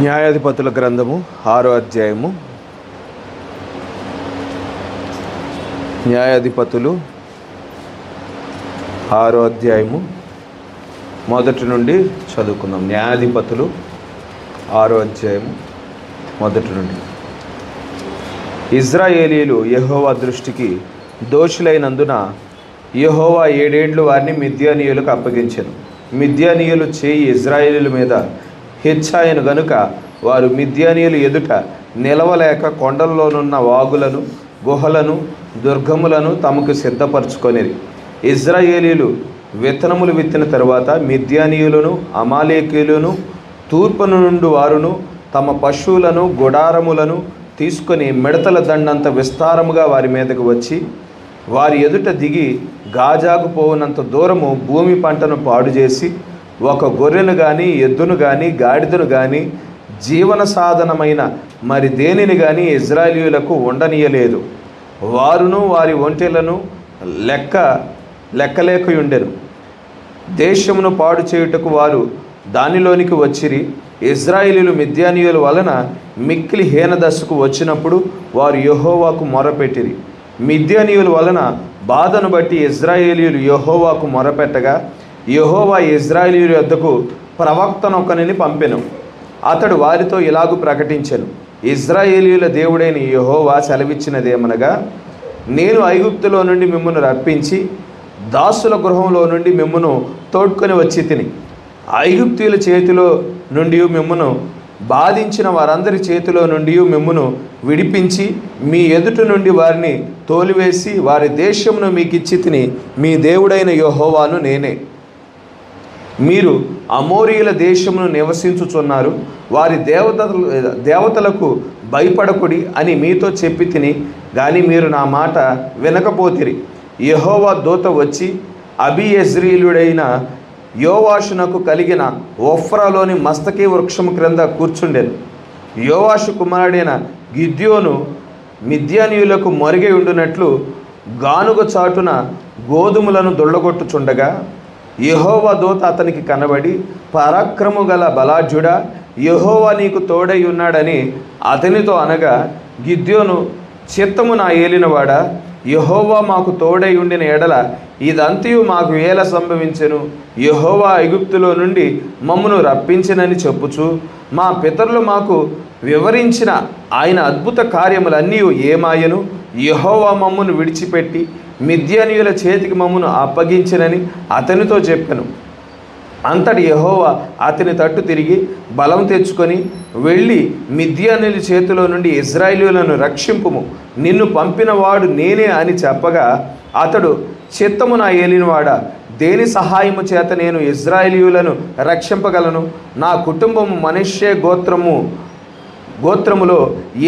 న్యాయాధిపతుల గ్రంథము 6వ అధ్యాయము. న్యాయాధిపతులు 6వ అధ్యాయము మొదటి నుండి చదువుకుందాం. న్యాయాధిపతులు 6వ అధ్యాయము మొదటి నుండి. ఇజ్రాయేలీలు యెహోవా దృష్టికి దోషులైనందున యెహోవా 7 ఏండ్లు వారిని మిద్యానీయులకు అప్పగించెను. మిద్యానీయులు చేయి ఇజ్రాయేలీల మీద హెచ్చాయను గనుక వారు మిద్యానీయులు ఎదుట నిలవలేక కొండల్లోనున్న వాగులను, గుహలను, దుర్గములను తమకు సిద్ధపరచుకొనిరి. ఇజ్రాయేలీలు విత్తనములు విత్తిన తరువాత మిద్యానీయులను, అమాలేకీయులను, తూర్పును నుండి వారును తమ పశువులను, గుడారములను తీసుకొని మిడతల దండంత విస్తారముగా వారి మీదకు వచ్చి వారి ఎదుట దిగి గాజాకు పోవునంత దూరము భూమి పంటను పాడు చేసి ఒక గొర్రెను కానీ, ఎద్దును కానీ, గాడిదను కానీ, జీవన సాధనమైన మరి దేనిని కానీ ఇజ్రాయేలీయులకు ఉండనీయలేదు. వారును వారి ఒంటెలను లెక్కలేకయుండెను. దేశమును పాడు చేయుటకు వారు దానిలోనికి వచ్చిరి. ఇజ్రాయేలీయులు మిద్యానీయుల వలన మిక్కిలి హీనదశకు వచ్చినప్పుడు వారు యెహోవాకు మొరపెట్టిరి. మిద్యానీయుల వలన బాధను బట్టి ఇజ్రాయేలీయులు యెహోవాకు మొరపెట్టగా యెహోవా ఇజ్రాయేలీయుల యొద్దకు ప్రవక్తనొకనిని పంపెను. అతడు వారితో ఇలాగు ప్రకటించెను: ఇజ్రాయేలీయుల దేవుడైన యెహోవా సెలవిచ్చినదేమనగా, నేను ఐగుప్తులో నుండి మిమ్మును రప్పించి దాసుల గృహంలో నుండి మిమ్మును తోడ్కొని వచ్చి తిని ఐగుప్తీయుల చేతిలో నుండి మిమ్మును బాధించిన వారందరి చేతిలో నుండి మిమ్మును విడిపించి మీ ఎదుట నుండి వారిని తోలివేసి వారి దేశమును మీకిచ్చి తిని మీ దేవుడైన యెహోవాను నేనే. మీరు అమోరీయుల దేశమును నివసించుచున్నారు. వారి దేవతలకు భయపడకుడి అని మీతో చెప్పి తిని కానీ మీరు నా మాట వినకపోతిరి. యెహోవా దూత వచ్చి అబీయెజ్రీయుడైన యోవాషునకు కలిగిన ఒఫ్రాలోని మస్తకి వృక్షము క్రింద కూర్చుండెను. యోవాషు కుమారుడైన గిద్యోను మిద్యానీయులకు మొరిగై ఉండునట్లు గానుగ చాటున గోధుమలను దొళ్ళగొట్టుచుండగా యెహోవా దూత అతనికి కనబడి, పరాక్రము గల బలాఢ్యుడా, యెహోవా నీకు తోడై ఉన్నాడని అతనితో అనగా, గిద్యోను చిత్తము నా ఏలినవాడా, యెహోవా మాకు తోడై ఉండిన ఎడల ఇదంతయు మాకు ఎలా సంభవించెను? యెహోవా ఐగుప్తులో నుండి మమ్మను రప్పించినని చెప్పుచు మా పితరులు మాకు వివరించిన ఆయన అద్భుత కార్యములన్నీ ఏమాయను? యెహోవా మమ్మను విడిచిపెట్టి మిద్యానీయుల చేతికి మమ్మను అప్పగించినని అతనితో చెప్పెను. అంతటి యెహోవా అతని తట్టు తిరిగి బలం తెచ్చుకొని వెళ్ళి మిద్యానీయుల చేతిలో నుండి ఇజ్రాయేలీయులను రక్షింపుము, నిన్ను పంపినవాడు నేనే అని చెప్పగా అతడు, చిత్తము నా ఏలినవాడా, దేని సహాయము చేత నేను ఇజ్రాయేలీయులను రక్షింపగలను? నా కుటుంబము మనష్షే గోత్రములో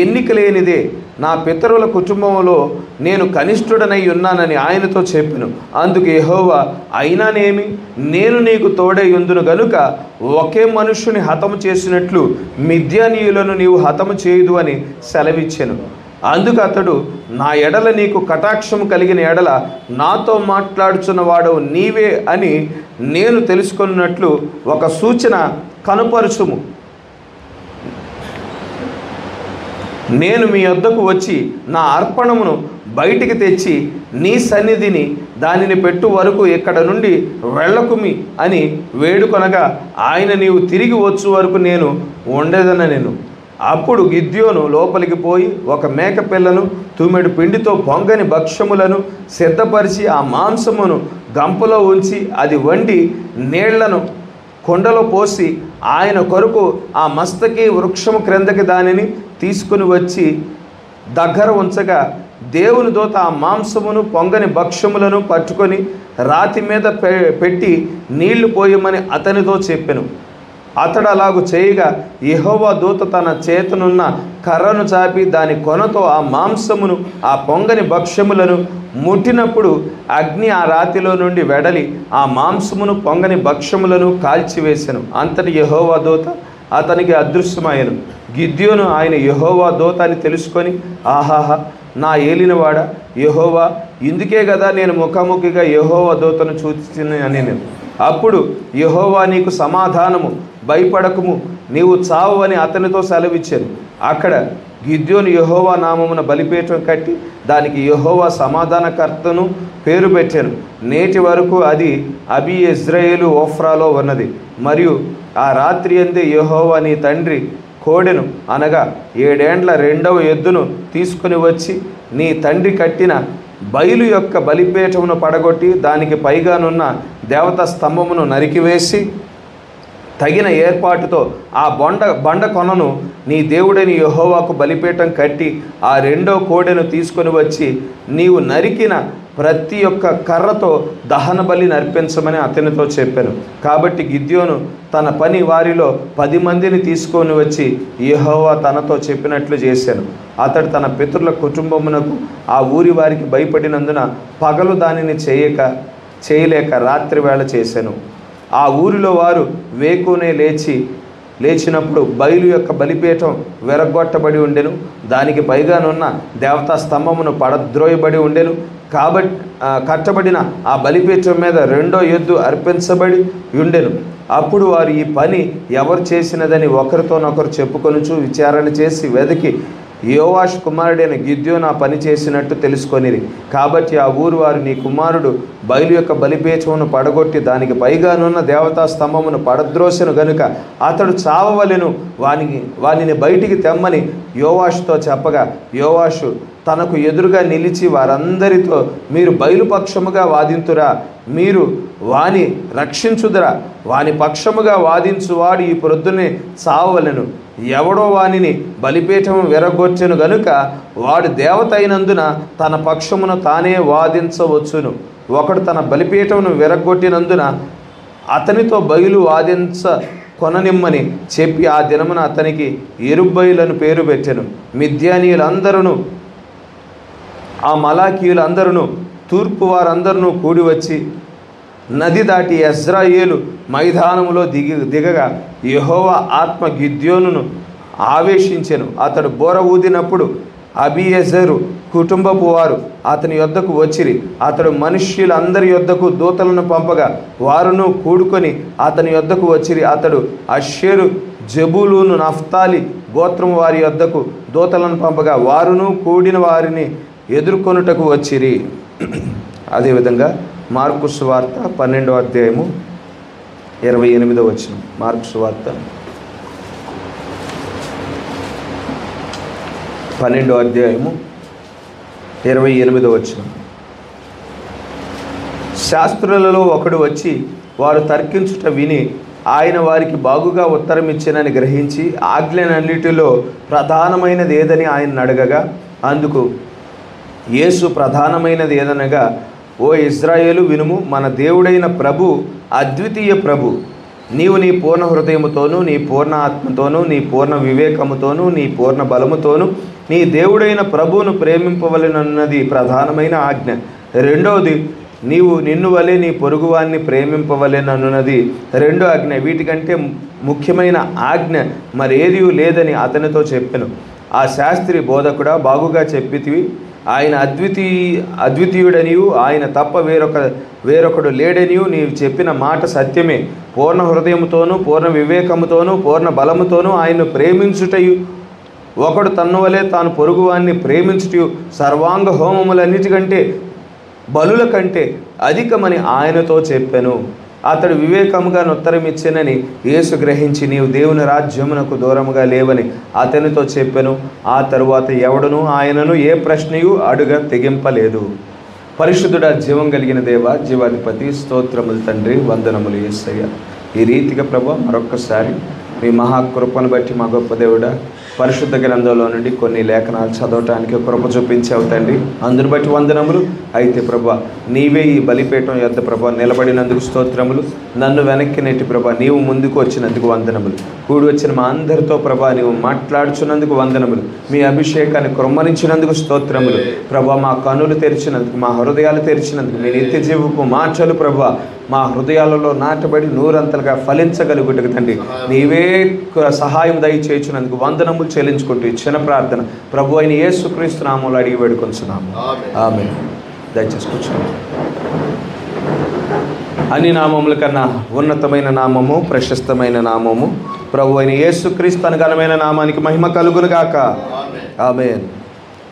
ఎన్నిక లేనిదే. నా పితరుల కుటుంబంలో నేను కనిష్ఠుడనై ఉన్నానని ఆయనతో చెప్పెను. అందుకు యెహోవా, అయినానేమి, నేను నీకు తోడై ఉందును గనుక ఒకే మనుష్యుని హతము చేసినట్లు మిద్యానీయులను నీవు హతము చేయుదు అని సెలవిచ్చెను. అందుకు అతడు, నా ఎడల నీకు కటాక్షము కలిగిన ఎడల నాతో మాట్లాడుచున్నవాడు నీవే అని నేను తెలుసుకున్నట్లు ఒక సూచన కనుపరుచుము. నేను మీ వద్దకు వచ్చి నా అర్పణమును బయటికి తెచ్చి నీ సన్నిధిని దానిని పెట్టు వరకు ఇక్కడ నుండి వెళ్ళకుమి అని వేడుకొనగా ఆయన నీవు తిరిగి వచ్చు వరకు నేను ఉండేదనెను. అప్పుడు గిద్యోను లోపలికి పోయి ఒక మేకపిల్లను తుమ్మెడు పిండితో పొంగని భక్ష్యములను సిద్ధపరిచి ఆ మాంసమును గంపలో ఉంచి అది వండి నీళ్లను కుండలో పోసి ఆయన కొరకు ఆ మస్తకి వృక్షము క్రిందకి దానిని తీసుకుని వచ్చి దగ్గర ఉంచగా దేవుని దూత ఆ మాంసమును పొంగని భక్ష్యములను పట్టుకొని రాతి మీద పెట్టి నీళ్లు పోయమని అతనితో చెప్పెను. అతడు అలాగు చేయగా యెహోవా దూత తన చేతనున్న కర్రను చాపి దాని కొనతో ఆ మాంసమును ఆ పొంగని భక్ష్యములను ముట్టినప్పుడు అగ్ని ఆ రాతిలో నుండి వెడలి ఆ మాంసమును పొంగని భక్ష్యములను కాల్చివేసెను. అంతటి యెహోవా దూత అతనికి అదృశ్యమాయెను. గిద్యోను ఆయన యెహోవా దూత అని తెలుసుకొని, ఆహాహా, నా ఏలినవాడా యెహోవా, ఇందుకే కదా నేను ముఖాముఖిగా యెహోవా దూతను చూచితిని అని అప్పుడు యెహోవా నీకు సమాధానము, భయపడకుము, నీవు చావు అని అతనితో సెలవిచ్చాను. అక్కడ గిద్యోను యెహోవా నామమున బలిపీఠం కట్టి దానికి యెహోవా సమాధానకర్తను పేరు పెట్టాను. నేటి వరకు అది అబీయెజ్రెయేలు ఓఫ్రాలో ఉన్నది. మరియు ఆ రాత్రి అందే యెహోవా నీ తండ్రి కోడెను అనగా 7 ఏండ్ల రెండవ ఎద్దును తీసుకుని వచ్చి నీ తండ్రి కట్టిన బయలు యొక్క బలిపీఠమును పడగొట్టి దానికి పైగానున్న దేవతా స్తంభమును నరికివేసి తగిన ఏర్పాటుతో ఆ బండ కొనను నీ దేవుడని యెహోవాకు బలిపీఠం కట్టి ఆ రెండో కోడెను తీసుకొని వచ్చి నీవు నరికిన ప్రతి ఒక్క కర్రతో దహన బలి నర్పించమని అతనితో చెప్పాను. కాబట్టి గిద్యోను తన పని వారిలో 10 మందిని తీసుకొని వచ్చి యెహోవా తనతో చెప్పినట్లు చేశాను. అతడు తన పితరుల కుటుంబమునకు ఆ ఊరి వారికి భయపడినందున పగలు దానిని చేయలేక రాత్రి వేళ చేశాను. ఆ ఊరిలో వారు వేకునే లేచినప్పుడు బయలు యొక్క బలిపీఠం విరగొట్టబడి ఉండెను. దానికి పైగానున్న దేవతా స్తంభమును పడద్రోయబడి ఉండెను. కాబట్టి కట్టబడిన ఆ బలిపీఠం మీద రెండో ఎద్దు అర్పించబడి ఉండెను. అప్పుడు వారు ఈ పని ఎవరు చేసినదని ఒకరితోనొకరు చెప్పుకొనుచు విచారణ చేసి వెతికి యోవాష్ కుమారుడైన గిద్యోను ఆ పని చేసినట్టు తెలుసుకొనిరి. కాబట్టి ఆ ఊరు వారు నీ కుమారుడు బయలు యొక్క బలిపీఠమును పడగొట్టి దానికి పైగానున్న దేవతా స్తంభమును పడద్రోసెను గనుక అతడు చావవలెను, వానిని బయటికి తెమ్మని యోవాషుతో చెప్పగా యోవాషు తనకు ఎదురుగా నిలిచి వారందరితో మీరు బయలుపక్షముగా వాదింతురా, మీరు వాని రక్షించుదురా, వాని పక్షముగా వాదించువాడు ఈ ప్రొద్దునే చావవలెను. ఎవడో వానిని బలిపీఠము విరగొచ్చెను గనుక వాడు దేవత అయినందున తన పక్షమును తానే వాదించవచ్చును. ఒకడు తన బలిపీఠమును విరగొట్టినందున అతనితో బయలు కొననిమ్మని చెప్పి ఆ దినమున అతనికి యెరుబ్బయలు పేరు పెట్టెను. మిద్యానీయులందరూ ఆ మలాకీయులందరూ తూర్పు వారందరూ కూడి వచ్చి నది దాటి యెజ్రెయేలు మైదానములో దిగగా యెహోవా ఆత్మ గిద్యోనును ఆవేశించెను. అతడు బోర ఊదినప్పుడు అబీయెజెరు కుటుంబపు వారు అతని యొద్దకు వచ్చిరి. అతడు మనుష్యులందరి యొద్దకు దూతలను పంపగా వారును కూడుకొని అతని యొద్దకు వచ్చిరి. అతడు అషేరు, జెబూలూను, నఫ్తాలి గోత్రం వారి యొద్దకు దూతలను పంపగా వారును కూడిన వారిని ఎదుర్కొనుటకు వచ్చిరి. అదేవిధంగా మార్కు సువార్త 12వ అధ్యాయము 28వ వచనం. మార్కు సువార్త 12వ అధ్యాయము 28వ వచనం. శాస్త్రులలో ఒకడు వచ్చి వారు తర్కించుట విని ఆయన వారికి బాగుగా ఉత్తరం ఇచ్చినని గ్రహించి ఆజ్ఞలన్నిటిలో ప్రధానమైనది ఏదని ఆయన అడగగా అందుకు యేసు ప్రధానమైనది ఏదనగా ఓ ఇశ్రాయేలు వినుము, మన దేవుడైన ప్రభు అద్వితీయ ప్రభు. నీవు నీ పూర్ణ హృదయముతోనూ నీ పూర్ణ ఆత్మతోనూ నీ పూర్ణ వివేకముతోనూ నీ పూర్ణ బలముతోనూ నీ దేవుడైన ప్రభువును ప్రేమింపవలెనన్నది ప్రధానమైన ఆజ్ఞ. రెండవది నీవు నిన్ను వలె నీ పొరుగువాన్ని ప్రేమింపవలెనన్నది రెండో ఆజ్ఞ. వీటికంటే ముఖ్యమైన ఆజ్ఞ మరేదీ లేదని అతనితో చెప్పెను. ఆ శాస్త్రి బోధకుడా, బాగుగా చెప్పితివి. ఆయన అద్వితీయుడనియు ఆయన తప్ప వేరొకడు లేడనియు నీవు చెప్పిన మాట సత్యమే. పూర్ణ హృదయముతోనూ పూర్ణ వివేకముతోనూ పూర్ణ బలముతోనూ ఆయన్ను ప్రేమించుటయు ఒకడు తన్ను వలె తాను పొరుగువాన్ని ప్రేమించుటయు సర్వాంగ హోమములన్నిటికంటే బలుల కంటే అధికమని ఆయనతో చెప్పెను. అతడు వివేకముగా ఉత్తరం ఇచ్చెనని యేసు గ్రహించి నీవు దేవుని రాజ్యమునకు దూరముగా లేవని అతనితో చెప్పెను. ఆ తరువాత ఎవడును ఆయనను ఏ ప్రశ్నయు తెగింపలేదు. పరిశుద్ధుడా, జీవం కలిగిన దేవ, జీవాధిపతి, స్తోత్రములు తండ్రి, వందనములు యేసయ్య. ఈ రీతిగా ప్రభు మరొక్కసారి మీ మహాకృపను బట్టి మా గొప్ప దేవుడా పరిశుద్ధ గ్రంథంలో నుండి కొన్ని లేఖనాలు చదవటానికి కృప చూపించావు తండ్రి, అందును బట్టి వందనములు. అయితే ప్రభా నీవే ఈ బలిపీఠం యొద్ద ప్రభా నిలబడినందుకు స్తోత్రములు. నన్ను వెనక్కి నెట్టి ప్రభా నీవు ముందుకు వచ్చినందుకు వందనములు. కూడి వచ్చిన మా అందరితో ప్రభా నీవు మాట్లాడుచున్నందుకు వందనములు. మీ అభిషేకాన్ని కృమ్మరించినందుకు స్తోత్రములు ప్రభా. మా కనులు తెరిచినందుకు, మా హృదయాలు తెరిచినందుకు, మీ నిత్య జీవపు మాటలు ప్రభా మా హృదయాలలో నాటబడి నూరంతలుగా ఫలించగలుగుటకు తండ్రి నీవే సహాయం దయచేయుచున్నందుకు వందనములు చెల్లించుకుంటూ ఇచ్చిన ప్రార్థన ప్రభు అయిన యేసుక్రీస్తు నామములో అడిగి వేడుకొంచున్నాము. ఆమేన్. దయచేసి కూర్చోండి. అన్ని నామముల కన్నా ఉన్నతమైన నామము, ప్రశస్తమైన నామము ప్రభు అయిన యేసుక్రీస్తు తన ఘనమైన నామానికి మహిమ కలుగునుగాక. ఆమేన్.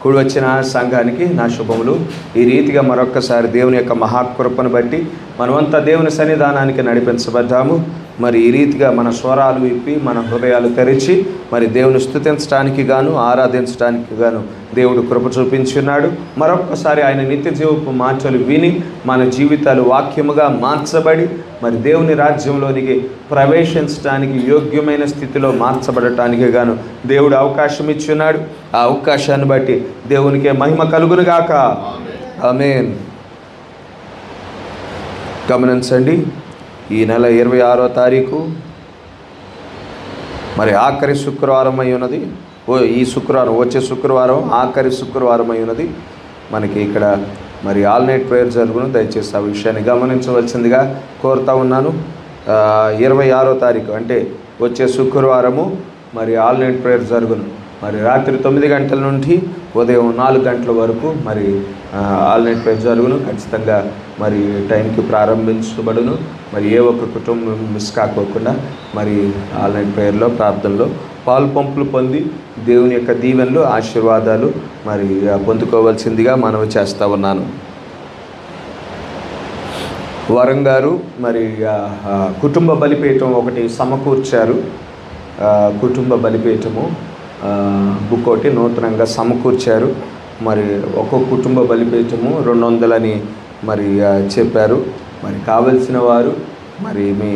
కూడి వచ్చిన సంఘానికి నా శుభములు. ఈ రీతిగా మరొక్కసారి దేవుని యొక్క మహాకృపను బట్టి మనమంతా దేవుని సన్నిధానానికి నడిపించబడ్డాము. మరి ఈ రీతిగా మన స్వరాలు విప్పి మన హృదయాలు తెరిచి మరి దేవుని స్తుతించడానికి గాను, ఆరాధించడానికి గాను దేవుడు కృప చూపించున్నాడు. మరొక్కసారి ఆయన నిత్య జీవపు మాటలు విని మన జీవితాలు వాక్యముగా మార్చబడి మరి దేవుని రాజ్యంలోనికి ప్రవేశించడానికి యోగ్యమైన స్థితిలో మార్చబడటానికి గాను దేవుడు అవకాశం ఇచ్చున్నాడు. ఆ అవకాశాన్ని బట్టి దేవునికే మహిమ కలుగునుగాక. ఆమేన్. గమనించండి, ఈ నెల 26వ తారీఖు మరి ఆఖరి శుక్రవారం అయి ఉన్నది. ఈ శుక్రవారం, వచ్చే శుక్రవారం ఆఖరి శుక్రవారం అయి ఉన్నది. మనకి ఇక్కడ మరి ఆల్ నైట్ ప్రేయర్ జరుగును. దయచేసి ఆ విషయాన్ని గమనించవలసిందిగా కోరుతా ఉన్నాను. 26వ తారీఖు అంటే వచ్చే శుక్రవారము మరి ఆల్ నైట్ ప్రేయర్ జరుగును. మరి రాత్రి 9 గంటల నుండి ఉదయం 4 గంటల వరకు మరి ఆల్ నైట్ ప్రేయర్ జరుగును. ఖచ్చితంగా మరి టైంకి ప్రారంభించబడును. మరి ఏ ఒక్క కుటుంబం మిస్ కాకోకుండా మరి ఆల్ నైట్ ప్రేయర్లో, ప్రార్థనలో పాలు పంపులు పొంది దేవుని యొక్క దీవెనలు, ఆశీర్వాదాలు మరి పొందుకోవాల్సిందిగా మనవి చేస్తూ ఉన్నాను. వరం గారు మరి కుటుంబ బలిపీఠం ఒకటి సమకూర్చారు. కుటుంబ బలిపీఠము బుక్ ఒకటి నూతనంగా సమకూర్చారు. మరి ఒక్కొక్క కుటుంబ బలిపీఠము 200 మరి చెప్పారు. మరి కావలసిన వారు మరి మీ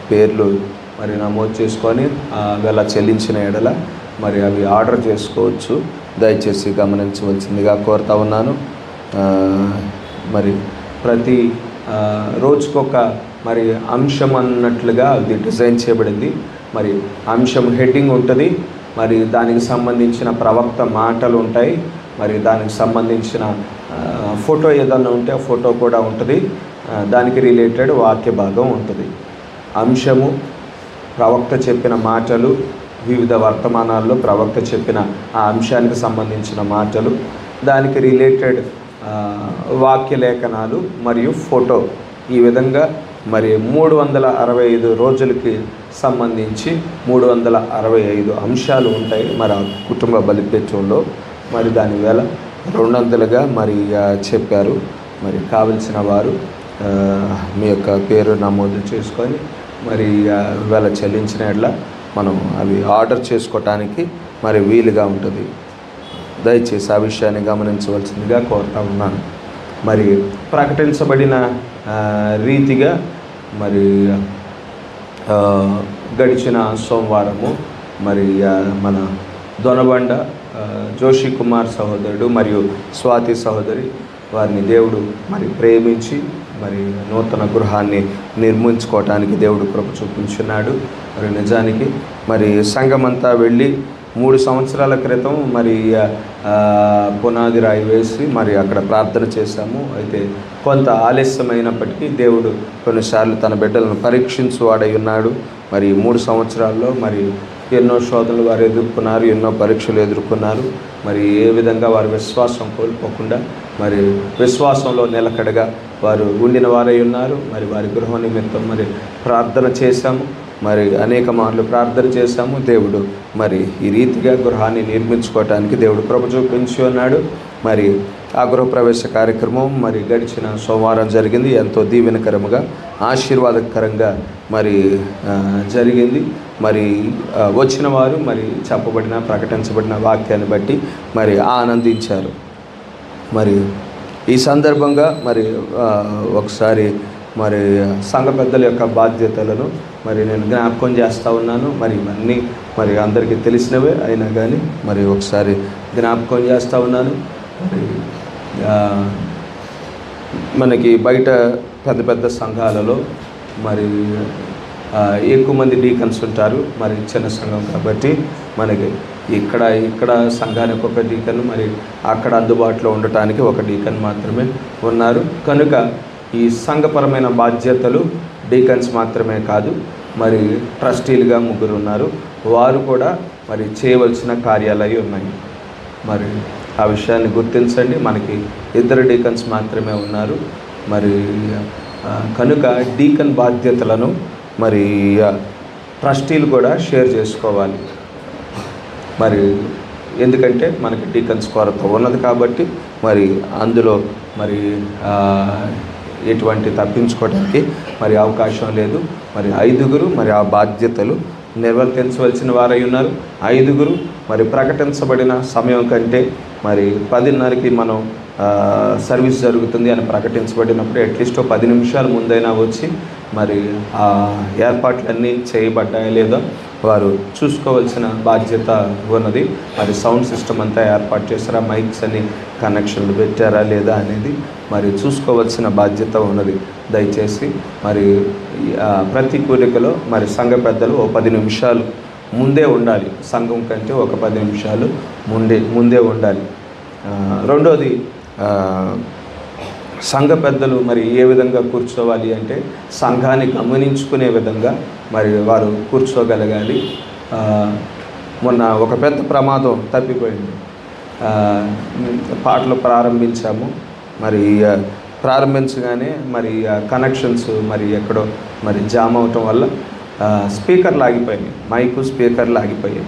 పేర్లు మరి నమోదు చేసుకొని గల చెల్లించిన ఎడల మరి అవి ఆర్డర్ చేసుకోవచ్చు. దయచేసి గమనించవలసిందిగా కోరుతా ఉన్నాను. మరి ప్రతి రోజుకొక మరి అంశం అన్నట్లుగా అది డిజైన్ చేయబడింది. మరి అంశం హెడ్డింగ్ ఉంటుంది. మరి దానికి సంబంధించిన ప్రవక్త మాటలు ఉంటాయి. మరి దానికి సంబంధించిన ఫోటో ఏదన్నా ఉంటే ఆ ఫోటో కూడా ఉంటుంది. దానికి రిలేటెడ్ వాక్య భాగం ఉంటుంది. అంశము, ప్రవక్త చెప్పిన మాటలు, వివిధ వర్తమానాల్లో ప్రవక్త చెప్పిన ఆ అంశానికి సంబంధించిన మాటలు, దానికి రిలేటెడ్ వాక్య లేఖనాలు మరియు ఫోటో, ఈ విధంగా మరి 365 రోజులకి సంబంధించి 365 అంశాలు ఉంటాయి మరి ఆ కుటుంబ బలిపీఠంలో. మరి దాని వేళ 200గా మరి చెప్పారు. మరి కావలసిన వారు మీ యొక్క పేరు నమోదు చేసుకొని మరి వేళ చెల్లించిన ఎడ్ల మనం అవి ఆర్డర్ చేసుకోవటానికి మరి వీలుగా ఉంటుంది. దయచేసి ఆ విషయాన్ని గమనించవలసిందిగా కోరుతా ఉన్నాను. మరి ప్రకటించబడిన రీతిగా మరి గడిచిన సోమవారము మరి మన దొనబండ జోషి కుమార్ సహోదరుడు మరియు స్వాతి సహోదరి వారిని దేవుడు మరి ప్రేమించి మరి నూతన గృహాన్ని నిర్మించుకోవటానికి దేవుడు కృప చూపించున్నాడు. మరి నిజానికి మరి సంఘమంతా వెళ్ళి 3 సంవత్సరాల క్రితం మరి పునాది రాయి వేసి మరి అక్కడ ప్రార్థన చేశాము. అయితే కొంత ఆలస్యమైనప్పటికీ దేవుడు కొన్నిసార్లు తన బిడ్డలను పరీక్షించువాడై ఉన్నాడు. మరి 3 సంవత్సరాల్లో మరి ఎన్నో శోధనలు వారు ఎదుర్కొన్నారు, ఎన్నో పరీక్షలు ఎదుర్కొన్నారు. మరి ఏ విధంగా వారు విశ్వాసం కోల్పోకుండా మరి విశ్వాసంలో నిలకడగా వారు ఉండిన వారై ఉన్నారు. మరి వారి గృహ నిమిత్తం మరి ప్రార్థన చేశాము. మరి అనేక మార్లు ప్రార్థన చేశాము. దేవుడు మరి ఈ రీతిగా గృహాన్ని నిర్మించుకోవటానికి దేవుడు కృప చూపించి ఉన్నాడు. మరి ఆ గృహప్రవేశ కార్యక్రమం మరి గడిచిన సోమవారం జరిగింది. ఎంతో దీవెనకరముగా, ఆశీర్వాదకరంగా మరి జరిగింది. మరి వచ్చిన వారు మరి చెప్పబడిన, ప్రకటించబడిన వాక్యాన్ని బట్టి మరి ఆనందించారు. మరి ఈ సందర్భంగా మరి ఒకసారి మరి సంఘ పెద్దల యొక్క బాధ్యతలను మరి నేను జ్ఞాపకం చేస్తూ ఉన్నాను. మరి ఇవన్నీ మరి అందరికీ తెలిసినవే అయినా కానీ మరి ఒకసారి జ్ఞాపకం చేస్తూ ఉన్నాను. మరి మనకి బయట పెద్ద పెద్ద సంఘాలలో మరి ఎక్కువ మంది డీకన్స్ ఉంటారు. మరి చిన్న సంఘం కాబట్టి మనకి ఇక్కడ సంఘానికి ఒక డీకన్, మరి అక్కడ అందుబాటులో ఉండటానికి ఒక డీకన్ మాత్రమే ఉన్నారు. కనుక ఈ సంఘపరమైన బాధ్యతలు డీకన్స్ మాత్రమే కాదు, మరి ట్రస్టీలుగా 3 ఉన్నారు. వారు కూడా మరి చేయవలసిన కార్యాలయం ఉన్నాయి. మరి ఆ విషయాన్ని గుర్తించండి. మనకి 2 డీకన్స్ మాత్రమే ఉన్నారు. మరి కనుక డీకన్ బాధ్యతలను మరి ట్రస్టీలు కూడా షేర్ చేసుకోవాలి. మరి ఎందుకంటే మనకి డీకన్స్ కొరత ఉన్నది కాబట్టి మరి అందులో మరి ఎటువంటి తప్పించుకోవడానికి మరి అవకాశం లేదు. మరి 5 మరి ఆ బాధ్యతలు నిర్వర్తించవలసిన వారై ఉన్నారు. 5 మరి ప్రకటించబడిన సమయం కంటే మరి 10:30కి మనం సర్వీస్ జరుగుతుంది అని ప్రకటించబడినప్పుడు అట్లీస్ట్ 10 నిమిషాల ముందైనా వచ్చి మరి ఆ ఏర్పాట్లన్నీ చేయబడ్డాయా లేదా వారు చూసుకోవాల్సిన బాధ్యత ఉన్నది. మరి సౌండ్ సిస్టమ్ అంతా ఏర్పాటు చేశారా, మైక్స్ అని కనెక్షన్లు పెట్టారా లేదా అనేది మరి చూసుకోవాల్సిన బాధ్యత ఉన్నది. దయచేసి మరి ప్రతి కూడికలో మరి సంఘ పెద్దలు 10 నిమిషాలు ముందే ఉండాలి. సంఘం కంటే 10 నిమిషాలు ముందే ఉండాలి. రెండోది, సంఘ పెద్దలు మరి ఏ విధంగా కూర్చోవాలి అంటే సంఘాన్ని గమనించుకునే విధంగా మరి వారు కూర్చోగలగాలి. మొన్న ఒక పెద్ద ప్రమాదం తప్పిపోయింది. పాటలు ప్రారంభించాము. మరి ప్రారంభించగానే మరి కనెక్షన్స్ మరి ఎక్కడో మరి జామ్ అవటం వల్ల స్పీకర్లు ఆగిపోయాయి, మైకు స్పీకర్లు ఆగిపోయాయి.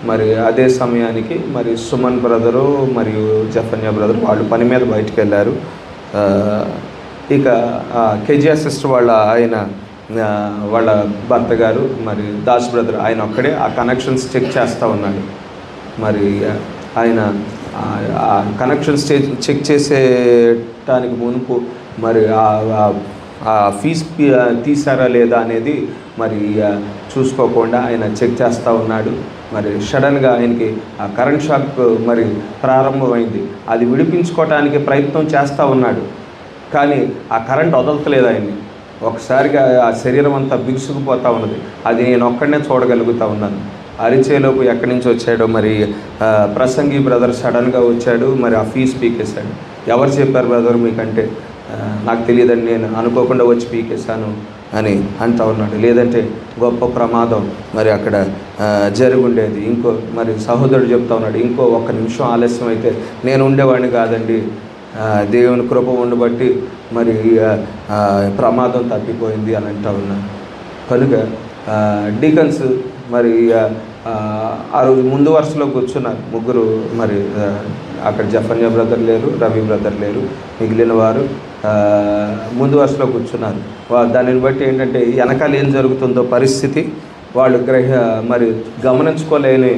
మరి అదే సమయానికి మరి సుమన్ బ్రదరు మరియు జఫన్యా బ్రదరు వాళ్ళు పని మీద బయటికి వెళ్ళారు. ఇక కేజీఆర్ సిస్టర్ వాళ్ళ భర్త గారు మరి దాస్ బ్రదర్ ఆయన ఒక్కడే ఆ కనెక్షన్స్ చెక్ చేస్తూ ఉన్నాడు. మరి ఆయన ఆ కనెక్షన్స్ చెక్ చేసేటానికి మునుపు మరి ఆ ఫీజు తీసారా లేదా అనేది మరి చూసుకోకుండా ఆయన చెక్ చేస్తూ ఉన్నాడు. మరి సడన్గా ఆయనకి ఆ కరెంట్ షాక్ మరి ప్రారంభమైంది. అది విడిపించుకోవటానికి ప్రయత్నం చేస్తూ ఉన్నాడు, కానీ ఆ కరెంట్ వదలట్లేదు ఆయన్ని. ఒకసారిగా ఆ శరీరం అంతా బిగుసుకుపోతూ ఉన్నది. అది నేను ఒక్కడనే చూడగలుగుతూ ఉన్నాను. అరిచేలోపు ఎక్కడి నుంచి వచ్చాడో మరి ప్రసంగి బ్రదర్ సడన్గా వచ్చాడు. మరి ఆ ఫీజు పీకేశాడు. ఎవరు చెప్పారు బ్రదర్ మీకంటే? నాకు తెలియదండి, నేను అనుకోకుండా వచ్చి పీకేశాను అని అంటూ ఉన్నాడు. లేదంటే గొప్ప ప్రమాదం మరి అక్కడ జరుగుండేది. ఇంకో మరి సహోదరుడు చెప్తా ఉన్నాడు, ఇంకో 1 నిమిషం ఆలస్యం అయితే నేను ఉండేవాడిని కాదండి, దేవుని కృప ఉండబట్టి మరి ప్రమాదం తప్పిపోయింది అని అంటూ ఉన్నాను. కనుక డీకన్స్ మరి ఆ రోజు ముందు వరుసలో కూర్చున్నారు 3. మరి అక్కడ జఫన్యా బ్రదర్ లేరు, రవి బ్రదర్ లేరు, మిగిలిన వారు ముందు వరుసలో కూర్చున్నారు. దానిని బట్టి ఏంటంటే వెనకాల ఏం జరుగుతుందో పరిస్థితి వాళ్ళు మరి గమనించుకోలేని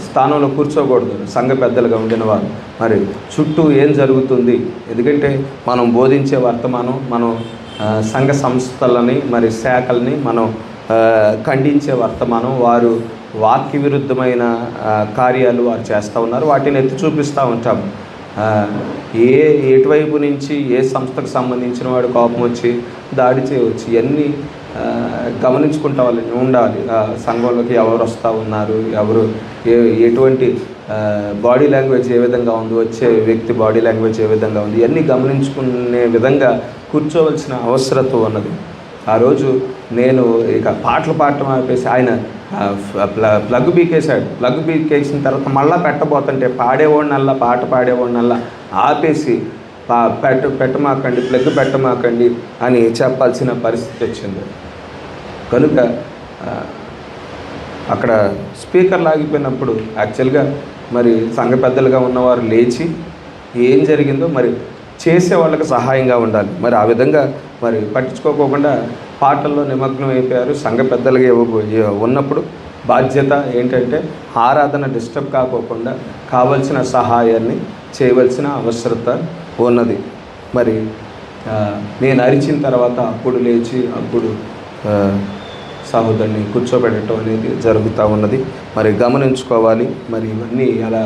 స్థానంలో కూర్చోకూడదు. సంఘ పెద్దలుగా ఉండిన వారు మరి చుట్టూ ఏం జరుగుతుంది, ఎందుకంటే మనం బోధించే వర్తమానం, మనం సంఘ సంస్థలని మరి శాఖల్ని మనం ఖండించే వర్తమానం, వారు వాక్య విరుద్ధమైన కార్యాలు వారు చేస్తూ ఉన్నారు, వాటిని ఎత్తి చూపిస్తూ ఉంటాము. ఎటువైపు నుంచి ఏ సంస్థకు సంబంధించిన వాడు కోపం వచ్చి దాడి చేయవచ్చు, ఇవన్నీ గమనించుకుంటా ఉండాలి. సంఘంలోకి ఎవరు వస్తూ ఉన్నారు, ఎవరు ఎటువంటి బాడీ లాంగ్వేజ్ ఏ విధంగా ఉంది, వచ్చే వ్యక్తి బాడీ లాంగ్వేజ్ ఏ విధంగా ఉంది, ఇవన్నీ గమనించుకునే విధంగా కూర్చోవలసిన అవసరత ఉన్నది. ఆ రోజు నేను ఇక పాటలు పాడటం ఆపేసి ఆయన ప్లగ్ బీకేశాడు. ప్లగ్ బీకేసిన తర్వాత మళ్ళీ పెట్టబోతుంటే పాడేవాడినల్లా, పాట పాడేవాడినల్లా ఆపేసి పెట్టమాకండి, ప్లగ్ పెట్టమాకండి అని చెప్పాల్సిన పరిస్థితి వచ్చింది. కనుక అక్కడ స్పీకర్లు ఆగిపోయినప్పుడు యాక్చువల్గా మరి సంఘ పెద్దలుగా ఉన్నవారు లేచి ఏం జరిగిందో మరి చేసే వాళ్ళకి సహాయంగా ఉండాలి. మరి ఆ విధంగా మరి పట్టించుకోకుండా పాటల్లో నిమగ్నం అయిపోయారు. సంఘ పెద్దలుగా ఉన్నప్పుడు బాధ్యత ఏంటంటే ఆరాధన డిస్టర్బ్ కాకోకుండా కావలసిన సహాయాన్ని చేయవలసిన అవసరత ఉన్నది. మరి నేను అరిచిన తర్వాత అప్పుడు లేచి అప్పుడు సహోదరుని కూర్చోబెట్టడం అనేది జరుగుతూ ఉన్నది. మరి గమనించుకోవాలి. మరి ఇవన్నీ అలా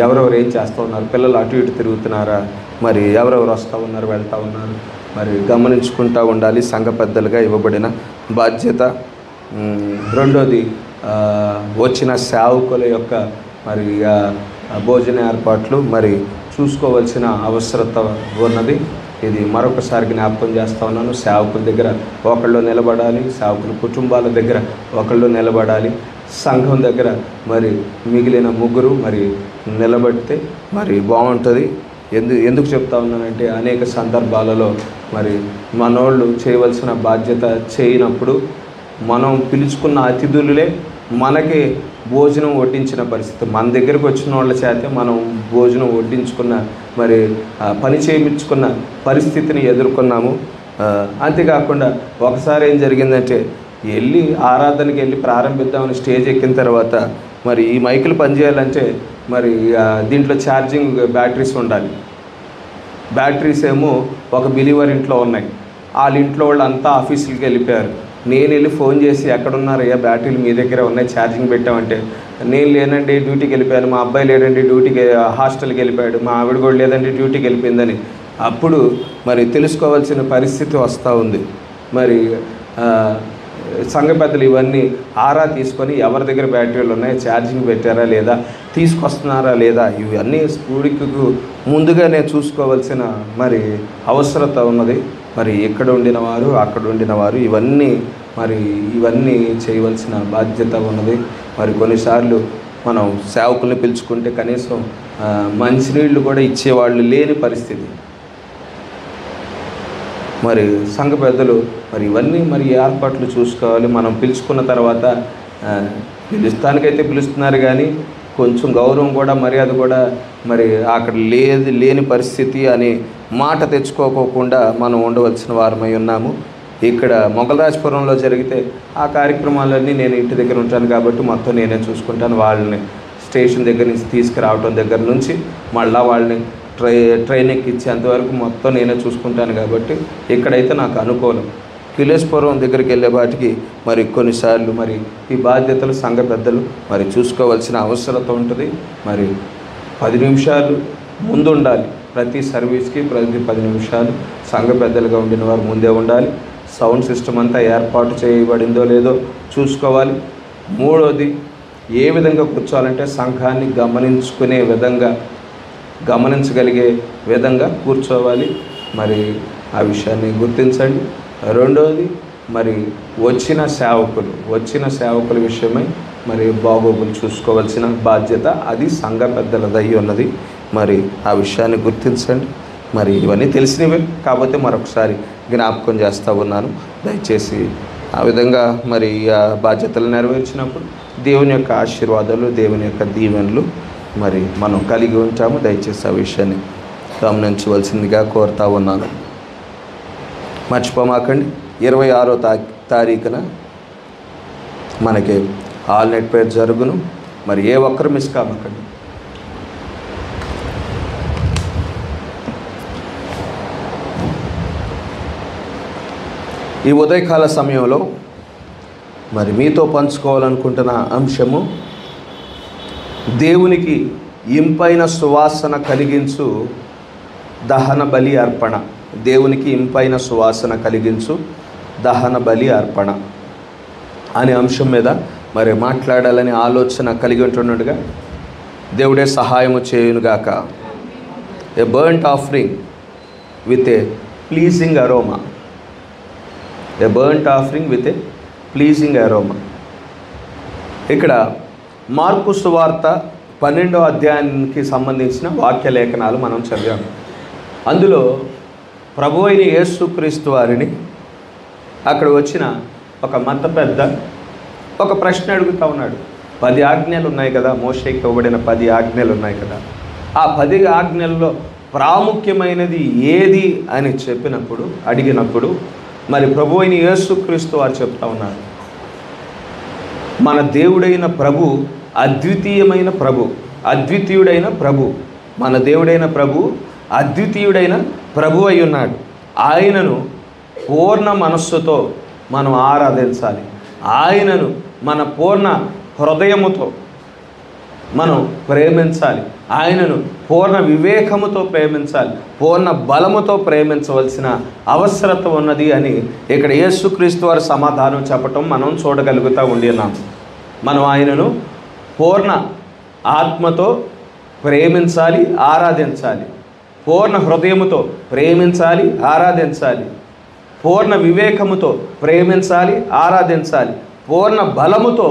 ఎవరెవరు ఏం చేస్తూ ఉన్నారు, పిల్లలు అటు ఇటు తిరుగుతున్నారా, మరి ఎవరెవరు వస్తూ ఉన్నారు, వెళ్తూ ఉన్నారు, మరి గమనించుకుంటూ ఉండాలి. సంఘ పెద్దలుగా ఇవ్వబడిన బాధ్యత. రెండోది, వచ్చిన సేవకుల యొక్క మరి భోజన ఏర్పాట్లు మరి చూసుకోవాల్సిన అవసరత ఉన్నది. ఇది మరొకసారి జ్ఞాపకం చేస్తూ ఉన్నాను. సేవకుల దగ్గర ఒకళ్ళు నిలబడాలి, సేవకుల కుటుంబాల దగ్గర ఒకళ్ళు నిలబడాలి, సంఘం దగ్గర మరి మిగిలిన 3 మరి నిలబడితే మరి బాగుంటుంది. ఎందుకు చెప్తా ఉన్నానంటే అనేక సందర్భాలలో మరి మనోళ్ళు చేయవలసిన బాధ్యత చేయనప్పుడు మనం పిలుచుకున్న అతిథులే మనకి భోజనం వడ్డించిన పరిస్థితి, మన దగ్గరకు వచ్చిన వాళ్ళ చేతే మనం భోజనం వడ్డించుకున్న మరి పని చేయించుకున్న పరిస్థితిని ఎదుర్కొన్నాము. అంతేకాకుండా ఒకసారి ఏం జరిగిందంటే వెళ్ళి ఆరాధనకి వెళ్ళి ప్రారంభిద్దామని స్టేజ్ ఎక్కిన తర్వాత మరి ఈ మైకులు పనిచేయాలంటే మరి దీంట్లో ఛార్జింగ్ బ్యాటరీస్ ఉండాలి. బ్యాటరీస్ ఏమో ఒక బిలీవర్ ఇంట్లో ఉన్నాయి, వాళ్ళ ఇంట్లో వాళ్ళు అంతా ఆఫీసులకి వెళ్ళిపోయారు. నేను వెళ్ళి ఫోన్ చేసి ఎక్కడున్నారయ్యా, బ్యాటరీలు మీ దగ్గర ఉన్నాయి, ఛార్జింగ్ పెట్టామంటే నేను లేనండి డ్యూటీకి వెళ్ళిపోయాను, మా అబ్బాయి లేదండి డ్యూటీకి హాస్టల్కి వెళ్ళిపోయాడు, మా ఆవిడ కూడా లేదండి డ్యూటీకి వెళ్ళిపోయిందని అప్పుడు మరి తెలుసుకోవాల్సిన పరిస్థితి వస్తూ ఉంది. మరి సంఘ పెద్దలు ఇవన్నీ ఆరా తీసుకొని ఎవరి దగ్గర బ్యాటరీలు ఉన్నాయి, ఛార్జింగ్ పెట్టారా లేదా, తీసుకొస్తున్నారా లేదా, ఇవన్నీ స్కూడికి ముందుగానే చూసుకోవాల్సిన మరి అవసరత ఉన్నది. మరి ఎక్కడ ఉండిన వారు అక్కడ ఉండిన వారు ఇవన్నీ చేయవలసిన బాధ్యత ఉన్నది. మరి కొన్నిసార్లు మనం సేవకుల్ని పిలుచుకుంటే కనీసం మంచినీళ్ళు కూడా ఇచ్చేవాళ్ళు లేని పరిస్థితి. మరి సంఘ పెద్దలు మరి ఇవన్నీ మరి ఏర్పాట్లు చూసుకోవాలి. మనం పిలుచుకున్న తర్వాత పిలుస్తానికైతే పిలుస్తున్నారు కానీ కొంచెం గౌరవం కూడా మర్యాద కూడా మరి అక్కడ లేని పరిస్థితి అనే మాట తెచ్చుకోకుండా మనం ఉండవలసిన వారమై ఉన్నాము. ఇక్కడ మొగలరాజపురంలో జరిగితే ఆ కార్యక్రమాలన్నీ నేను ఇంటి దగ్గర ఉంటాను కాబట్టి మొత్తం నేనే చూసుకుంటాను. వాళ్ళని స్టేషన్ దగ్గర నుంచి తీసుకురావటం దగ్గర నుంచి మళ్ళీ వాళ్ళని ట్రైన్ ఎక్కించేంతవరకు మొత్తం నేనే చూసుకుంటాను కాబట్టి ఇక్కడైతే నాకు అనుకూలం. కిలేశ్వరం దగ్గరికి వెళ్ళే వాటికి మరి కొన్నిసార్లు మరి ఈ బాధ్యతలు సంఘ పెద్దలు మరి చూసుకోవాల్సిన అవసరత ఉంటుంది. మరి 10 నిమిషాలు ముందు ఉండాలి, ప్రతి సర్వీస్కి ప్రతి 10 నిమిషాలు సంఘ పెద్దలుగా ఉండిన వారు ముందే ఉండాలి. సౌండ్ సిస్టమ్ అంతా ఏర్పాటు చేయబడిందో లేదో చూసుకోవాలి. మూడోది, ఏ విధంగా కూర్చోవాలంటే సంఘాన్ని గమనించగలిగే విధంగా కూర్చోవాలి. మరి ఆ విషయాన్ని గుర్తించండి. రెండోది, మరి వచ్చిన సేవకుల విషయమై మరి బాగోగులు చూసుకోవాల్సిన బాధ్యత అది సంఘ పెద్దలదై ఉన్నది. మరి ఆ విషయాన్ని గుర్తించండి. మరి ఇవన్నీ తెలిసినవే కాకపోతే మరొకసారి జ్ఞాపకం చేస్తూ ఉన్నాను. దయచేసి ఆ విధంగా మరి ఆ బాధ్యతలు నెరవేర్చినప్పుడు దేవుని యొక్క ఆశీర్వాదాలు, దేవుని యొక్క దీవెనలు మరి మనం కలిగి ఉంటాము. దయచేసి ఆ విషయాన్ని గమనించవలసిందిగా కోరుతా ఉన్నాను. మర్చిపోమాకండి, 26వ తారీఖున మనకి ఆల్ నెట్ ప్రేయర్ జరుగును. మరి ఏ ఒక్కరు మిస్ కామాకండి. ఈ ఉదయకాల సమయంలో మరి మీతో పంచుకోవాలనుకుంటున్న అంశము దేవునికి ఇంపైన సువాసన కలిగించు దహన బలి అర్పణ. దేవునికి ఇంపైన సువాసన కలిగించు దహన బలి అర్పణ అనే అంశం మీద మరి మాట్లాడాలని ఆలోచన కలిగి ఉంటున్నట్టుగా దేవుడే సహాయము చేయునుగాక. A burnt offering with a pleasing aroma. A burnt offering with a pleasing aroma. ఇక్కడ మార్కు సువార్త 12వ అధ్యాయానికి సంబంధించిన వాక్య లేఖనాలు మనం చదివాము. అందులో ప్రభు అయిన యేసుక్రీస్తు వారిని అక్కడ వచ్చిన ఒక మత పెద్ద ఒక ప్రశ్న అడుగుతూ ఉన్నాడు. 10 ఆజ్ఞలు ఉన్నాయి కదా, మోషేకి ఇవ్వబడిన 10 ఆజ్ఞలు ఉన్నాయి కదా, ఆ 10 ఆజ్ఞల్లో ప్రాముఖ్యమైనది ఏది అని అడిగినప్పుడు మరి ప్రభు అయిన యేసుక్రీస్తు వారు చెప్తా ఉన్నారు, మన దేవుడైన ప్రభు అద్వితీయుడైన ప్రభు, మన దేవుడైన ప్రభు అద్వితీయుడైన ప్రభు అయి ఉన్నాడు. ఆయనను పూర్ణ మనస్సుతో మనం ఆరాధించాలి. ఆయనను మన పూర్ణ హృదయముతో మనం ప్రేమించాలి. ఆయనను పూర్ణ వివేకముతో ప్రేమించాలి, పూర్ణ బలముతో ప్రేమించవలసిన అవసరత ఉన్నది అని ఇక్కడ యేసుక్రీస్తు వారి సమాధానం చెప్పటం మనం చూడగలుగుతూ ఉన్నాం. మనం ఆయనను పూర్ణ ఆత్మతో ప్రేమించాలి, ఆరాధించాలి. పూర్ణ హృదయముతో ప్రేమించాలి, ఆరాధించాలి. పూర్ణ వివేకముతో ప్రేమించాలి, ఆరాధించాలి. పూర్ణ బలముతో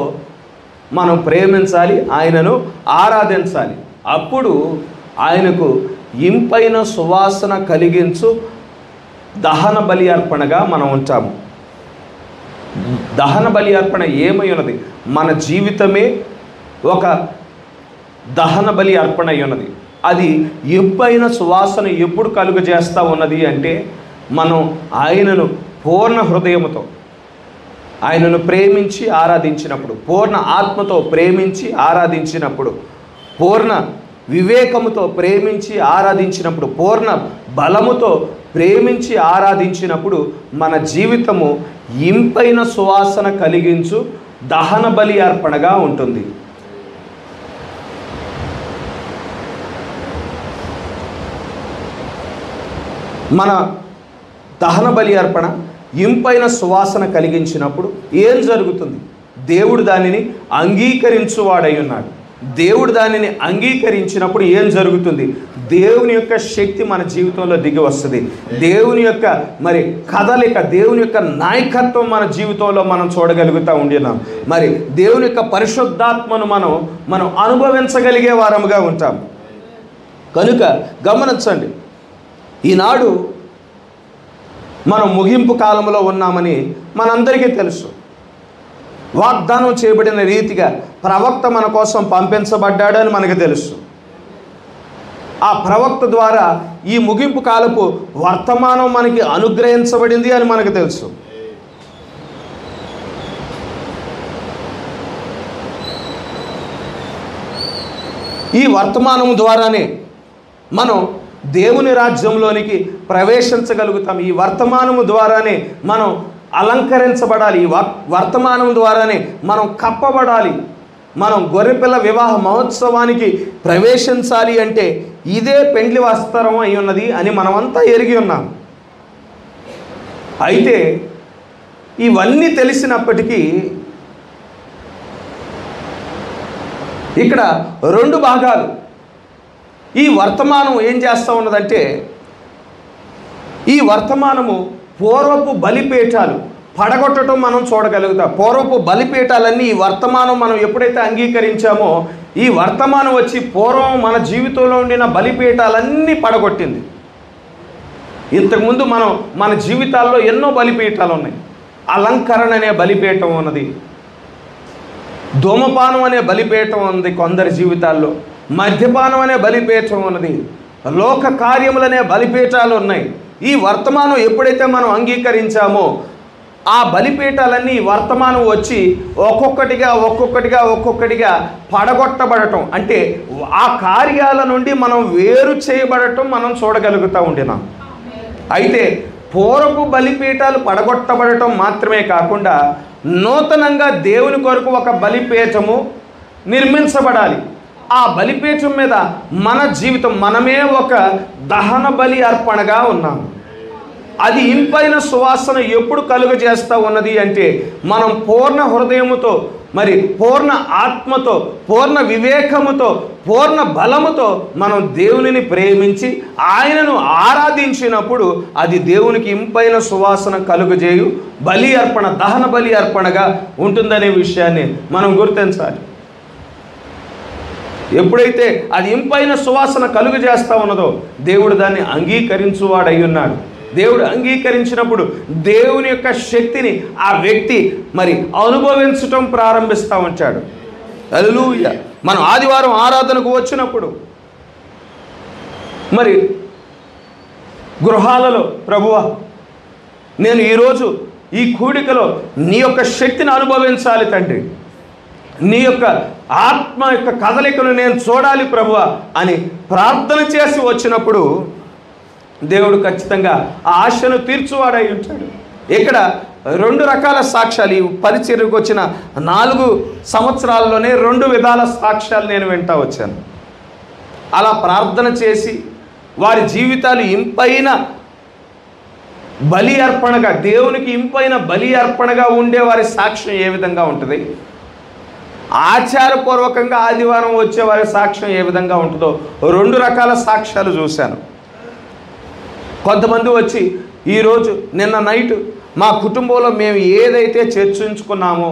మనం ప్రేమించాలి, ఆయనను ఆరాధించాలి. అప్పుడు ఆయనకు ఇంపైన సువాసన కలిగించు దహన బలి అర్పణగా మనం ఉంటాము. దహన బలి అర్పణ ఏమై ఉన్నది? మన జీవితమే ఒక దహన బలి అర్పణ అయి ఉన్నది. అది ఇంపైన సువాసన ఎప్పుడు కలుగజేస్తూ ఉన్నది అంటే, మనం ఆయనను పూర్ణ హృదయముతో, ఆయనను ప్రేమించి ఆరాధించినప్పుడు, పూర్ణ ఆత్మతో ప్రేమించి ఆరాధించినప్పుడు, పూర్ణ వివేకముతో ప్రేమించి ఆరాధించినప్పుడు, పూర్ణ బలముతో ప్రేమించి ఆరాధించినప్పుడు మన జీవితము ఇంపైన సువాసన కలిగించు దహన బలి అర్పణగా ఉంటుంది. మన దహన బలి అర్పణ ఇంపైన సువాసన కలిగించినప్పుడు ఏం జరుగుతుంది? దేవుడు దానిని అంగీకరించువాడై ఉన్నాడు. దేవుడు దానిని అంగీకరించినప్పుడు ఏం జరుగుతుంది? దేవుని యొక్క శక్తి మన జీవితంలో దిగి వస్తుంది. దేవుని యొక్క మరి కదలిక, దేవుని యొక్క నాయకత్వం మన జీవితంలో మనం చూడగలుగుతూ ఉండినాం. మరి దేవుని యొక్క పరిశుద్ధాత్మను మనం అనుభవించగలిగే వారముగా ఉంటాం. కనుక గమనించండి, ఈనాడు మనం ముగింపు కాలంలో ఉన్నామని మనందరికీ తెలుసు. వాగ్దానం చేయబడిన రీతిగా ప్రవక్త మన కోసం పంపించబడ్డాడని మనకు తెలుసు. ఆ ప్రవక్త ద్వారా ఈ ముగింపు కాలపు వర్తమానం మనకి అనుగ్రహించబడింది అని మనకు తెలుసు. ఈ వర్తమానం ద్వారానే మనం దేవుని రాజ్యంలోనికి ప్రవేశించగలుగుతాం. ఈ వర్తమానము ద్వారానే మనం అలంకరించబడాలి. ఈ వర్తమానం ద్వారానే మనం కప్పబడాలి. మనం గొర్రెపిల్ల వివాహ మహోత్సవానికి ప్రవేశించాలి అంటే ఇదే పెండ్లి వస్త్రం అయి ఉన్నది అని మనమంతా ఎరిగి ఉన్నాం. అయితే ఇవన్నీ తెలిసినప్పటికీ ఇక్కడ రెండు భాగాలు. ఈ వర్తమానం ఏం చేస్తూ ఉన్నదంటే, ఈ వర్తమానము పూర్వపు బలిపీఠాలు పడగొట్టడం మనం చూడగలుగుతాం. పూర్వపు బలిపీఠాలన్నీ ఈ వర్తమానం మనం ఎప్పుడైతే అంగీకరించామో, ఈ వర్తమానం వచ్చి పూర్వం మన జీవితంలో ఉండిన బలిపీఠాలన్నీ పడగొట్టింది. ఇంతకుముందు మన జీవితాల్లో ఎన్నో బలిపీఠాలు ఉన్నాయి. అలంకరణ అనే బలిపీఠం ఉన్నది, ధూమపానం అనే బలిపీఠం ఉంది కొందరి జీవితాల్లో, మద్యపానం అనే బలిపీఠం ఉన్నది, లోక కార్యములనే బలిపీఠాలు ఉన్నాయి. ఈ వర్తమానం ఎప్పుడైతే మనం అంగీకరించామో ఆ బలిపీఠాలన్నీ వర్తమానం వచ్చి ఒక్కొక్కటిగా పడగొట్టబడటం, అంటే ఆ కార్యాల నుండి మనం వేరు చేయబడటం మనం చూడగలుగుతూ ఉండినాం. అయితే పూర్వపు బలిపీఠాలు పడగొట్టబడటం మాత్రమే కాకుండా నూతనంగా దేవుని కొరకు ఒక బలిపీఠము నిర్మించబడాలి. ఆ బలిపీఠం మీద మన జీవితం, మనమే ఒక దహన బలి అర్పణగా ఉన్నాము. అది ఇంపైన సువాసన ఎప్పుడు కలుగజేస్తూ ఉన్నది అంటే, మనం పూర్ణ హృదయముతో, మరి పూర్ణ ఆత్మతో, పూర్ణ వివేకముతో, పూర్ణ బలముతో మనం దేవునిని ప్రేమించి ఆయనను ఆరాధించినప్పుడు అది దేవునికి ఇంపైన సువాసన కలుగజేయు బలి అర్పణ, దహన బలి అర్పణగా ఉంటుందనే విషయాన్ని మనం గుర్తించాలి. ఎప్పుడైతే అది ఇంపైన సువాసన కలుగజేస్తూ ఉన్నదో దేవుడు దాన్ని అంగీకరించువాడై ఉన్నాడు. దేవుడు అంగీకరించినప్పుడు దేవుని యొక్క శక్తిని ఆ వ్యక్తి మరి అనుభవించటం ప్రారంభిస్తూ ఉంటాడు. హల్లెలూయా. మనం ఆదివారం ఆరాధనకు వచ్చినప్పుడు మరి గృహాలలో, ప్రభువా నేను ఈరోజు ఈ కూడికలో నీ యొక్క శక్తిని అనుభవించాలి తండ్రి, నీ యొక్క ఆత్మ యొక్క కదలికను నేను చూడాలి ప్రభువా అని ప్రార్థన చేసి వచ్చినప్పుడు దేవుడు ఖచ్చితంగా ఆ ఆశను తీర్చువాడై ఉంటాడు. ఇక్కడ రెండు రకాల సాక్ష్యాలు, ఈ పరిచర్యకు వచ్చిన 4 సంవత్సరాల్లోనే 2 విధాల సాక్ష్యాలు నేను వింటూ వచ్చాను. అలా ప్రార్థన చేసి వారి జీవితాలు ఇంపైన బలి అర్పణగా, దేవునికి ఇంపైన బలి అర్పణగా ఉండే వారి సాక్ష్యం ఏ విధంగా ఉంటుంది, ఆచారపూర్వకంగా ఆదివారం వచ్చే వారి సాక్ష్యం ఏ విధంగా ఉంటుందో 2 రకాల సాక్ష్యాలు చూశాను. కొంతమంది వచ్చి ఈరోజు నిన్న నైట్ మా కుటుంబంలో మేము ఏదైతే చర్చించుకున్నామో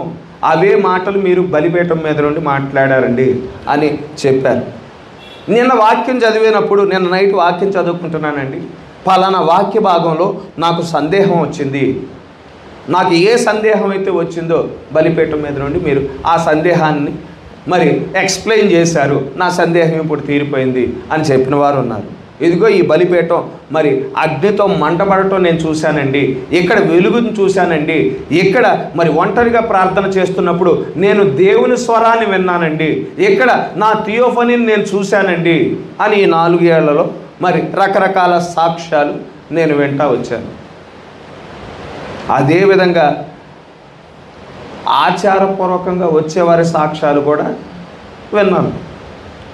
అవే మాటలు మీరు బలిపీఠం మీద నుండి మాట్లాడారండి అని చెప్పారు. నిన్న వాక్యం చదివినప్పుడు, నిన్న నైట్ వాక్యం చదువుకుంటున్నానండి, పలానా వాక్య భాగంలో నాకు సందేహం వచ్చింది. నాకు ఏ సందేహం అయితే వచ్చిందో బలిపీఠం మీద నుండి మీరు ఆ సందేహాన్ని మరి ఎక్స్ప్లెయిన్ చేశారు, నా సందేహం ఇప్పుడు తీరిపోయింది అని చెప్పిన వారు ఉన్నారు. ఇదిగో ఈ బలిపీఠం మరి అగ్నితో మంటపడటం నేను చూశానండి, ఇక్కడ వెలుగును చూశానండి, ఇక్కడ మరి ఒంటరిగా ప్రార్థన చేస్తున్నప్పుడు నేను దేవుని స్వరాన్ని విన్నానండి, ఇక్కడ నా థియోఫనీని నేను చూశానండి అని ఈ 4 ఏళ్లలో మరి రకరకాల సాక్ష్యాలు నేను వింటా వచ్చాను. అదేవిధంగా ఆచారపూర్వకంగా వచ్చేవారి సాక్ష్యాలు కూడా విన్నాను.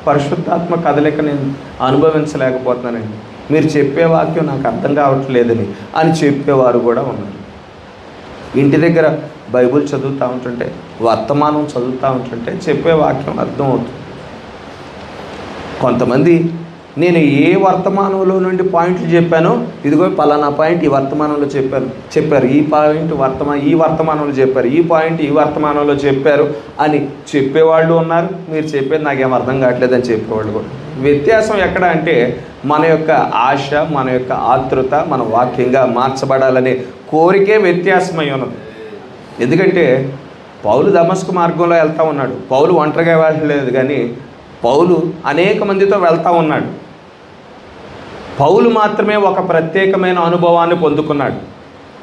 పరిశుద్ధాత్మ కదలిక నేను అనుభవించలేకపోతున్నానండి, మీరు చెప్పే వాక్యం నాకు అర్థం కావట్లేదని అని చెప్పేవారు కూడా ఉన్నారు. ఇంటి దగ్గర బైబిల్ చదువుతూ ఉంటుంటే, వర్తమానం చదువుతూ ఉంటుంటే చెప్పే వాక్యం అర్థం అవుతుంది. కొంతమంది నేను ఏ వర్తమానంలో నుండి పాయింట్లు చెప్పానో, ఇదిగో పలానా పాయింట్ ఈ వర్తమానంలో చెప్పారు, ఈ పాయింట్ ఈ వర్తమానంలో చెప్పారు, ఈ పాయింట్ ఈ వర్తమానంలో చెప్పారు అని చెప్పేవాళ్ళు ఉన్నారు. మీరు చెప్పేది నాకేం అర్థం కావట్లేదని చెప్పేవాళ్ళు కూడా. వ్యత్యాసం ఎక్కడ అంటే మన యొక్క ఆశ, మన యొక్క ఆతృత, మన వాక్యంగా మార్చబడాలనే కోరికే వ్యత్యాసమై ఉన్నది. ఎందుకంటే పౌలు దమస్కు మార్గంలో వెళ్తూ ఉన్నాడు. పౌలు ఒంటరిగా వెళ్ళలేదు, కానీ పౌలు అనేక మందితో వెళ్తూ ఉన్నాడు. పౌలు మాత్రమే ఒక ప్రత్యేకమైన అనుభవాన్ని పొందుకున్నాడు.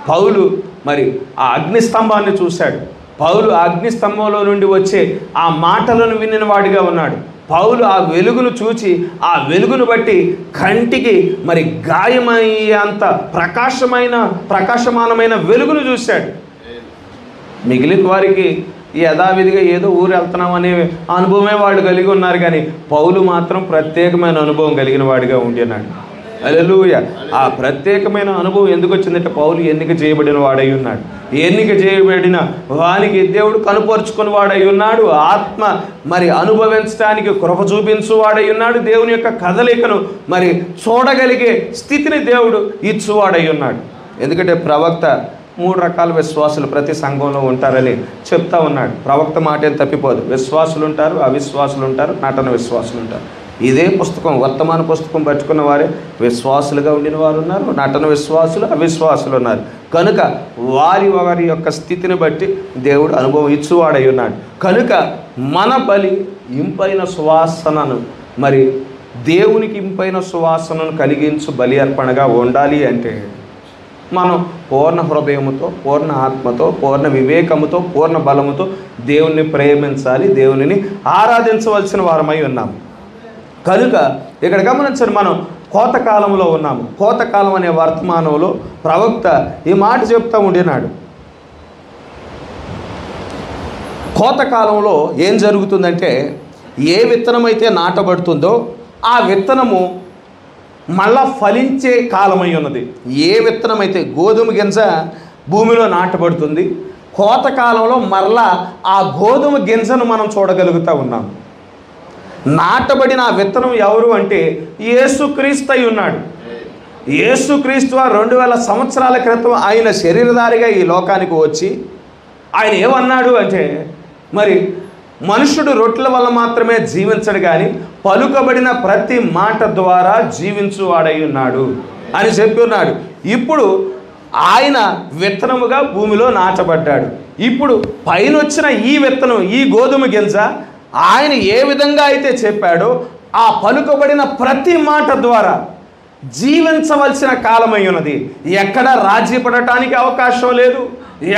పౌలు మరి ఆ అగ్నిస్తంభాన్ని చూశాడు. పౌలు ఆ అగ్నిస్తంభంలో నుండి వచ్చే ఆ మాటలను వినిన వాడిగా ఉన్నాడు. పౌలు ఆ వెలుగును చూచి, ఆ వెలుగును బట్టి కంటికి మరి గాయమయ్యేంత ప్రకాశమానమైన వెలుగును చూశాడు. మిగిలిన వారికి యథావిధిగా ఏదో ఊరు వెళ్తున్నాం అనే అనుభవమే వాళ్ళు కలిగి ఉన్నారు, కానీ పౌలు మాత్రం ప్రత్యేకమైన అనుభవం కలిగిన వాడిగా ఉండినాడు. హల్లెలూయా. ఆ ప్రత్యేకమైన అనుభవం ఎందుకు వచ్చిందంటే పౌలు ఎన్నిక చేయబడిన వాడై ఉన్నాడు. ఎన్నిక చేయబడిన వానికి దేవుడు కనుపరుచుకుని వాడై ఉన్నాడు. ఆత్మ మరి అనుభవించడానికి కృప చూపించువాడై ఉన్నాడు. దేవుని యొక్క కదలికను మరి చూడగలిగే స్థితిని దేవుడు ఇచ్చువాడై ఉన్నాడు. ఎందుకంటే ప్రవక్త 3 రకాల విశ్వాసులు ప్రతి సంఘంలో ఉంటారని చెప్తా ఉన్నాడు. ప్రవక్త మాట ఏం తప్పిపోదు. విశ్వాసులు ఉంటారు, అవిశ్వాసులు ఉంటారు, నటన విశ్వాసులు ఉంటారు. ఇదే పుస్తకం, వర్తమాన పుస్తకం పట్టుకున్న వారే విశ్వాసులుగా ఉండిన వారు ఉన్నారు, నటన విశ్వాసులు, అవిశ్వాసులు ఉన్నారు. కనుక వారి యొక్క స్థితిని బట్టి దేవుడు అనుభవం ఇచ్చువాడై ఉన్నాడు. కనుక మన బలి ఇంపైన సువాసనను, మరి దేవునికి ఇంపైన సువాసనను కలిగించు బలి అర్పణగా ఉండాలి అంటే మనం పూర్ణ హృదయముతో, పూర్ణ ఆత్మతో, పూర్ణ వివేకముతో, పూర్ణ బలముతో దేవుణ్ణి ప్రేమించాలి, దేవునిని ఆరాధించవలసిన వారమై ఉన్నాము. కనుక ఇక్కడ గమనించండి, మనం కోతకాలంలో ఉన్నాము. కోతకాలం అనే వర్తమానంలో ప్రవక్త ఈ మాట చెప్తూ ఉండినాడు. కోతకాలంలో ఏం జరుగుతుందంటే, ఏ విత్తనం అయితే నాటబడుతుందో ఆ విత్తనము మళ్ళా ఫలించే కాలమై ఉన్నది. ఏ విత్తనం అయితే, గోధుమ గింజ భూమిలో నాటబడుతుంది, కోతకాలంలో మరలా ఆ గోధుమ గింజను మనం చూడగలుగుతూ ఉన్నాం. నాటబడిన ఆ విత్తనం ఎవరు అంటే యేసుక్రీస్తు అయి ఉన్నాడు. యేసుక్రీస్తు 2000 సంవత్సరాల క్రితం ఆయన శరీరధారిగా ఈ లోకానికి వచ్చి ఆయన ఏమన్నాడు అంటే, మరి మనుషుడు రొట్టెల వల్ల మాత్రమే జీవించడు, కానీ పలుకబడిన ప్రతి మాట ద్వారా జీవించువాడై ఉన్నాడు అని చెప్పి ఉన్నాడు. ఇప్పుడు ఆయన విత్తనముగా భూమిలో నాటబడ్డాడు. ఇప్పుడు పైన వచ్చిన ఈ విత్తనం, ఈ గోధుమ గింజ ఆయన ఏ విధంగా అయితే చెప్పాడో ఆ పలుకబడిన ప్రతి మాట ద్వారా జీవించవలసిన కాలమై ఉన్నది. ఎక్కడ రాజీ పడటానికి అవకాశం లేదు.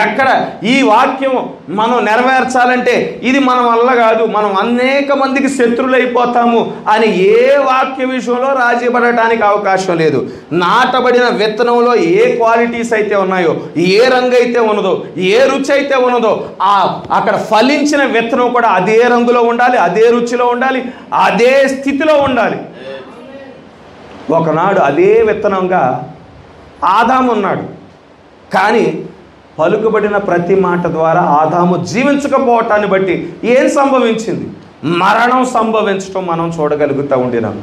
ఎక్కడ ఈ వాక్యం మనం నెరవేర్చాలంటే ఇది మన వల్ల కాదు, మనం అనేక మందికి శత్రులైపోతాము అని ఏ వాక్య విషయంలో రాజీ పడటానికి అవకాశం లేదు. నాటబడిన విత్తనంలో ఏ క్వాలిటీస్ అయితే ఉన్నాయో, ఏ రంగు అయితే ఉన్నదో, ఏ రుచి అయితే ఉన్నదో, అక్కడ ఫలించిన విత్తనం కూడా అదే రంగులో ఉండాలి, అదే రుచిలో ఉండాలి, అదే స్థితిలో ఉండాలి. ఒకనాడు అదే విత్తనంగా ఆదాము ఉన్నాడు, కానీ పలుకుబడిన ప్రతి మాట ద్వారా ఆదాము జీవించకపోవటాన్ని బట్టి ఏం సంభవించింది? మరణం సంభవించడం మనం చూడగలుగుతూ ఉండినాం.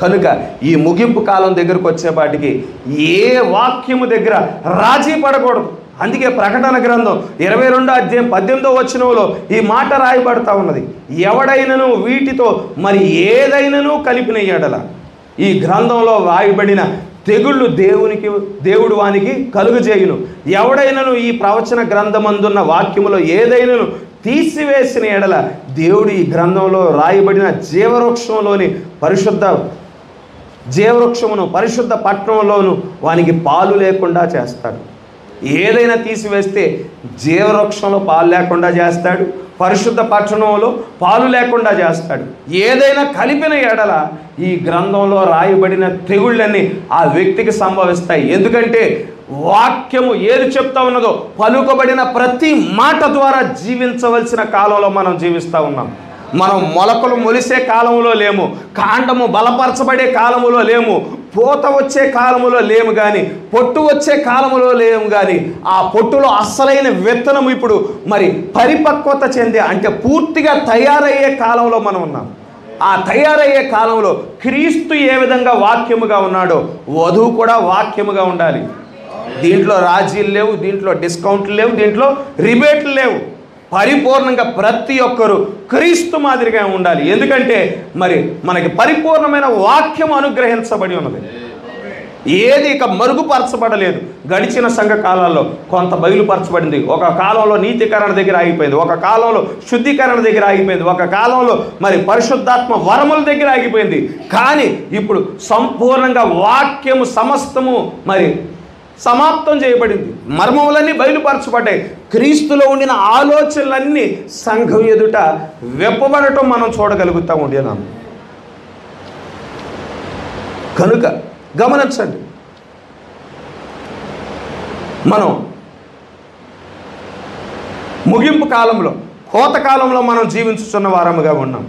కనుక ఈ ముగింపు కాలం దగ్గరకు వచ్చేపాటికి ఏ వాక్యము దగ్గర రాజీ పడకూడదు. అందుకే ప్రకటన గ్రంథం 22:18 ఈ మాట రాయబడతా ఉన్నది, ఎవడైనను వీటితో మరి ఏదైనాను కలిపిన ఎడల ఈ గ్రంథంలో రాయబడిన తెగుళ్ళు దేవుడు వానికి కలుగజేయును. ఎవడైనను ఈ ప్రవచన గ్రంథమందున్న వాక్యములో ఏదైనాను తీసివేసిన ఎడల దేవుడు ఈ గ్రంథంలో రాయబడిన జీవవృక్షమును పరిశుద్ధ పట్టణంలోను వానికి పాలు లేకుండా చేస్తాడు. ఏదైనా తీసివేస్తే జీవవృక్షంలో పాలు లేకుండా చేస్తాడు, పరిశుద్ధ పట్టణంలో పాలు లేకుండా చేస్తాడు. ఏదైనా కలిపిన ఎడల ఈ గ్రంథంలో రాయబడిన తెగుళ్ళన్నీ ఆ వ్యక్తికి సంభవిస్తాయి. ఎందుకంటే వాక్యము ఏది చెప్తా ఉన్నదో పలుకబడిన ప్రతి మాట ద్వారా జీవించవలసిన కాలంలో మనం జీవిస్తూ ఉన్నాం. మనం మొలకలు మొలిసే కాలంలో లేము, కాండము బలపరచబడే కాలంలో లేము, పూత వచ్చే కాలంలో లేము, కానీ పొట్టు వచ్చే కాలంలో లేము. కానీ ఆ పొట్టులో అసలైన విత్తనం ఇప్పుడు మరి పరిపక్వత చెందే అంటే పూర్తిగా తయారయ్యే కాలంలో మనం ఉన్నాం. ఆ తయారయ్యే కాలంలో క్రీస్తు ఏ విధంగా వాక్యముగా ఉన్నాడో వధువు కూడా వాక్యముగా ఉండాలి. దీంట్లో రాజీలు లేవు, దీంట్లో డిస్కౌంట్లు లేవు, దీంట్లో రిబేట్లు లేవు. పరిపూర్ణంగా ప్రతి ఒక్కరూ క్రీస్తు మాదిరిగా ఉండాలి. ఎందుకంటే మరి మనకి పరిపూర్ణమైన వాక్యం అనుగ్రహించబడి ఉన్నది, ఏది ఇక మరుగుపరచబడలేదు. గడిచిన సంఘ కాలాల్లో కొంత బయలుపరచబడింది, ఒక కాలంలో నీతికరణ దగ్గర ఆగిపోయింది, ఒక కాలంలో శుద్ధీకరణ దగ్గర ఆగిపోయింది, ఒక కాలంలో మరి పరిశుద్ధాత్మ వరముల దగ్గర ఆగిపోయింది. కానీ ఇప్పుడు సంపూర్ణంగా వాక్యము సమస్తము మరి సమాప్తం చేయబడింది, మర్మములన్నీ బయలుపరచబడ్డాయి. క్రీస్తులో ఉండిన ఆలోచనలన్నీ సంఘం ఎదుట వెప్పబడటం మనం చూడగలుగుతూ ఉండేనాం. కనుక గమనించండి, మనం ముగింపు కాలంలో కోత కాలంలో మనం జీవించుతున్న వారముగా ఉన్నాం.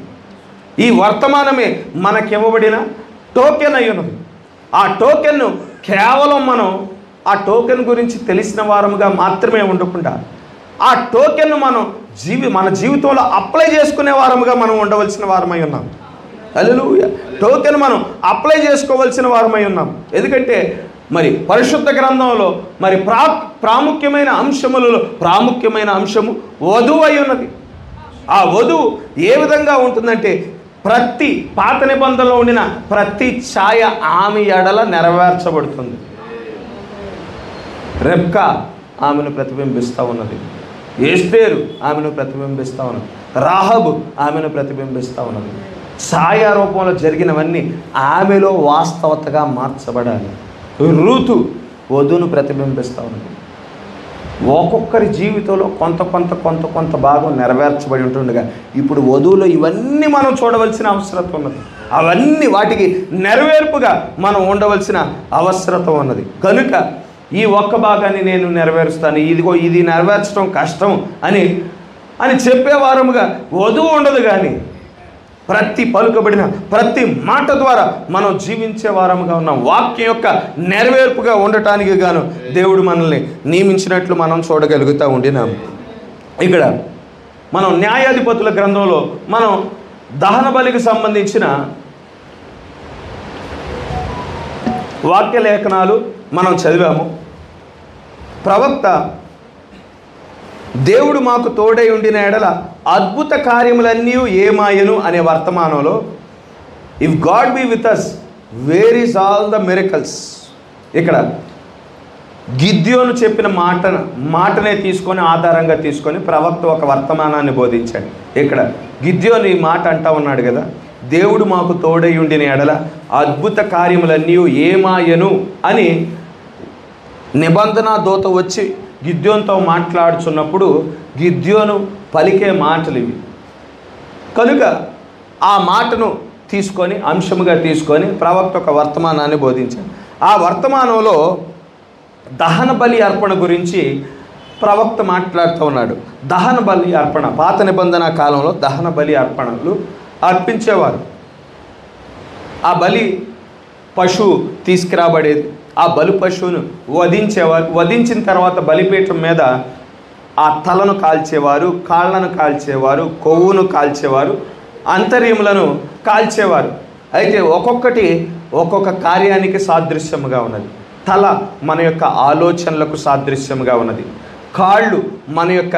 ఈ వర్తమానమే మనకివ్వబడిన టోకెన్ అయి ఉన్నది. ఆ టోకెన్ను కేవలం మనం ఆ టోకెన్ గురించి తెలిసిన వారముగా మాత్రమే ఉండకుండా ఆ టోకెన్ను మనం మన జీవితంలో అప్లై చేసుకునే వారముగా మనం ఉండవలసిన వారమై ఉన్నాం. హల్లెలూయా. టోకెన్ మనం అప్లై చేసుకోవలసిన వారమై ఉన్నాం. ఎందుకంటే మరి పరిశుద్ధ గ్రంథంలో మరి ప్రాముఖ్యమైన అంశము వధువు అయి ఉన్నది. ఆ వధువు ఏ విధంగా ఉంటుందంటే ప్రతి పాత నిబంధనలో ఉండిన ప్రతి ఛాయ ఆమె ఎడల నెరవేర్చబడుతుంది. రెబ్కా ఆమెను ప్రతిబింబిస్తూ ఉన్నది, ఎస్తేరు ఆమెను ప్రతిబింబిస్తూ ఉన్నది, రాహబు ఆమెను ప్రతిబింబిస్తూ ఉన్నది. ఛాయా రూపంలో జరిగినవన్నీ ఆమెలో వాస్తవతగా మార్చబడాలి. రూతు వధువును ప్రతిబింబిస్తూ ఉన్నది. ఒక్కొక్కరి జీవితంలో కొంత భాగం నెరవేర్చబడి ఉంటుండగా ఇప్పుడు వధువులో ఇవన్నీ మనం చూడవలసిన అవసరం ఉన్నది. అవన్నీ వాటికి నెరవేర్పుగా మనం ఉండవలసిన అవసరం ఉన్నది. కనుక ఈ ఒక్క భాగాన్ని నేను నెరవేరుస్తాను, ఇదిగో ఇది నెరవేర్చడం కష్టం అని చెప్పేవారముగా వధువు ఉండదు. కానీ పలుకబడిన ప్రతి మాట ద్వారా మనం జీవించే వారముగా ఉన్నాం. వాక్యం యొక్క నెరవేర్పుగా ఉండటానికి గాను దేవుడు మనల్ని నియమించినట్లు మనం చూడగలుగుతూ ఉండినాం. ఇక్కడ మనం న్యాయాధిపతుల గ్రంథంలో మనం దహన బలికి సంబంధించిన వాక్య లేఖనాలు మనం చదివాము. ప్రవక్త దేవుడు మాకు తోడై ఉండిన ఎడల అద్భుత కార్యములన్నీ ఏమాయను అనే వర్తమానంలో if God be with us where is all the miracles. ఇక్కడ గిద్యోను చెప్పిన మాటనే తీసుకొని ఆధారంగా తీసుకొని ప్రవక్త ఒక వర్తమానాన్ని బోధించాడు. ఇక్కడ గిద్యోను ఈ మాట అంటా ఉన్నాడు కదా, దేవుడు మాకు తోడై ఉండిన ఎడల అద్భుత కార్యములన్నీ ఏమాయను అని నిబంధన దూత వచ్చి గిద్యోనుతో మాట్లాడుచున్నప్పుడు గిద్యోను పలికే మాటలు ఇవి. కనుక ఆ మాటను తీసుకొని అంశముగా తీసుకొని ప్రవక్త ఒక వర్తమానాన్ని బోధించాడు. ఆ వర్తమానంలో దహన బలి అర్పణ గురించి ప్రవక్త మాట్లాడుతూ ఉన్నాడు. దహన బలి అర్పణ పాత నిబంధన కాలంలో దహన బలి అర్పణలు అర్పించేవారు. ఆ బలి పశువు తీసుకురాబడేది, ఆ బలి పశువును వధించేవారు. వధించిన తర్వాత బలిపీఠం మీద ఆ తలను కాల్చేవారు, కాళ్ళను కాల్చేవారు, కొవ్వును కాల్చేవారు, అంతర్యములను కాల్చేవారు. అయితే ఒక్కొక్కటి ఒక్కొక్క కార్యానికి సాదృశ్యముగా ఉన్నది. తల మన యొక్క ఆలోచనలకు సాదృశ్యముగా ఉన్నది. కాళ్ళు మన యొక్క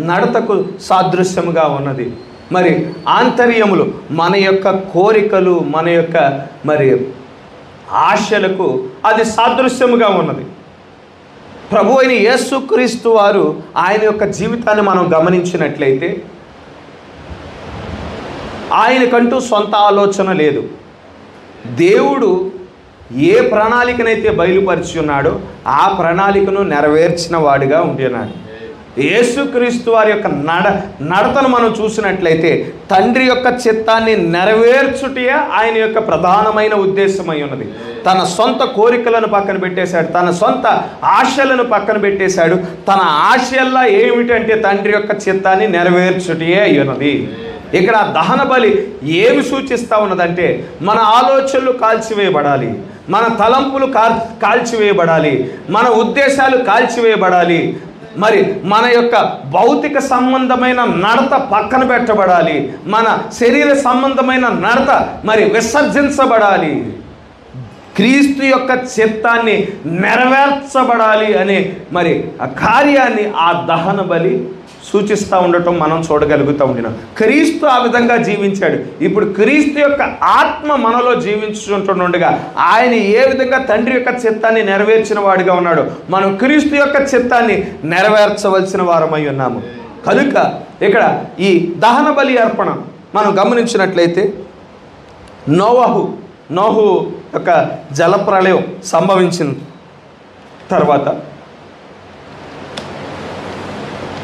నడతకు సాదృశ్యముగా ఉన్నది. మరి ఆంతర్యములు మన యొక్క కోరికలు, మన యొక్క మరి ఆశలకు అది సాదృశ్యముగా ఉన్నది. ప్రభు అయిన యేసుక్రీస్తు వారు ఆయన యొక్క జీవితాన్ని మనం గమనించినట్లయితే ఆయనకంటూ సొంత ఆలోచన లేదు. దేవుడు ఏ ప్రణాళికనైతే బయలుపరిచి ఉన్నాడో ఆ ప్రణాళికను నెరవేర్చిన వాడిగా ఉంటున్నాడు. యేసుక్రీస్తు వారి యొక్క నడతను మనం చూసినట్లయితే తండ్రి యొక్క చిత్తాన్ని నెరవేర్చుటే ఆయన యొక్క ప్రధానమైన ఉద్దేశమై ఉన్నది. తన సొంత కోరికలను పక్కన పెట్టేశాడు, తన సొంత ఆశలను పక్కన పెట్టేశాడు. తన ఆశల్లా ఏమిటంటే తండ్రి యొక్క చిత్తాన్ని నెరవేర్చుటే అయి ఉన్నది. ఇక్కడ దహన బలి ఏమి సూచిస్తూ ఉన్నదంటే మన ఆలోచనలు కాల్చివేయబడాలి, మన తలంపులు కాల్చివేయబడాలి, మన ఉద్దేశాలు కాల్చివేయబడాలి. మరి మన యొక్క భౌతిక సంబంధమైన నడత పక్కన పెట్టబడాలి, మన శరీర సంబంధమైన నడత మరి విసర్జించబడాలి, క్రీస్తు యొక్క చిత్తాన్ని నెరవేర్చబడాలి అనే మరి ఆ కార్యాన్ని ఆ దహన బలి సూచిస్తూ ఉండటం మనం చూడగలుగుతూ ఉంటున్నాం. క్రీస్తు ఆ విధంగా జీవించాడు. ఇప్పుడు క్రీస్తు యొక్క ఆత్మ మనలో జీవించుంటుండగా ఆయన ఏ విధంగా తండ్రి యొక్క చిత్తాన్ని నెరవేర్చిన వాడిగా ఉన్నాడు, మనం క్రీస్తు యొక్క చిత్తాన్ని నెరవేర్చవలసిన వారమై ఉన్నాము. కనుక ఇక్కడ ఈ దహన బలి అర్పణ మనం గమనించినట్లయితే నోహు యొక్క జలప్రళయం సంభవించిన తర్వాత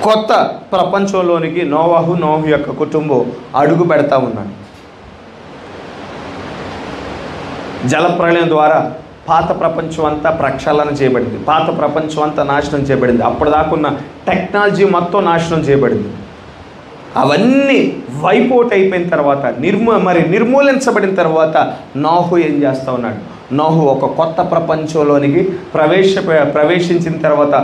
కొత్త ప్రపంచంలోనికి నోహు యొక్క కుటుంబం అడుగు పెడతా ఉన్నాడు. జలప్రళయం ద్వారా పాత ప్రపంచం అంతా ప్రక్షాళన చేయబడింది, పాత ప్రపంచం అంతా నాశనం చేయబడింది. అప్పటిదాకున్న టెక్నాలజీ మొత్తం నాశనం చేయబడింది. అవన్నీ వైపౌట్ అయిపోయిన తర్వాత నిర్మూలించబడిన తర్వాత నోహు ఏం చేస్తూ ఉన్నాడు? నోహు ఒక కొత్త ప్రపంచంలోనికి ప్రవేశించిన తర్వాత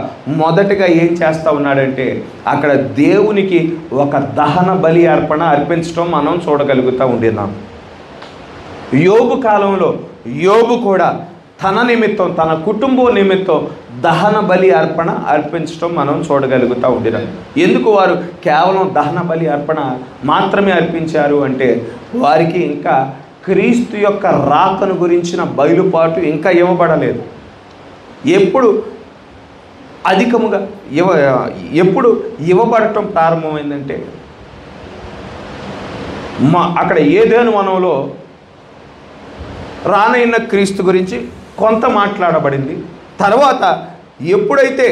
మొదటగా ఏం చేస్తూ ఉన్నాడంటే అక్కడ దేవునికి ఒక దహన బలి అర్పణ అర్పించడం మనం చూడగలుగుతూ ఉండినాం. యోబు కాలంలో యోబు కూడా తన నిమిత్తం, తన కుటుంబం నిమిత్తం దహన బలి అర్పణ అర్పించడం మనం చూడగలుగుతూ ఉండినాం. ఎందుకు వారు కేవలం దహన బలి అర్పణ మాత్రమే అర్పించారు అంటే వారికి ఇంకా క్రీస్తు యొక్క రాకను గురించిన బయలుపాటు ఇంకా ఇవ్వబడలేదు. ఎప్పుడు అధికముగా ఎప్పుడు ఇవ్వబడటం ప్రారంభమైందంటే అక్కడ ఏదేను వనంలో రానైన క్రీస్తు గురించి కొంత మాట్లాడబడింది. తర్వాత ఎప్పుడైతే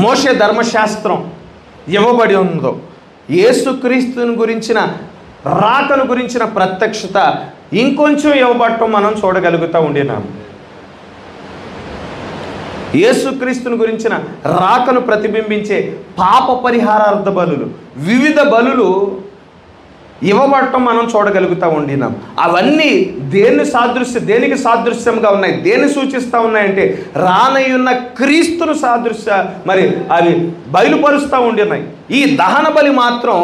మోషే ధర్మశాస్త్రం ఇవ్వబడి ఉందో యేసుక్రీస్తుని గురించిన రాకను గురించిన ప్రత్యక్షత ఇంకొంచెం ఇవ్వబడటం మనం చూడగలుగుతూ ఉండినాం. యేసుక్రీస్తుని గురించిన రాకను ప్రతిబింబించే పాప పరిహారార్థ బలులు, వివిధ బలులు ఇవ్వబడటం మనం చూడగలుగుతూ ఉండినాం. అవన్నీ దేనికి సాదృశ్యంగా ఉన్నాయి, దేన్ని సూచిస్తూ ఉన్నాయంటే రానయ్యున్న క్రీస్తును మరి అవి బయలుపరుస్తూ ఉండినాయి. ఈ దహన బలి మాత్రం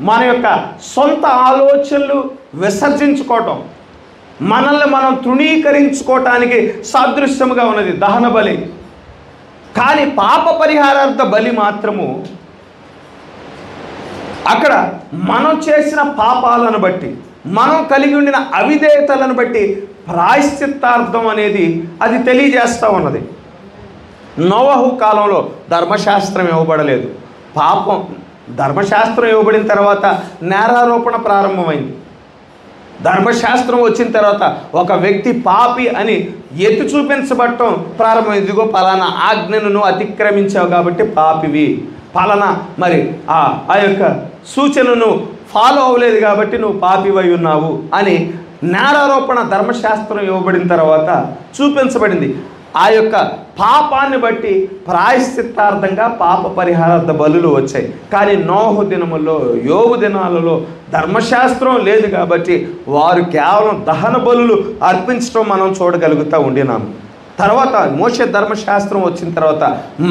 మన యొక్క సొంత ఆలోచనలు విసర్జించుకోవటం, మనల్ని మనం తృణీకరించుకోవటానికి సాదృశ్యముగా ఉన్నది దహన బలి. కానీ పాప పరిహారార్థ బలి మాత్రము అక్కడ మనం చేసిన పాపాలను బట్టి, మనం కలిగి ఉండిన అవిధేయతలను బట్టి ప్రాయశ్చిత్తార్థం అనేది అది తెలియజేస్తూ ఉన్నది. నోవహు కాలంలో ధర్మశాస్త్రం ఇవ్వబడలేదు. ధర్మశాస్త్రం ఇవ్వబడిన తర్వాత నేరారోపణ ప్రారంభమైంది. ధర్మశాస్త్రం వచ్చిన తర్వాత ఒక వ్యక్తి పాపి అని ఎత్తి చూపించబడటం ప్రారంభమైంది. ఇదిగో పలానా ఆజ్ఞను నువ్వు అతిక్రమించావు కాబట్టి పాపివి, పలానా మరి ఆ యొక్క సూచనను ఫాలో అవ్వలేదు కాబట్టి నువ్వు పాపివై ఉన్నావు అని నేరారోపణ ధర్మశాస్త్రం ఇవ్వబడిన తర్వాత చూపించబడింది. ఆ యొక్క పాపాన్ని బట్టి ప్రాయశ్చిత్తార్థంగా పాప పరిహారార్థ బలులు వచ్చాయి. కానీ నోహు దినముల్లో, యోబు దినాలలో ధర్మశాస్త్రం లేదు కాబట్టి వారు కేవలం దహన బలులు అర్పించడం మనం చూడగలుగుతూ ఉండినాము. తర్వాత మోషే ధర్మశాస్త్రం వచ్చిన తర్వాత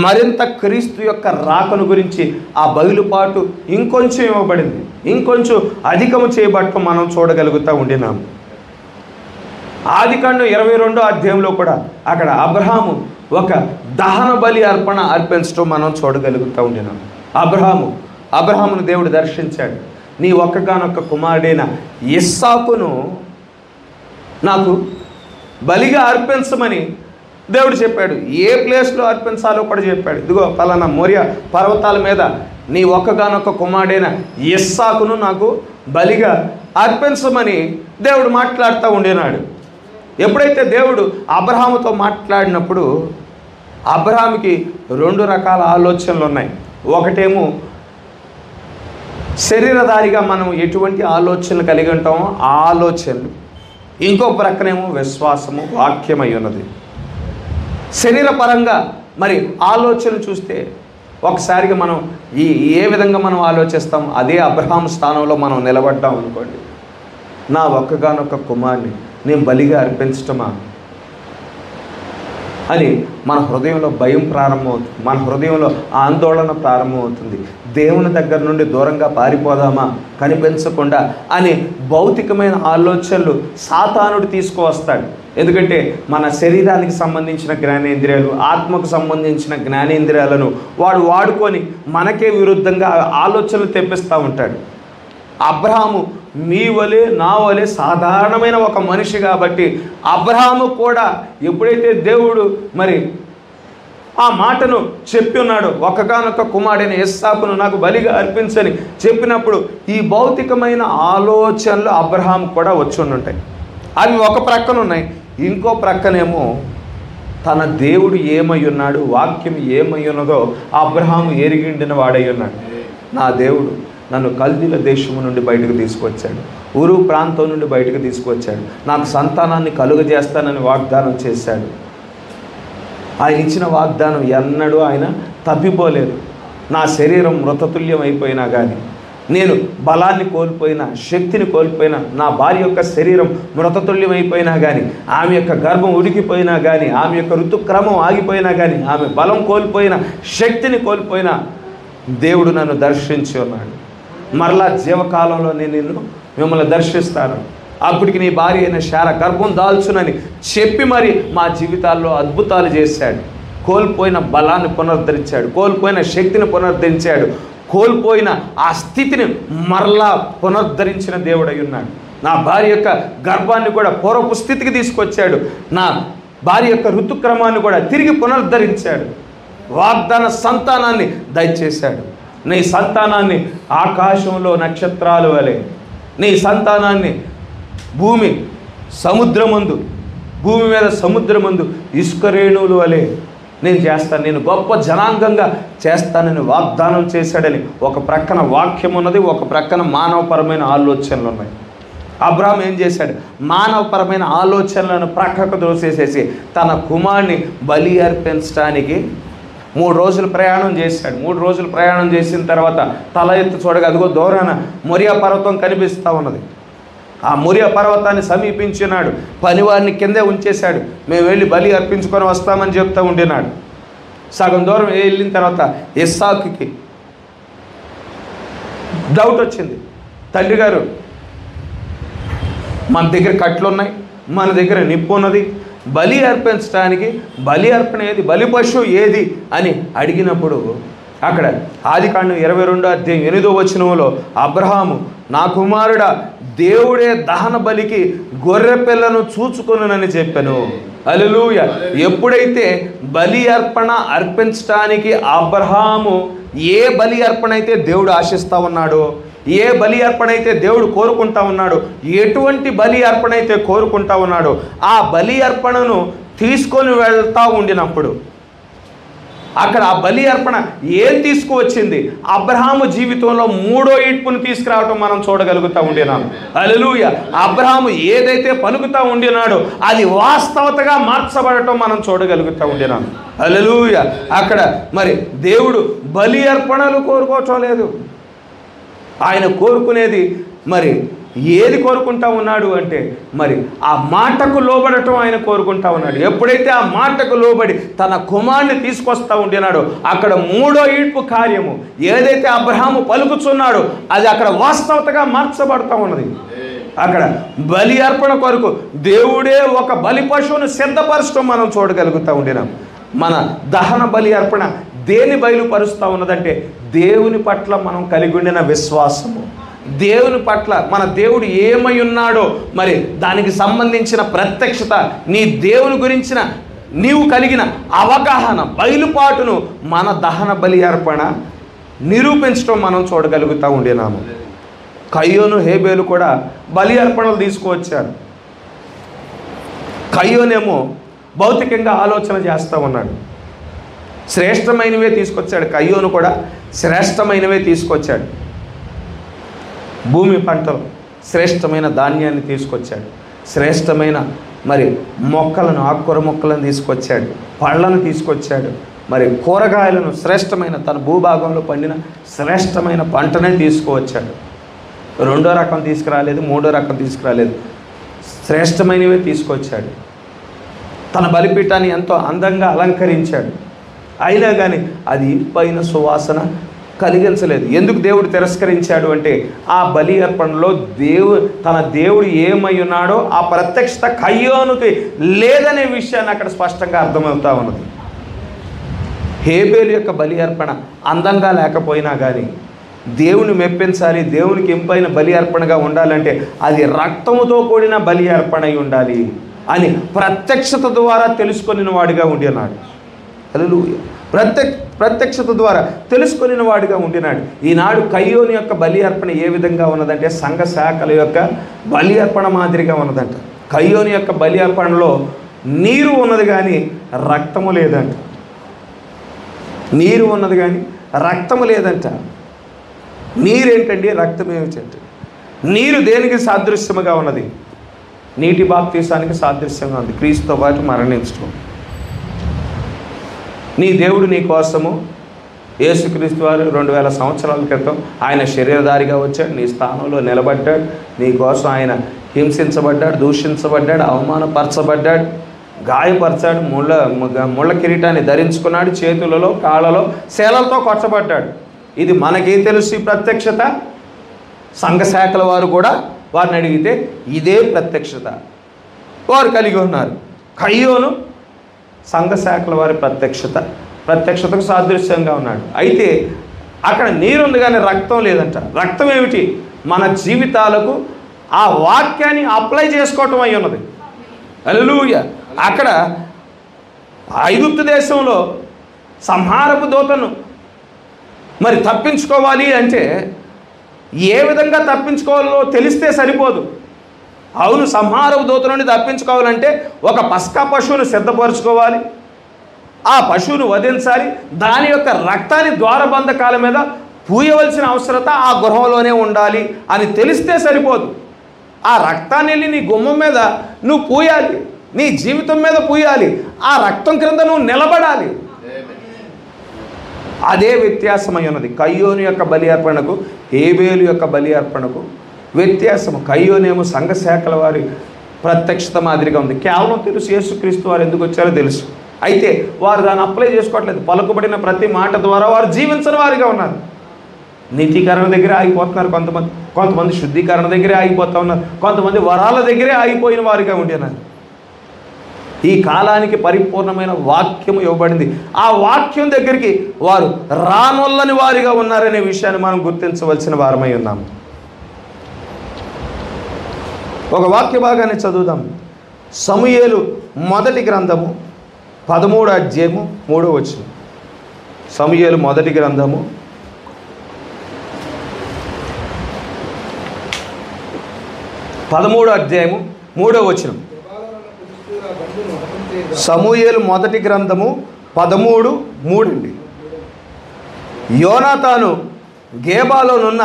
మరింత క్రీస్తు యొక్క రాకను గురించి ఆ బయలుపాటు ఇంకొంచెం ఇవ్వబడింది, ఇంకొంచెం అధికము చేయబడటం మనం చూడగలుగుతూ ఉండినాము. ఆదికాండం 22వ అధ్యాయంలో కూడా అక్కడ అబ్రహాము ఒక దహన బలి అర్పణ అర్పించడం మనం చూడగలుగుతూ ఉండినాం. అబ్రహామును దేవుడు దర్శించాడు. నీ ఒక్కగానొక్క కుమారుడైన ఇస్సాకును నాకు బలిగా అర్పించమని దేవుడు చెప్పాడు. ఏ ప్లేస్లో అర్పించాలో కూడా చెప్పాడు. ఇదిగో పలానా మోరియా పర్వతాల మీద నీ ఒక్కగానొక్క కుమారుడైన ఇస్సాకును నాకు బలిగా అర్పించమని దేవుడు మాట్లాడుతూ ఉండినాడు. ఎప్పుడైతే దేవుడు అబ్రహాముతో మాట్లాడినప్పుడు అబ్రహాముకి 2 రకాల ఆలోచనలు ఉన్నాయి. ఒకటేమో శరీరధారిగా మనం ఎటువంటి ఆలోచనలు కలిగి ఉంటామో ఆ ఆలోచనలు, ఇంకో ప్రక్కనేమో విశ్వాసము, వాక్యమై ఉన్నది. శరీరపరంగా మరి ఆలోచనలు చూస్తే ఒకసారిగా మనం ఏ విధంగా మనం ఆలోచిస్తాం, అదే అబ్రహాము స్థానంలో మనం నిలబడ్డాం అనుకోండి. నా ఒక్కగానొక్క కుమారుని నేను బలిగా అర్పించటమా అని మన హృదయంలో భయం ప్రారంభమవుతుంది. మన హృదయంలో ఆందోళన ప్రారంభమవుతుంది. దేవుని దగ్గర నుండి దూరంగా పారిపోదామా కనిపించకుండా అని భౌతికమైన ఆలోచనలు సాతానుడు తీసుకువస్తాడు. ఎందుకంటే మన శరీరానికి సంబంధించిన జ్ఞానేంద్రియాలు, ఆత్మకు సంబంధించిన జ్ఞానేంద్రియాలను వాడు వాడుకొని మనకే విరుద్ధంగా ఆలోచనలు తెప్పిస్తూ ఉంటాడు. అబ్రహాము మీ వలె నా వలె సాధారణమైన ఒక మనిషి కాబట్టి అబ్రహాము కూడా ఎప్పుడైతే దేవుడు మరి ఆ మాటను చెప్పి ఉన్నాడు, ఒక్కగానొక్క కుమారుడైన ఇస్సాకును నాకు బలిగా అర్పించని చెప్పినప్పుడు ఈ భౌతికమైన ఆలోచనలు అబ్రహాము కూడా వచ్చి ఉంటాయి. అవి ఒక ప్రక్కన ఉన్నాయి. ఇంకో ప్రక్కనేమో తన దేవుడు ఏమై ఉన్నాడు, వాక్యం ఏమై ఉన్నదో అబ్రహాము ఎరిగిండిన వాడై ఉన్నాడు. నా దేవుడు నన్ను కల్దీల దేశము నుండి బయటకు తీసుకొచ్చాడు, ఊరు ప్రాంతం నుండి బయటకు తీసుకొచ్చాడు, నాకు సంతానాన్ని కలుగజేస్తానని వాగ్దానం చేశాడు. ఆయన ఇచ్చిన వాగ్దానం ఎన్నడూ ఆయన తప్పిపోలేదు. నా శరీరం మృతతుల్యం అయిపోయినా కానీ, నేను బలాన్ని కోల్పోయినా, శక్తిని కోల్పోయినా, నా భార్య యొక్క శరీరం మృతతుల్యం అయిపోయినా కానీ, ఆమె యొక్క గర్భం ఉడికిపోయినా కానీ, ఆమె యొక్క ఋతుక్రమం ఆగిపోయినా కానీ, ఆమె బలం కోల్పోయినా, శక్తిని కోల్పోయినా దేవుడు నన్ను దర్శించి ఉన్నాడు. మరలా జీవకాలంలో నేను మిమ్మల్ని దర్శిస్తాను, అప్పటికి నీ భార్య అయిన శారా గర్భం దాల్చునని చెప్పి మరి మా జీవితాల్లో అద్భుతాలు చేశాడు. కోల్పోయిన బలాన్ని పునరుద్ధరించాడు, కోల్పోయిన శక్తిని పునరుద్ధరించాడు, కోల్పోయిన ఆ స్థితిని మరలా పునరుద్ధరించిన దేవుడై ఉన్నాడు. నా భార్య యొక్క గర్భాన్ని కూడా పూర్వపు స్థితికి తీసుకొచ్చాడు. నా భార్య యొక్క ఋతుక్రమాన్ని కూడా తిరిగి పునరుద్ధరించాడు. వాగ్దాన సంతానాన్ని దయచేశాడు. నీ సంతానాన్ని ఆకాశంలో నక్షత్రాలు వలె, నీ సంతానాన్ని భూమి మీద సముద్రమందు ఇసుక రేణువులు వలె నేను చేస్తాను, నేను గొప్ప జనాంగంగా చేస్తానని వాగ్దానం చేశాడని ఒక ప్రక్కన వాక్యం ఉన్నది, ఒక ప్రక్కన మానవపరమైన ఆలోచనలు ఉన్నాయి. అబ్రహాం ఏం చేశాడు? మానవపరమైన ఆలోచనలను ప్రక్కకు దోసేసేసి తన కుమారుని బలి అర్పించడానికి 3 రోజులు ప్రయాణం చేశాడు. 3 రోజులు ప్రయాణం చేసిన తర్వాత తల ఎత్తు చూడగా అదిగో దూరాన మోరియా పర్వతం కనిపిస్తూ ఉన్నది. ఆ మోరియా పర్వతాన్ని సమీపించినాడు. పనివారిని కిందే ఉంచేశాడు. మేము వెళ్ళి బలి అర్పించుకొని వస్తామని చెప్తూ ఉండినాడు. సగం దూరం వెళ్ళిన తర్వాత ఇస్సాకుకి డౌట్ వచ్చింది. తండ్రి గారు, మన దగ్గర కట్లు ఉన్నాయి, మన దగ్గర నిప్పు ఉన్నది, బలి అర్పించడానికి బలి అర్పణ ఏది, బలి పశువు ఏది అని అడిగినప్పుడు అక్కడ ఆదికాండం 22వ అధ్యాయం 8వ వచనంలో అబ్రహాము, నా కుమారుడా, దేవుడే దహన బలికి గొర్రె పిల్లను చూచుకొనునని చెప్పాను. హల్లెలూయా. ఎప్పుడైతే బలి అర్పణ అర్పించడానికి అబ్రహాము ఏ బలి అర్పణ అయితే దేవుడు ఆశిస్తూ ఉన్నాడో, ఏ బలి అర్పణ అయితే దేవుడు కోరుకుంటా ఉన్నాడో, ఎటువంటి బలి అర్పణ అయితే కోరుకుంటా ఉన్నాడో ఆ బలి అర్పణను తీసుకొని వెళ్తూ ఉండినప్పుడు అక్కడ ఆ బలి అర్పణ ఏం తీసుకువచ్చింది? అబ్రహాము జీవితంలో 3వ ఈడ్పును తీసుకురావటం మనం చూడగలుగుతూ ఉండినాం. హల్లెలూయా. అబ్రహాము ఏదైతే పలుకుతూ ఉండినాడో అది వాస్తవతగా మార్చబడటం మనం చూడగలుగుతూ ఉండినాం. హల్లెలూయా. అక్కడ మరి దేవుడు బలి అర్పణలు కోరుకోవటం లేదు. ఆయన కోరుకునేది మరి ఏది కోరుకుంటా ఉన్నాడు అంటే మరి ఆ మాటకు లోబడటం ఆయన కోరుకుంటా ఉన్నాడు. ఎప్పుడైతే ఆ మాటకు లోబడి తన కుమారుని తీసుకొస్తా ఉండినాడో అక్కడ 3వ ఈడ్పు కార్యము ఏదైతే అబ్రహాము పలుకుచున్నాడో అది అక్కడ వాస్తవతగా మార్చబడతా ఉన్నది. అక్కడ బలి అర్పణ కొరకు దేవుడే ఒక బలి పశువును సిద్ధపరచడం మనం చూడగలుగుతూ ఉండినాం. మన దహన బలి అర్పణ దేని బయలుపరుస్తూ ఉన్నదంటే దేవుని పట్ల మనం కలిగి ఉండిన విశ్వాసము, దేవుని పట్ల మన దేవుడు ఏమై ఉన్నాడో మరి దానికి సంబంధించిన ప్రత్యక్షత, నీ దేవుని గురించిన నీవు కలిగిన అవగాహన, బయలుపాటును మన దహన బలి అర్పణ నిరూపించడం మనం చూడగలుగుతూ ఉండినాము. కయ్యోను హేబేలు కూడా బలి అర్పణలు తీసుకువచ్చారు. కయ్యోనేమో భౌతికంగా ఆలోచన చేస్తూ ఉన్నాడు, శ్రేష్టమైనవే తీసుకొచ్చాడు. కయ్యోను కూడా శ్రేష్టమైనవే తీసుకొచ్చాడు. భూమి పంటలు శ్రేష్టమైన ధాన్యాన్ని తీసుకొచ్చాడు, శ్రేష్టమైన మరి మొక్కలను, ఆకుకూర మొక్కలను తీసుకొచ్చాడు, పళ్ళను తీసుకొచ్చాడు, మరి కూరగాయలను శ్రేష్టమైన తన భూభాగంలో పండిన శ్రేష్టమైన పంటనే తీసుకువచ్చాడు. రెండో రకం తీసుకురాలేదు, మూడో రకం తీసుకురాలేదు, శ్రేష్టమైనవే తీసుకొచ్చాడు. తన బలిపీఠాన్ని ఎంతో అందంగా అలంకరించాడు. అయినా కానీ అది పైన సువాసన కలిగించలేదు. ఎందుకు దేవుడు తిరస్కరించాడు అంటే ఆ బలి అర్పణలో తన దేవుడు ఏమై ఉన్నాడో ఆ ప్రత్యక్షత కయ్యోనుకి లేదనే విషయాన్ని అక్కడ స్పష్టంగా అర్థమవుతా ఉన్నది. హేబేలు యొక్క బలి అర్పణ అందంగా లేకపోయినా కానీ దేవుని మెప్పించాలి, దేవునికి ఇంపైన బలి అర్పణగా ఉండాలంటే అది రక్తముతో కూడిన బలి అర్పణ అయి ఉండాలి అని ప్రత్యక్షత ద్వారా తెలుసుకొనిన వాడిగా ఉండినాడు. హల్లెలూయా. ప్రత్యక్షత ద్వారా తెలుసుకొనిన వాడిగా ఉండినాడు. ఈనాడు కయ్యోని యొక్క బలి అర్పణ ఏ విధంగా ఉన్నదంటే సంఘ శాఖల యొక్క బలి అర్పణ మాదిరిగా ఉన్నదంట. కయ్యోని యొక్క బలి అర్పణలో నీరు ఉన్నది కానీ రక్తము లేదంట. నీరు ఉన్నది కానీ రక్తము లేదంట. నీరేంటండి, రక్తం ఏమిటంటే? నీరు దేనికి సాదృశ్యముగా ఉన్నది? నీటి బాప్తీసానికి సాదృశ్యంగా ఉంది, క్రీస్తుతో పాటు మరణించడం. నీ దేవుడు నీ కోసము యేసుక్రీస్తు వారు 2000 సంవత్సరాల క్రితం ఆయన శరీరధారిగా వచ్చాడు, నీ స్థానంలో నిలబడ్డాడు, నీ కోసం ఆయన హింసించబడ్డాడు, దూషించబడ్డాడు, అవమానపరచబడ్డాడు, గాయపరచాడు, ముళ్ళ కిరీటాన్ని ధరించుకున్నాడు, చేతులలో కాళ్ళలో శేలలతో కొట్టబడ్డాడు. ఇది మనకేం తెలుసు ఈ ప్రత్యక్షత? సంఘ శాఖల వారు కూడా వారిని అడిగితే ఇదే ప్రత్యక్షత వారు కలిగి ఉన్నారు. కయ్యోను సంఘ శాఖల వారి ప్రత్యక్షతకు సాదృశ్యంగా ఉన్నాడు. అయితే అక్కడ నీరుంది కానీ రక్తం లేదంట. రక్తం ఏమిటి? మన జీవితాలకు ఆ వాక్యాన్ని అప్లై చేసుకోవటం అయి ఉన్నది. హల్లెలూయా. అక్కడ ఐగుప్తు దేశంలో సంహారపు దూతను మరి తప్పించుకోవాలి అంటే ఏ విధంగా తప్పించుకోవాలో తెలిస్తే సరిపోదు. అవును, సంహారపు దూత నుండి తప్పించుకోవాలంటే ఒక పస్కా పశువును సిద్ధపరచుకోవాలి, ఆ పశువును వధించాలి, దాని యొక్క రక్తాన్ని ద్వారబంధకాల మీద పూయవలసిన అవసరత ఆ గృహంలోనే ఉండాలి అని తెలిస్తే సరిపోదు. ఆ రక్తాన్ని వెళ్ళి నీ గుమ్మం మీద నువ్వు పూయాలి, నీ జీవితం మీద పూయాలి, ఆ రక్తం క్రింద నువ్వు నిలబడాలి. అదే వ్యత్యాసమై ఉన్నది కయ్యోను యొక్క బలి అర్పణకు, హేబేలు యొక్క బలి అర్పణకు వ్యత్యాసము. కయ్యోనేమో సంఘ శాఖల వారి ప్రత్యక్షత మాదిరిగా ఉంది. కేవలం తెలుసు యేసుక్రీస్తు వారు ఎందుకు వచ్చారో తెలుసు. అయితే వారు దాన్ని అప్లై చేసుకోవట్లేదు. పలుకుబడిన ప్రతి మాట ద్వారా వారు జీవించని వారిగా ఉన్నారు. నీతీకరణ దగ్గరే ఆగిపోతున్నారు, కొంతమంది శుద్ధీకరణ దగ్గరే ఆగిపోతూ ఉన్నారు, కొంతమంది వరాల దగ్గరే ఆగిపోయిన వారిగా ఉంటున్నారు. ఈ కాలానికి పరిపూర్ణమైన వాక్యం ఇవ్వబడింది. ఆ వాక్యం దగ్గరికి వారు రానొల్లని వారిగా ఉన్నారనే విషయాన్ని మనం గుర్తించవలసిన వారమై ఉన్నాము. ఒక వాక్య భాగాన్ని చదువుదాం. సమూయేలు మొదటి గ్రంథము 13వ అధ్యాయము 3వ వచనం. సమూయేలు మొదటి గ్రంథము 13వ అధ్యాయము 3వ వచనం. సమూయేలు మొదటి గ్రంథము 13:3 అండి. యోనాతాను గేబాలోనున్న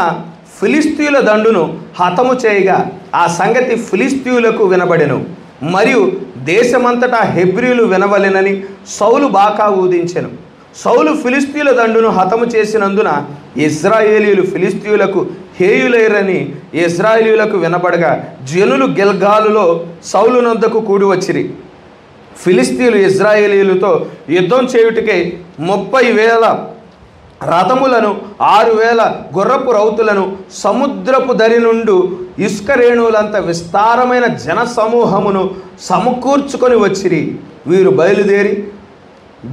ఫిలిస్తీయుల దండును హతము చేయగా ఆ సంగతి ఫిలిస్తీయులకు వినబడెను, మరియు దేశమంతటా హెబ్రీలు వినవలెనని సౌలు బాకా ఊదించెను. సౌలు ఫిలిస్తీయుల దండును హతము చేసినందున ఇశ్రాయేలీయులు ఫిలిస్తీయులకు హేయులైరని ఇశ్రాయేలీయులకు వినబడగా జనులు గిల్గాలులో సౌలు నొద్దకు కూడి వచ్చిరి. ఫిలిస్తీయులు ఇశ్రాయేలీయులతో యుద్ధం చేయుటకై 30,000 రథములను 6000 గుర్రపు రౌతులను సముద్రపు దరి నుండి ఇసుక రేణువులంత విస్తారమైన జన సమూహమును సమకూర్చుకొని వచ్చిరి. వీరు బయలుదేరి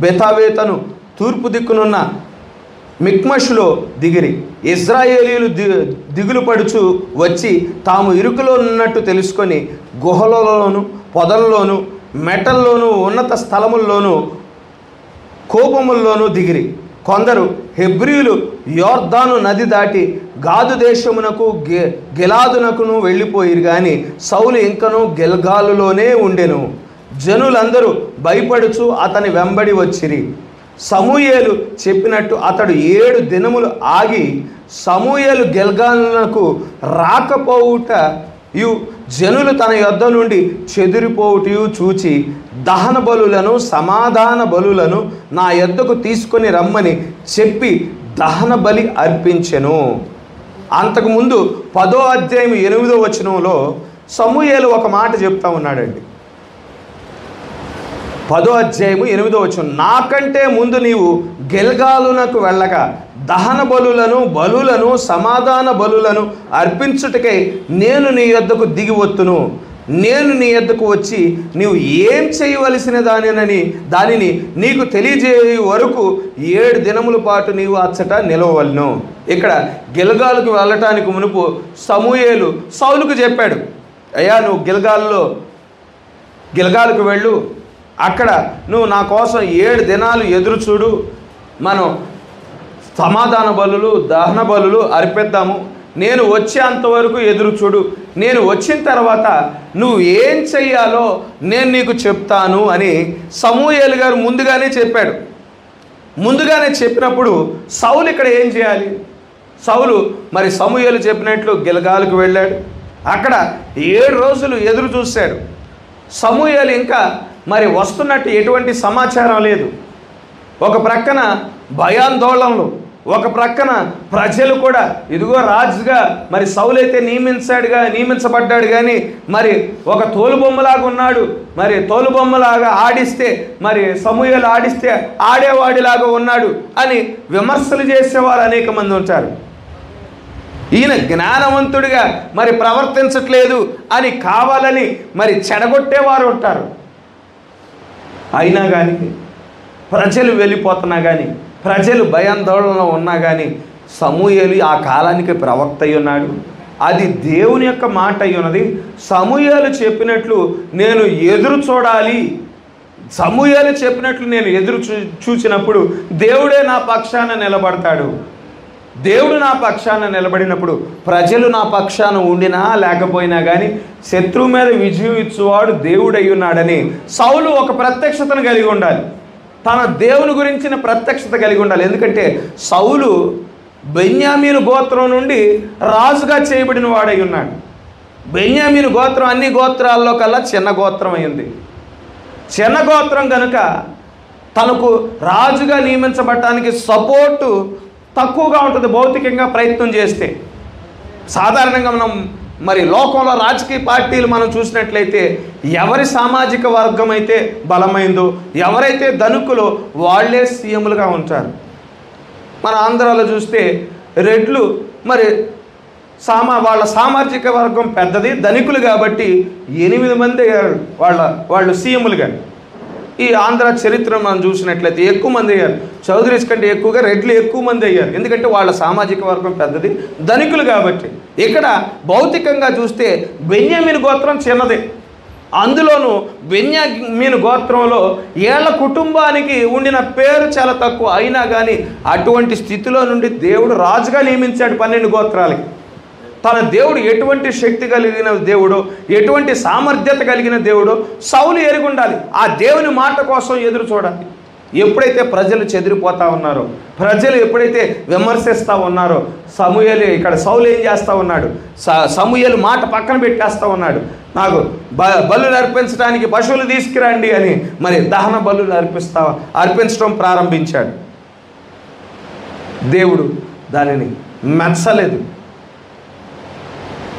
బెతావేతను తూర్పు దిక్కునున్న మిక్మషులో దిగిరి. ఇశ్రాయేలీయులు దిగులు పడుచు వచ్చి తాము ఇరుకులో ఉన్నట్టు తెలుసుకొని గుహలలోను పొదల్లోను మెటల్లోను ఉన్నత స్థలముల్లోనూ కోపముల్లోనూ దిగిరి. కొందరు హెబ్రీయులు యోర్దాను నది దాటి గాదు దేశమునకు గిలాదునకును వెళ్ళిపోయిరు, కానీ సౌలు ఇంకను గిల్గాలులోనే ఉండెను. జనులందరూ భయపడుచు అతని వెంబడి వచ్చిరి. సమూయేలు చెప్పినట్టు అతడు 7 దినములు ఆగి సమూయేలు గిల్గాలునకు రాకపోవుటయు జనులు తన యొద్ద నుండి చెదిరిపోవుటయు చూచి దహన బలులను సమాధాన బలులను నా యొద్దకు తీసుకొని రమ్మని చెప్పి దహన బలి అర్పించెను. అంతకుముందు 10వ అధ్యాయం 8వ వచనంలో సమూయేలు ఒక మాట చెప్తా ఉన్నాడండి. 10వ అధ్యాయము 8వ వచనం, నాకంటే ముందు నీవు గిల్గాలునకు వెళ్ళగా దహన బలులను సమాధాన బలులను అర్పించుటకై నేను నీ యొద్దకు దిగి వత్తును. నేను నీ యొద్దకు వచ్చి నీవు ఏం చేయవలసిన దానిని నీకు తెలియజేయ వరకు 7 దినముల పాటు నీవు అచ్చట నిలవవలను. ఇక్కడ గిల్గాలుకు వెళ్ళటానికి మునుపు సమూయేలు సౌలుకు చెప్పాడు, అయ్యా నువ్వు గిల్గాలుకు వెళ్ళు, అక్కడ నువ్వు నా కోసం 7 దినాలు ఎదురు చూడు, మనం సమాధాన బలులు దహన బలులు అర్పిద్దాము, నేను వచ్చేంతవరకు ఎదురు చూడు, నేను వచ్చిన తర్వాత నువ్వు ఏం చెయ్యాలో నేను నీకు చెప్తాను అని సమూయేలు గారు ముందుగానే చెప్పాడు. ముందుగానే చెప్పినప్పుడు సౌలు ఇక్కడ ఏం చేయాలి? సౌలు మరి సమూయేలు చెప్పినట్లు గిల్గాలుకు వెళ్ళాడు. అక్కడ 7 రోజులు ఎదురు చూశాడు. సమూయేలు ఇంకా మరి వస్తున్నట్టు ఎటువంటి సమాచారం లేదు. ఒక ప్రక్కన భయాందోళనలు, ఒక ప్రక్కన ప్రజలు కూడా ఇదిగో రాజుగా మరి సౌలైతే నియమించబడ్డాడు, కానీ మరి ఒక తోలుబొమ్మలాగా ఉన్నాడు, మరి తోలుబొమ్మలాగా ఆడిస్తే మరి సమూయేలు ఆడిస్తే ఆడేవాడిలాగా ఉన్నాడు అని విమర్శలు చేసేవారు అనేక మంది ఉంటారు. ఈయన జ్ఞానవంతుడిగా మరి ప్రవర్తించట్లేదు అని కావాలని మరి చెడగొట్టేవారు ఉంటారు. అయినా కానీ ప్రజలు వెళ్ళిపోతున్నా కానీ ప్రజలు భయాందోళనలో ఉన్నా కానీ సమూయేలు ఆ కాలానికి ప్రవక్త అయి ఉన్నాడు. అది దేవుని యొక్క మాట అయి ఉన్నది. సమూయేలు చెప్పినట్లు నేను ఎదురు చూడాలి. సమూయేలు చెప్పినట్లు నేను ఎదురు చూసినప్పుడు దేవుడే నా పక్షాన నిలబడతాడు. దేవుడు నా పక్షాన నిలబడినప్పుడు ప్రజలు నా పక్షాన ఉండినా లేకపోయినా కానీ శత్రువు మీద విజయం ఇచ్చేవాడు దేవుడు అయి ఉన్నాడని సౌలు ఒక ప్రత్యక్షతను కలిగి ఉండాలి. తన దేవుని గురించిన ప్రత్యక్షత కలిగి ఉండాలి. ఎందుకంటే సౌలు బెన్యామీను గోత్రం నుండి రాజుగా చేయబడిన వాడై ఉన్నాడు. బెన్యామీను గోత్రం అన్ని గోత్రాల్లో కల్లా చిన్న గోత్రం అయింది. చిన్న గోత్రం కనుక తనకు రాజుగా నియమించబడటానికి సపోర్టు తక్కువగా ఉంటుంది భౌతికంగా ప్రయత్నం చేస్తే. సాధారణంగా మనం మరి లోకంలో రాజకీయ పార్టీలు మనం చూసినట్లయితే ఎవరి సామాజిక వర్గం అయితే బలమైందో, ఎవరైతే ధనికులో వాళ్ళే సీఎంలుగా ఉంటారు. మన ఆంధ్రాలో చూస్తే రెడ్లు మరి వాళ్ళ సామాజిక వర్గం పెద్దది, ధనికులు కాబట్టి 8 మంది అయ్యారు వాళ్ళు సీఎంలుగా. ఈ ఆంధ్ర చరిత్రను మనం చూసినట్లయితే ఎక్కువ మంది అయ్యారు. చౌదరీస్ కంటే ఎక్కువగా రెడ్లు ఎక్కువ మంది అయ్యారు. ఎందుకంటే వాళ్ళ సామాజిక వర్గం పెద్దది, ధనికులు కాబట్టి. ఇక్కడ భౌతికంగా చూస్తే బెన్యామీను గోత్రం చిన్నదే. అందులోనూ బెన్యామీను గోత్రంలో ఏళ్ల కుటుంబానికి ఉండిన పేరు చాలా తక్కువ. అయినా కానీ అటువంటి స్థితిలో నుండి దేవుడు రాజుగా నియమించాడు 12 గోత్రాలకి. తన దేవుడు ఎటువంటి శక్తి కలిగిన దేవుడో, ఎటువంటి సామర్థ్యత కలిగిన దేవుడో సౌలు ఎరిగి ఉండాలి. ఆ దేవుని మాట కోసం ఎదురు చూడాలి. ఎప్పుడైతే ప్రజలు చెదిరిపోతూ ఉన్నారో, ప్రజలు ఎప్పుడైతే విమర్శిస్తూ ఉన్నారో, ఇక్కడ సౌలు ఏం చేస్తూ ఉన్నాడు? సమూయేలు మాట పక్కన పెట్టేస్తూ ఉన్నాడు. నాకు బలులు అర్పించడానికి పశువులు తీసుకురండి అని మరి దహన బలులు అర్పించడం ప్రారంభించాడు. దేవుడు దానిని మెచ్చలేదు.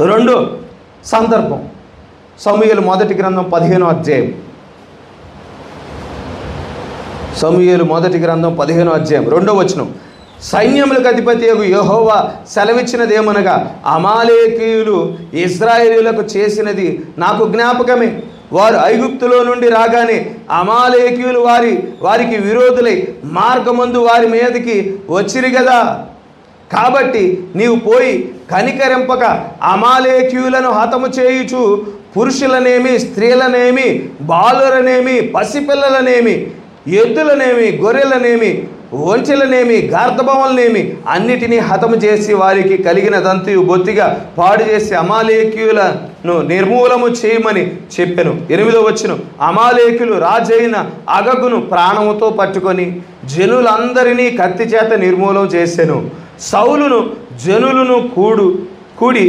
రెండో సందర్భం సమూయేలు మొదటి గ్రంథం 15వ అధ్యాయం. సమూయేలు మొదటి గ్రంథం 15వ అధ్యాయం 2వ వచనం. సైన్యములకు అధిపతియగు యెహోవా సెలవిచ్చినదేమనగా, అమాలేకీయులు ఇశ్రాయేలీయులకు చేసినది నాకు జ్ఞాపకమే. వారు ఐగుప్తులో నుండి రాగానే అమాలేకీయులు వారికి విరోధులై మార్గమందు వారి మీదకి వచ్చిరి కదా. కాబట్టి నీవు పోయి కనికరింపక అమాలేకీయులను హతము చేయుచు పురుషులనేమి, స్త్రీలనేమి, బాలురనేమి, పసిపిల్లలనేమి, ఎద్దులనేమి, గొర్రెలనేమి, ఒంచెలనేమి, గార్ధబవలనేమి అన్నిటినీ హతము చేసి వారికి కలిగినదంతయు బొత్తిగా పాడు చేసి అమాలేకీయులను నిర్మూలము చేయమని చెప్పెను. 8వ వచనం, అమాలేకీయులు రాజైన అగగును ప్రాణముతో పట్టుకొని జనులందరినీ కత్తి చేత నిర్మూలం చేసెను. సౌలును జనులను కూడి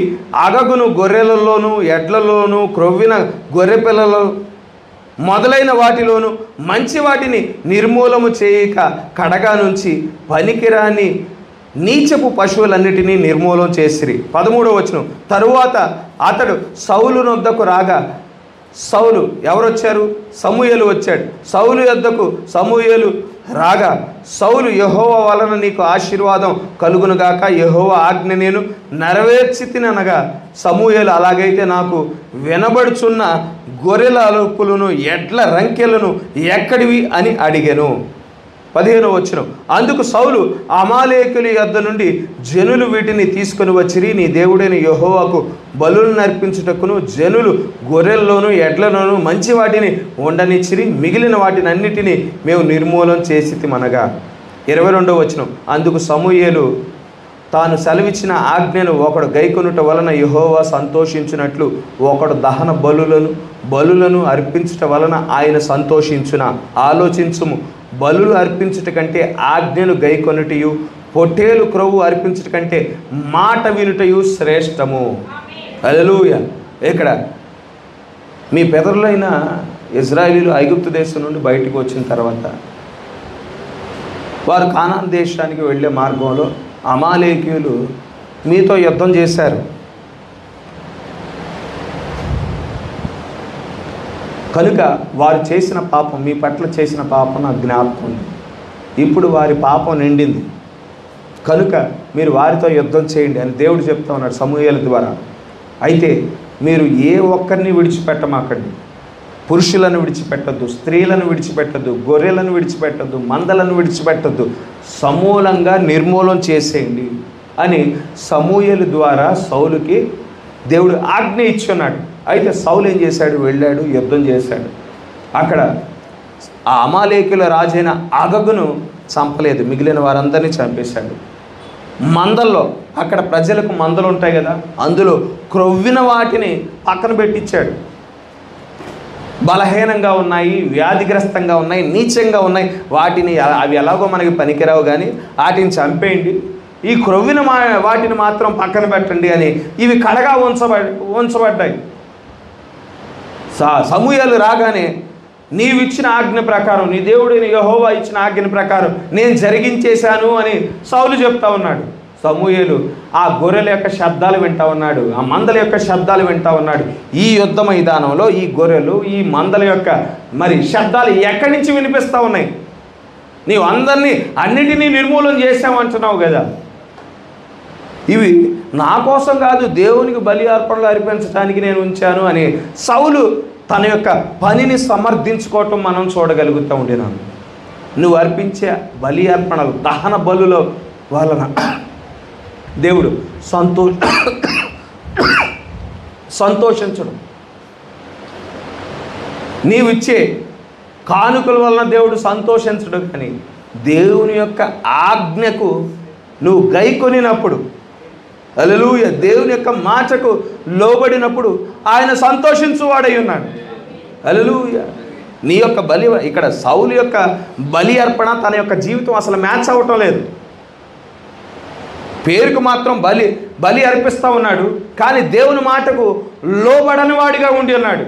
అగగును గొర్రెలలోను, ఎడ్లలోను, క్రొవ్విన గొర్రెపిల్లలు మొదలైన వాటిలోను మంచి వాటిని నిర్మూలము చేయక కడగా నుంచి పనికిరాని నీచపు పశువులన్నిటినీ నిర్మూలం చేసిరి. 13వ వచనం, తరువాత అతడు సౌలు వద్దకు రాగా, సౌలు ఎవరొచ్చారు? సమూయేలు వచ్చాడు. సౌలు యొద్దకు సమూయేలు రాగా, సౌలు యెహోవా వలన నీకు ఆశీర్వాదం కలుగునుగాక, యెహోవా ఆజ్ఞ నేను నెరవేర్చితిననగా, సమూయేలు అలాగైతే నాకు వినబడుచున్న గొర్రెల అలుపులను, ఎడ్ల రంకెలను ఎక్కడివి అని అడిగాను. 15వ వచనం, అందుకు సౌలు, అమాలేకుల యొద్ద నుండి జనులు వీటిని తీసుకొని వచ్చిరి, నీ దేవుడైన యెహోవాకు బలులను అర్పించుటకును జనులు గొర్రెల్లోనూ ఎడ్లలోనూ మంచి వాటిని ఉండనిచ్చిరి, మిగిలిన వాటిని అన్నిటినీ మేము నిర్మూలన చేసితిమనగా. 22వ వచనం, అందుకు సమూయేలు తాను సెలవిచ్చిన ఆజ్ఞను ఒకడు గైకొనుట వలన యెహోవా సంతోషించినట్లు ఒకడు దహన బలులను అర్పించుట వలన ఆయన సంతోషించున. ఆలోచించుము, బలులు అర్పించుట కంటే ఆజ్ఞను గైకొనుటయు, పొట్టేలు క్రొవ్వు అర్పించుట కంటే మాట వినుటయు శ్రేష్టము. హల్లెలూయా. ఇక్కడ మీ పితరులైన ఇశ్రాయేలీయులు ఐగుప్తు దేశం నుండి బయటకు వచ్చిన తర్వాత వారు కానాను దేశానికి వెళ్ళే మార్గంలో అమాలేకీయులు మీతో యుద్ధం చేశారు. కనుక వారు చేసిన పాపం, మీ పట్ల చేసిన పాపం నాకు జ్ఞాపకం ఉంది. ఇప్పుడు వారి పాపం నిండింది కనుక మీరు వారితో యుద్ధం చేయండి అని దేవుడు చెప్తా ఉన్నాడు సమూయేలు ద్వారా. అయితే మీరు ఏ ఒక్కరిని విడిచిపెట్టమాకండి. పురుషులను విడిచిపెట్టద్దు, స్త్రీలను విడిచిపెట్టద్దు, గొర్రెలను విడిచిపెట్టద్దు, మందలను విడిచిపెట్టద్దు, సమూలంగా నిర్మూలన చేసేయండి అని సమూయేలు ద్వారా సౌలుకి దేవుడు ఆజ్ఞ ఇచ్చున్నాడు. అయితే సౌలు ఏం చేశాడు? వెళ్ళాడు, యుద్ధం చేశాడు. అక్కడ ఆ అమాలేకుల రాజైన అగగును చంపలేదు, మిగిలిన వారందరినీ చంపేశాడు. మందల్లో, అక్కడ ప్రజలకు మందలు ఉంటాయి కదా, అందులో క్రొవ్విన వాటిని పక్కన పెట్టించాడు. బలహీనంగా ఉన్నాయి, వ్యాధిగ్రస్తంగా ఉన్నాయి, నీచంగా ఉన్నాయి, వాటిని అవి ఎలాగో మనకి పనికిరావు కానీ వాటిని చంపేయండి, ఈ క్రొవ్విన వాటిని మాత్రం పక్కన పెట్టండి అని ఇవి కడగా ఉంచబడ్డాయి. సమూయేలు రాగానే నీవిచ్చిన ఆజ్ఞ ప్రకారం, నీ దేవుడిని యెహోవా ఇచ్చిన ఆజ్ఞ ప్రకారం నేను జరిగించేశాను అని సౌలు చెప్తా ఉన్నాడు. సమూయేలు ఆ గొర్రెల యొక్క శబ్దాలు వింటా ఉన్నాడు, ఆ మందల యొక్క శబ్దాలు వింటా ఉన్నాడు. ఈ యుద్ధ మైదానంలో ఈ గొర్రెలు, ఈ మందల యొక్క మరి శబ్దాలు ఎక్కడి నుంచి వినిపిస్తూ ఉన్నాయి? నీవు అన్నిటినీ నిర్మూలన చేసామంటున్నావు కదా, ఇవి నా కోసం కాదు, దేవునికి బలి అర్పణలు అర్పించడానికి నేను ఉంచాను అని సౌలు తన యొక్క పనిని సమర్థించుకోవటం మనం చూడగలుగుతూ ఉండినాను. నువ్వు అర్పించే బలి అర్పణలు, దహన బలుల వలన దేవుడు సంతోషించడం, నీవిచ్చే కానుకల వలన దేవుడు సంతోషించడం, కానీ దేవుని యొక్క ఆజ్ఞకు నువ్వు గైకొనినప్పుడు, హల్లెలూయా, దేవుని యొక్క మాటకు లోబడినప్పుడు ఆయన సంతోషించువాడై ఉన్నాడు. హల్లెలూయా. నీ యొక్క బలి, ఇక్కడ సౌలు యొక్క బలి అర్పణ తన యొక్క జీవితం అసలు మ్యాచ్ అవ్వటం లేదు. పేరుకు మాత్రం బలి అర్పిస్తూ ఉన్నాడు, కానీ దేవుని మాటకు లోబడని వాడిగా ఉండి ఉన్నాడు.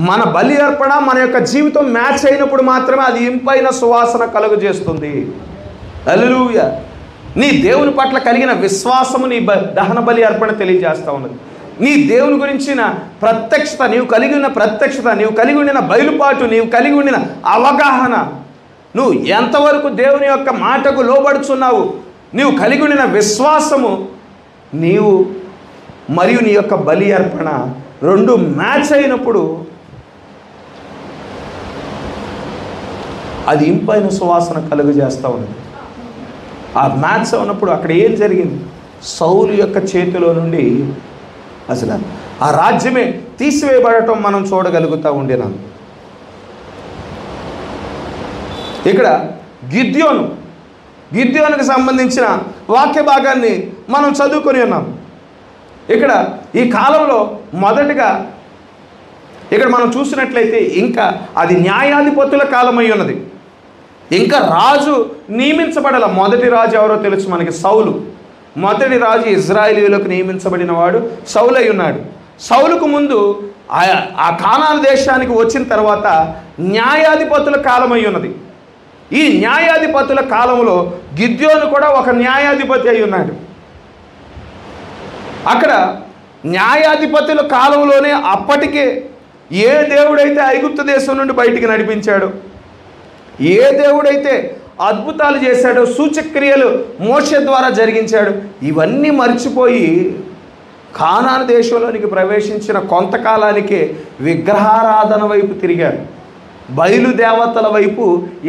మన బలి అర్పణ మన యొక్క జీవితం మ్యాచ్ అయినప్పుడు మాత్రమే అది ఇంపైన సువాసన కలుగజేస్తుంది. హల్లెలూయా. నీ దేవుని పట్ల కలిగిన విశ్వాసము నీ దహన బలి అర్పణ తెలియజేస్తూ ఉన్నది. నీ దేవుని గురించిన ప్రత్యక్షత, నీవు కలిగి ఉన్న ప్రత్యక్షత, నీవు కలిగి ఉండిన బయలుపాటు, నీవు కలిగి ఉండిన అవగాహన నువ్వు ఎంతవరకు దేవుని యొక్క మాటకు లోబడుచున్నావు, నీవు కలిగి ఉన్న విశ్వాసము, నీవు మరియు నీ యొక్క బలి అర్పణ రెండు మ్యాచ్ అయినప్పుడు అది ఇంపైన సువాసన కలుగజేస్తూ ఉంది. ఆ మ్యాచ్ ఉన్నప్పుడు అక్కడ ఏం జరిగింది? సౌలు యొక్క చేతిలో నుండి అసలు ఆ రాజ్యమే తీసివేయబడటం మనం చూడగలుగుతూ ఉండినాం. ఇక్కడ గిద్యోనుకు సంబంధించిన వాక్య భాగాన్ని మనం చదువుకొని ఉన్నాం. ఇక్కడ ఈ కాలంలో మొదటిగా ఇక్కడ మనం చూసినట్లయితే ఇంకా అది న్యాయాధిపతుల కాలమై ఉన్నది. ఇంకా రాజు నియమించబడాల. మొదటి రాజు ఎవరో తెలుసు మనకి, సౌలు. మొదటి రాజు ఇజ్రాయేలీయులకు నియమించబడిన వాడు సౌలు అయి ఉన్నాడు. సౌలుకు ముందు ఆ కానాను దేశానికి వచ్చిన తర్వాత న్యాయాధిపతుల కాలమై ఉన్నది. ఈ న్యాయాధిపతుల కాలంలో గిద్యోను కూడా ఒక న్యాయాధిపతి అయి ఉన్నాడు. అక్కడ న్యాయాధిపతుల కాలంలోనే అప్పటికే ఏ దేవుడైతే ఐగుప్తు దేశం నుండి బయటికి నడిపించాడో, ఏ దేవుడైతే అద్భుతాలు చేశాడో, సూచక్రియలు మోషే ద్వారా జరిగించాడు, ఇవన్నీ మర్చిపోయి కానాను దేశంలోనికి ప్రవేశించిన కొంతకాలానికే విగ్రహారాధన వైపు తిరిగారు. బయలుదేవతల వైపు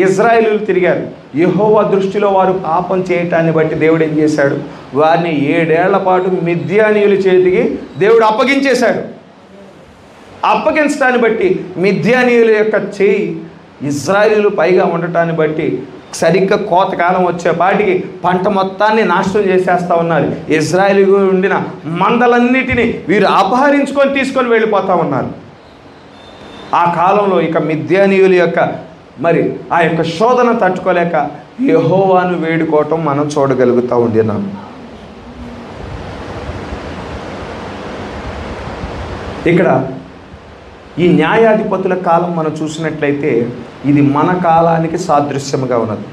ఇజ్రాయేలీయులు తిరిగారు. యెహోవా దృష్టిలో వారు పాపం చేయటాన్ని బట్టి దేవుడు ఏం చేశాడు? వారిని 7 ఏళ్ల పాటు మిద్యానీయుల చేతికి దేవుడు అప్పగించేశాడు. అప్పగించడాన్ని బట్టి మిద్యానీయుల యొక్క చేయి ఇజ్రాయేలీయులు పైగా ఉండటాన్ని బట్టి సరిగ్గా కోతకాలం వచ్చేపాటికి పంట మొత్తాన్ని నాశనం చేసేస్తూ ఉన్నారు. ఇజ్రాయేలీయులు ఉండిన మందలన్నిటినీ వీరు అపహరించుకొని తీసుకొని వెళ్ళిపోతూ ఉన్నారు. ఆ కాలంలో ఇక మిద్యానీయుల యొక్క ఆ యొక్క శోధన తట్టుకోలేక యెహోవాను వేడుకోవటం మనం చూడగలుగుతూ ఉండినాం. ఇక్కడ ఈ న్యాయాధిపతుల కాలం మనం చూసినట్లయితే ఇది మన కాలానికి సాదృశ్యముగా ఉన్నది.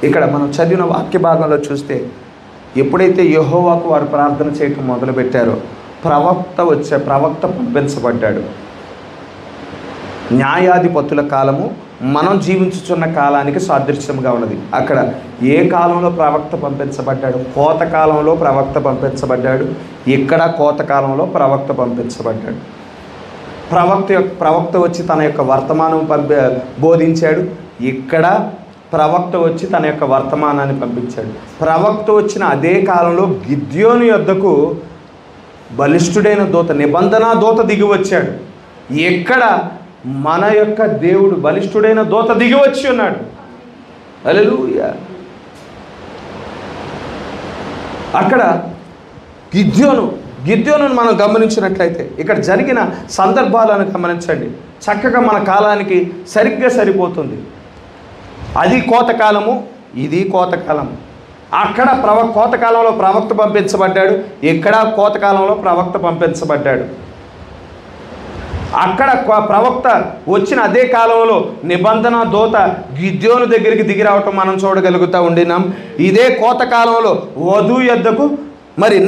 ఇక్కడ మనం చదివిన వాక్య భాగంలో చూస్తే ఎప్పుడైతే యెహోవాకు వారు ప్రార్థన చేయటం మొదలుపెట్టారో ప్రవక్త పంపించబడ్డాడు. న్యాయాధిపతుల కాలము మనం జీవించుచున్న కాలానికి సాదృశ్యంగా ఉన్నది. అక్కడ ఏ కాలంలో ప్రవక్త పంపించబడ్డాడు? కోతకాలంలో ప్రవక్త పంపించబడ్డాడు. ఇక్కడ కోతకాలంలో ప్రవక్త పంపించబడ్డాడు. ప్రవక్త వచ్చి తన యొక్క వర్తమానం బోధించాడు. ఇక్కడ ప్రవక్త వచ్చి తన యొక్క వర్తమానాన్ని పంపించాడు. ప్రవక్త వచ్చిన అదే కాలంలో గిద్యోను యొద్దకు బలిష్ఠుడైన దూత, నిబంధన దూత దిగి వచ్చాడు. ఎక్కడ మన యొక్క దేవుడు బలిష్ఠుడైన దూత దిగి వచ్చి ఉన్నాడు. హల్లెలూయా. అక్కడ గిద్యోను మనం గమనించినట్లయితే ఇక్కడ జరిగిన సందర్భాలను గమనించండి. చక్కగా మన కాలానికి సరిగ్గా సరిపోతుంది. అది కోతకాలము, ఇది కోతకాలము. అక్కడ కోతకాలంలో ప్రవక్త పంపించబడ్డాడు, ఇక్కడ కోతకాలంలో ప్రవక్త పంపించబడ్డాడు. అక్కడ ప్రవక్త వచ్చిన అదే కాలంలో నిబంధన దూత గిద్యోను దగ్గరికి దిగి రావటం మనం చూడగలుగుతూ ఉండినాం. ఇదే కోతకాలంలో వధువు యొద్దకు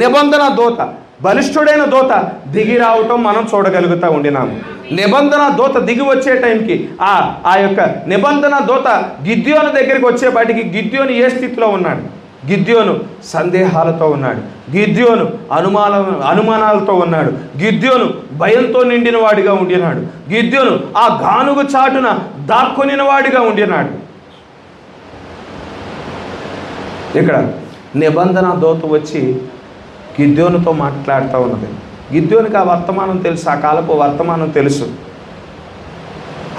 నిబంధన దూత, బలిష్ఠుడైన దూత దిగి రావటం మనం చూడగలుగుతూ ఉండినాము. నిబంధన దూత దిగి వచ్చే టైంకి ఆ యొక్క నిబంధన దూత గిద్యోను దగ్గరికి వచ్చేపాటికి గిద్యోను ఏ స్థితిలో ఉన్నాడు? గిద్యోను సందేహాలతో ఉన్నాడు. గిద్యోను అనుమానాలతో ఉన్నాడు. గిద్యోను భయంతో నిండిన వాడిగా ఉండినాడు. గిద్యోను ఆ గానుగు చాటున దాక్కునిన వాడిగా ఉండినాడు. ఇక్కడ నిబంధన దూత వచ్చి గిద్యోనుతో మాట్లాడుతూ ఉన్నది. గిద్యోనికి ఆ వర్తమానం తెలుసు, ఆ కాలపు వర్తమానం తెలుసు.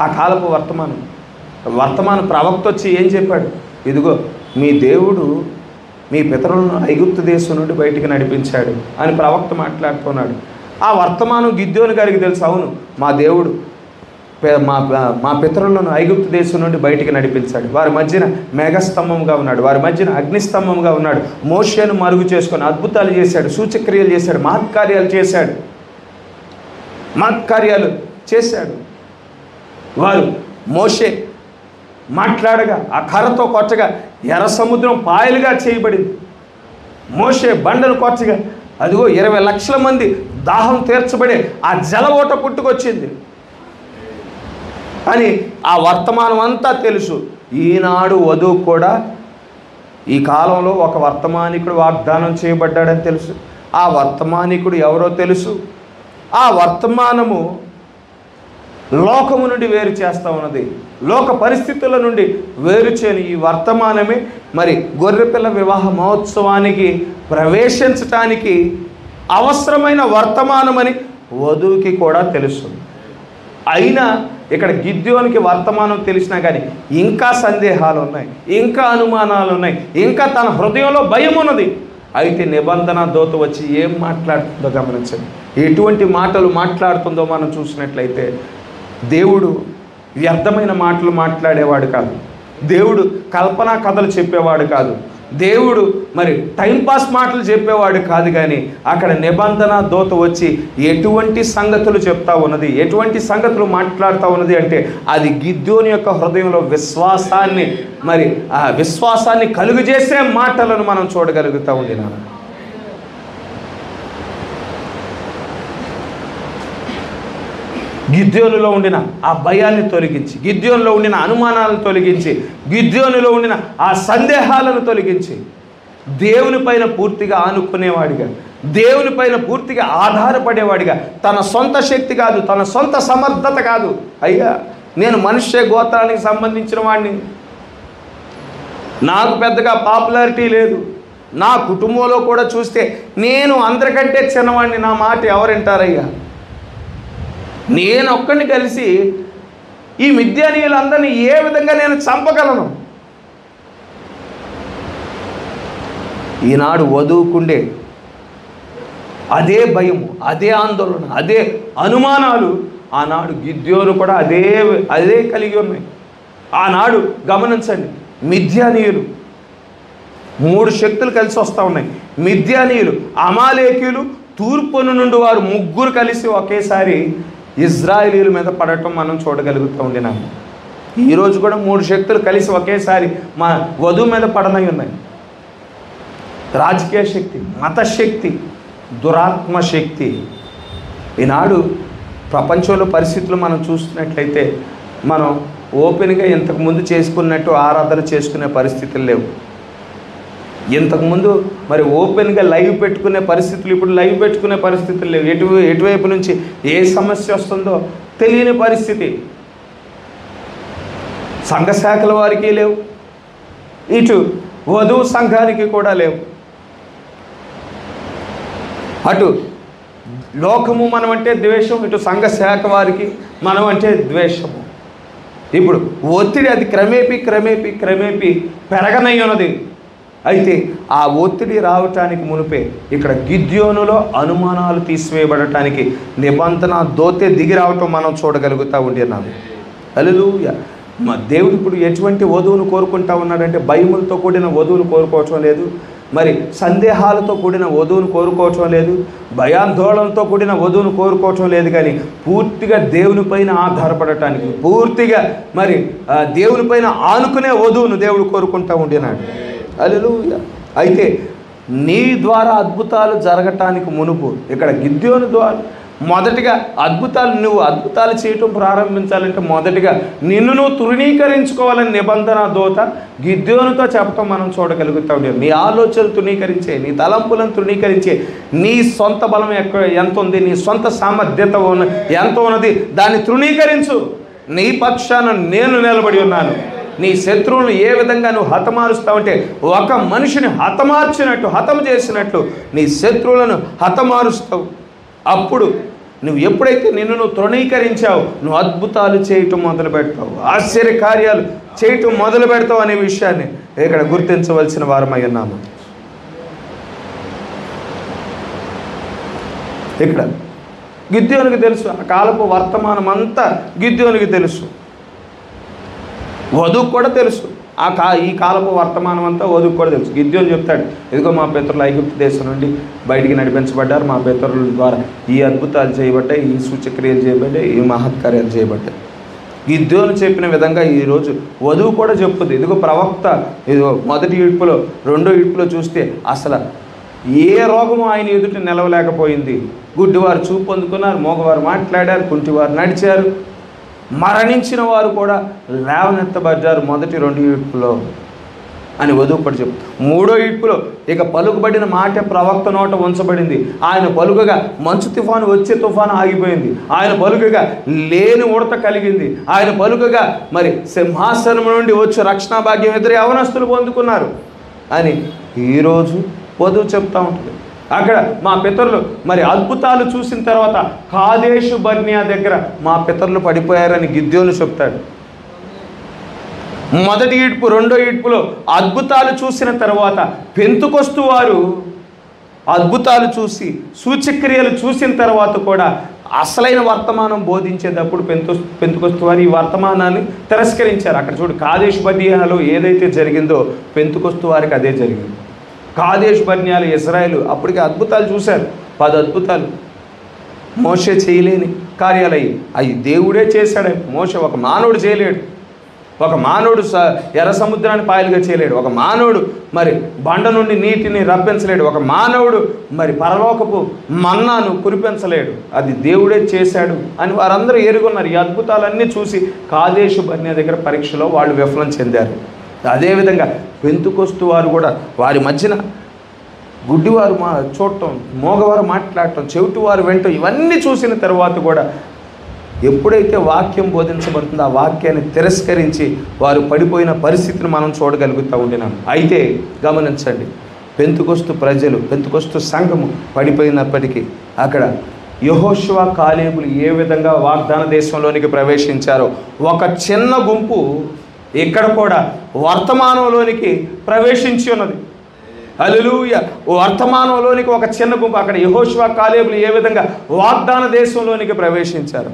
ఆ కాలపు వర్తమానం ప్రవక్త వచ్చి ఏం చెప్పాడు? ఇదిగో మీ దేవుడు మీ పితరులను ఐగుప్తు దేశం నుండి బయటికి నడిపించాడు అని ప్రవక్త మాట్లాడుతున్నాడు. ఆ వర్తమానం గిద్యోను గారికి తెలుసు. అవును, మా దేవుడు మా పితరులను ఐగుప్తు దేశం నుండి బయటికి నడిపించాడు. వారి మధ్యన మేఘస్తంభంగా ఉన్నాడు, వారి మధ్యన అగ్నిస్తంభంగా ఉన్నాడు. మోషేను మరుగు చేసుకొని అద్భుతాలు చేశాడు, సూచక్రియలు చేశాడు, మహత్కార్యాలు చేశాడు. వారు మోషే మాట్లాడగా ఆ కర్రతో కొట్టగా ఎర్ర సముద్రం పాయలుగా చేయబడింది. మోషే బండను కొట్టగా అదిగో 20 లక్షల మంది దాహం తీర్చబడే ఆ జల ఓట పుట్టుకొచ్చింది అని ఆ వర్తమానం అంతా తెలుసు. ఈనాడు వధువు కూడా ఈ కాలంలో ఒక వర్తమానికుడు వాగ్దానం చేయబడ్డాడని తెలుసు. ఆ వర్తమానికుడు ఎవరో తెలుసు. ఆ వర్తమానము లోకము నుండి వేరు చేస్తూ ఉన్నది. లోక పరిస్థితుల నుండి వేరు చేయని ఈ వర్తమానమే మరి గొర్రెపిల్ల వివాహ మహోత్సవానికి ప్రవేశించటానికి అవసరమైన వర్తమానమని వధువుకి కూడా తెలుసు. అయినా ఇక్కడ గిద్యోనికి వర్తమానం తెలిసినా కానీ ఇంకా సందేహాలు ఉన్నాయి, ఇంకా అనుమానాలు ఉన్నాయి, ఇంకా తన హృదయంలో భయం ఉన్నది. అయితే నిబంధన దూత వచ్చి ఏం మాట్లాడుతుందో గమనించండి. ఎటువంటి మాటలు మాట్లాడుతుందో మనం చూసినట్లయితే, దేవుడు వ్యర్థమైన మాటలు మాట్లాడేవాడు కాదు. దేవుడు కల్పనా కథలు చెప్పేవాడు కాదు. దేవుడు మరి టైంపాస్ మాటలు చెప్పేవాడు కాదు. కానీ అక్కడ నిబంధన దూత వచ్చి ఎటువంటి సంగతులు చెప్తా ఉన్నది, ఎటువంటి సంగతులు మాట్లాడుతూ ఉన్నది అంటే అది గిద్యోని యొక్క హృదయంలో విశ్వాసాన్ని మరి ఆ విశ్వాసాన్ని కలుగజేసే మాటలను మనం చూడగలుగుతూ ఉండినాను. గిద్యోనులో ఉండిన ఆ భయాన్ని తొలగించి, గిద్యోనులో ఉండిన అనుమానాలను తొలగించి, గిద్యోనులో ఉండిన ఆ సందేహాలను తొలగించి దేవుని పైన పూర్తిగా ఆనుకునేవాడిగా, దేవుని పైన పూర్తిగా ఆధారపడేవాడిగా, తన సొంత శక్తి కాదు, తన సొంత సమర్థత కాదు, అయ్యా నేను మనుష్య గోత్రానికి సంబంధించిన వాడిని, నాకు పెద్దగా పాపులారిటీ లేదు, నా కుటుంబంలో కూడా చూస్తే నేను అందరికంటే చిన్నవాడిని, నా మాట ఎవరింటారయ్యా, నేను ఒక్కడిని కలిసి ఈ మిద్యానీయులందరినీ ఏ విధంగా నేను చంపగలను. ఈనాడు వధువుకుండే అదే భయము, అదే ఆందోళన, అదే అనుమానాలు ఆనాడు గిద్యోను కూడా అదే కలిగి ఉన్నాయి. ఆనాడు గమనించండి, మిద్యానీయులు 3 శక్తులు కలిసి వస్తూ ఉన్నాయి. మిద్యానీయులు, అమాలేకీయులు, తూర్పును నుండి వారు 3 కలిసి ఒకేసారి ఇజ్రాయేలీల మీద పడటం మనం చూడగలుగుతూ ఉండినాము. ఈరోజు కూడా 3 శక్తులు కలిసి ఒకేసారి మా వధువు మీద పడనై ఉన్నాయి. రాజకీయ శక్తి, మత శక్తి, దురాత్మ శక్తి. ఈనాడు ప్రపంచంలో పరిస్థితులు మనం చూస్తున్నట్లయితే మనం ఓపెన్గా ఇంతకుముందు చేసుకున్నట్టు ఆరాధన చేసుకునే పరిస్థితులు లేవు. ఇంతకుముందు మరి ఓపెన్గా లైవ్ పెట్టుకునే పరిస్థితులు, ఇప్పుడు లైవ్ పెట్టుకునే పరిస్థితులు లేవు. ఎటువైపు నుంచి ఏ సమస్య వస్తుందో తెలియని పరిస్థితి. సంఘ శాఖల వారికి లేవు, ఇటు వధువు సంఘానికి కూడా లేవు. అటు లోకము మనం అంటే ద్వేషం, ఇటు సంఘ శాఖ వారికి మనం అంటే ద్వేషము. ఇప్పుడు ఒత్తిడి అది క్రమేపీ పెరగనై ఉన్నది. అయితే ఆ ఒత్తిడి రావటానికి మునిపే ఇక్కడ గిద్యోనులో అనుమానాలు తీసివేయబడటానికి నిబంధన దూతే దిగి రావటం మనం చూడగలుగుతూ ఉంటున్నాము. హల్లెలూయా. మా దేవుడు ఇప్పుడు ఎటువంటి వధువును కోరుకుంటా ఉన్నాడంటే భయములతో కూడిన వధువును కోరుకోవటం లేదు, మరి సందేహాలతో కూడిన వధువును కోరుకోవటం లేదు, భయాందోళనతో కూడిన వధువును కోరుకోవటం లేదు. కానీ పూర్తిగా దేవుని పైన ఆధారపడటానికి, పూర్తిగా మరి దేవుని పైన ఆనుకునే వధువును దేవుడు కోరుకుంటూ ఉండినాడు. హల్లెలూయా. అయితే నీ ద్వారా అద్భుతాలు జరగటానికి మునుపు ఇక్కడ గిద్యోను ద్వారా మొదటిగా నువ్వు అద్భుతాలు చేయటం ప్రారంభించాలంటే మొదటిగా నిన్ను నువ్వు తృణీకరించుకోవాలని నిబంధన దూత గిద్యోనుతో చెప్పటం మనం చూడగలుగుతా ఉంటాం. నీ ఆలోచనలు తృణీకరించే, నీ తలంపులను తృణీకరించే, నీ సొంత బలం ఎంత ఉంది, నీ సొంత సామర్థ్యత ఎంత ఉన్నది, దాన్ని తృణీకరించు. నీ పక్షాన నేను నిలబడి ఉన్నాను. నీ శత్రువులను ఏ విధంగా నువ్వు హతమారుస్తావంటే ఒక మనిషిని హతం చేసినట్లు నీ శత్రువులను హతమారుస్తావు. అప్పుడు నువ్వు ఎప్పుడైతే నువ్వు తృణీకరించావు, నువ్వు అద్భుతాలు చేయటం మొదలు పెడతావు, ఆశ్చర్య కార్యాలు చేయటం మొదలు పెడతావు అనే విషయాన్ని ఇక్కడ గుర్తించవలసిన వారమై ఉన్నాము. ఇక్కడ గిద్యోనికి తెలుసు, ఆ కాలపు వర్తమానం అంతా గిద్యోనికి తెలుసు, వధువుకు కూడా తెలుసు. ఈ కాలపు వర్తమానం అంతా వధువుకు కూడా తెలుసు. గిద్యోను చెప్తాడు, ఇదిగో మా పితరులు ఐగుప్తు దేశం నుండి బయటికి నడిపించబడ్డారు, మా పితరుల ద్వారా ఈ అద్భుతాలు చేయబడ్డాయి, ఈ సూచక్రియలు చేయబడ్డాయి, ఈ మహత్కార్యాలు చేయబడ్డాయి. గిద్యోను చెప్పిన విధంగా ఈరోజు వధువు కూడా చెప్తుంది. ఇదిగో ప్రవక్త, ఇదిగో మొదటి ఇడుపులో, రెండో ఇడుపులో చూస్తే అసలు ఏ రోగము ఆయన ఎదుట నిలవలేకపోయింది. గుడ్డివారు చూపు పొందుకున్నారు, మోగవారు మాట్లాడారు, కుంటివారు నడిచారు, మరణించిన వారు కూడా లేవనెత్తబడ్డారు మొదటి 2 ఈడ్పులో అని వధువుపడి చెప్తారు. 3వ ఈడ్పులో ఇక పలుకుబడిన మాట ప్రవక్త నోట ఉంచబడింది. ఆయన పలుకగా మంచు తుఫాను వచ్చే తుఫాను ఆగిపోయింది. ఆయన పలుకగా లేని ఉడత కలిగింది. ఆయన పలుకగా మరి సింహాసనం నుండి వచ్చి రక్షణ భాగ్యం ఇద్దరు యవనస్తులు పొందుకున్నారు అని ఈరోజు వధువు చెప్తా ఉంటుంది. అక్కడ మా పితరులు మరి అద్భుతాలు చూసిన తర్వాత కాదేశు బర్నియా దగ్గర మా పితరులు పడిపోయారని గిద్యోను చెప్తాడు. మొదటి ఈడ్పు 2వ ఈడ్పులో అద్భుతాలు చూసిన తర్వాత పెంతుకొస్తు వారు అద్భుతాలు చూసి సూచక్రియలు చూసిన తర్వాత కూడా అసలైన వర్తమానం బోధించేటప్పుడు పెంతుకొస్తు వారు ఈ వర్తమానాన్ని తిరస్కరించారు. అక్కడ చూడు, కాదేశు బర్నియాలో ఏదైతే జరిగిందో పెంతుకొస్తు వారికి అదే జరిగింది. కాదేశు బర్నియాలో ఇశ్రాయేలు అప్పటికి అద్భుతాలు చూశారు. 10 అద్భుతాలు. మోషే చేయలేని కార్యాలు అవి దేవుడే చేశాడు. మోషే ఒక మానవుడు చేయలేడు. ఒక మానవుడు ఎర్ర సముద్రాన్ని పాయలుగా చేయలేడు. ఒక మానవుడు మరి బండ నుండి నీటిని రప్పించలేడు. ఒక మానవుడు మరి పరలోకపు మన్నాను కురిపించలేడు. అది దేవుడే చేశాడు అని వారందరూ ఎరుగున్నారు. ఈ అద్భుతాలన్నీ చూసి కాదేశు బర్నియా దగ్గర పరీక్షలో వాళ్ళు విఫలం చెందారు. అదేవిధంగా పెంతుకొస్తు వారు కూడా వారి మధ్యన గుడ్డివారు చూడటం, మోగవారు మాట్లాడటం, చెవిటివారు వినటం ఇవన్నీ చూసిన తర్వాత కూడా ఎప్పుడైతే వాక్యం బోధించబడుతుందో ఆ వాక్యాన్ని తిరస్కరించి వారు పడిపోయిన పరిస్థితిని మనం చూడగలుగుతూ ఉండినాం. అయితే గమనించండి, పెంతుకొస్తు ప్రజలు, పెంతుకొస్తు సంఘము పడిపోయినప్పటికీ అక్కడ యెహోషువ కాలేబులు ఏ విధంగా వాగ్దాన దేశంలోనికి ప్రవేశించారో ఒక చిన్న గుంపు ఇక్కడ కూడా వర్తమానంలోనికి ప్రవేశించి ఉన్నది. హల్లెలూయా. వర్తమానంలోనికి ఒక చిన్న గుంపు, అక్కడ యెహోషువ కాలేబులు ఏ విధంగా వాగ్దాన దేశంలోనికి ప్రవేశించారు,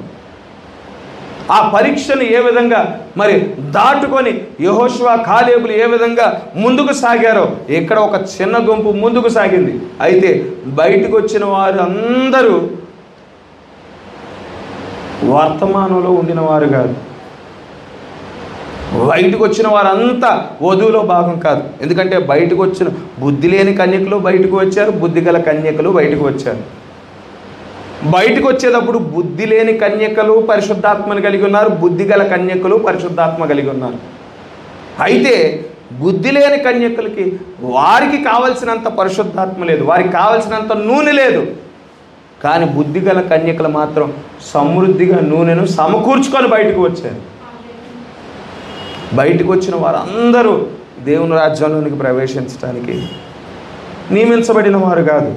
ఆ పరీక్షను ఏ విధంగా మరి దాటుకొని యెహోషువ కాలేబులు ఏ విధంగా ముందుకు సాగారో ఇక్కడ ఒక చిన్న గుంపు ముందుకు సాగింది. అయితే బయటకు వచ్చిన వారు అందరూ వర్తమానంలో ఉండిన వారు కాదు. బయటకు వచ్చిన వారంతా వధువులో భాగం కాదు. ఎందుకంటే బయటకు వచ్చిన బుద్ధి లేని కన్యకలు బయటకు వచ్చారు, బుద్ధి గల కన్యకలు బయటకు వచ్చారు. బయటకు వచ్చేటప్పుడు బుద్ధి లేని కన్యకలు పరిశుద్ధాత్మను కలిగి ఉన్నారు, బుద్ధి గల కన్యకలు పరిశుద్ధాత్మ కలిగి ఉన్నారు. అయితే బుద్ధి లేని కన్యకలకి వారికి కావలసినంత పరిశుద్ధాత్మ లేదు, వారికి కావలసినంత నూనె లేదు. కానీ బుద్ధి గల కన్యకలు మాత్రం సమృద్ధిగా నూనెను సమకూర్చుకొని బయటకు వచ్చారు. బయటకు వచ్చిన వారందరూ దేవుని రాజ్యంలోనికి ప్రవేశించడానికి నియమించబడిన వారు కాదు.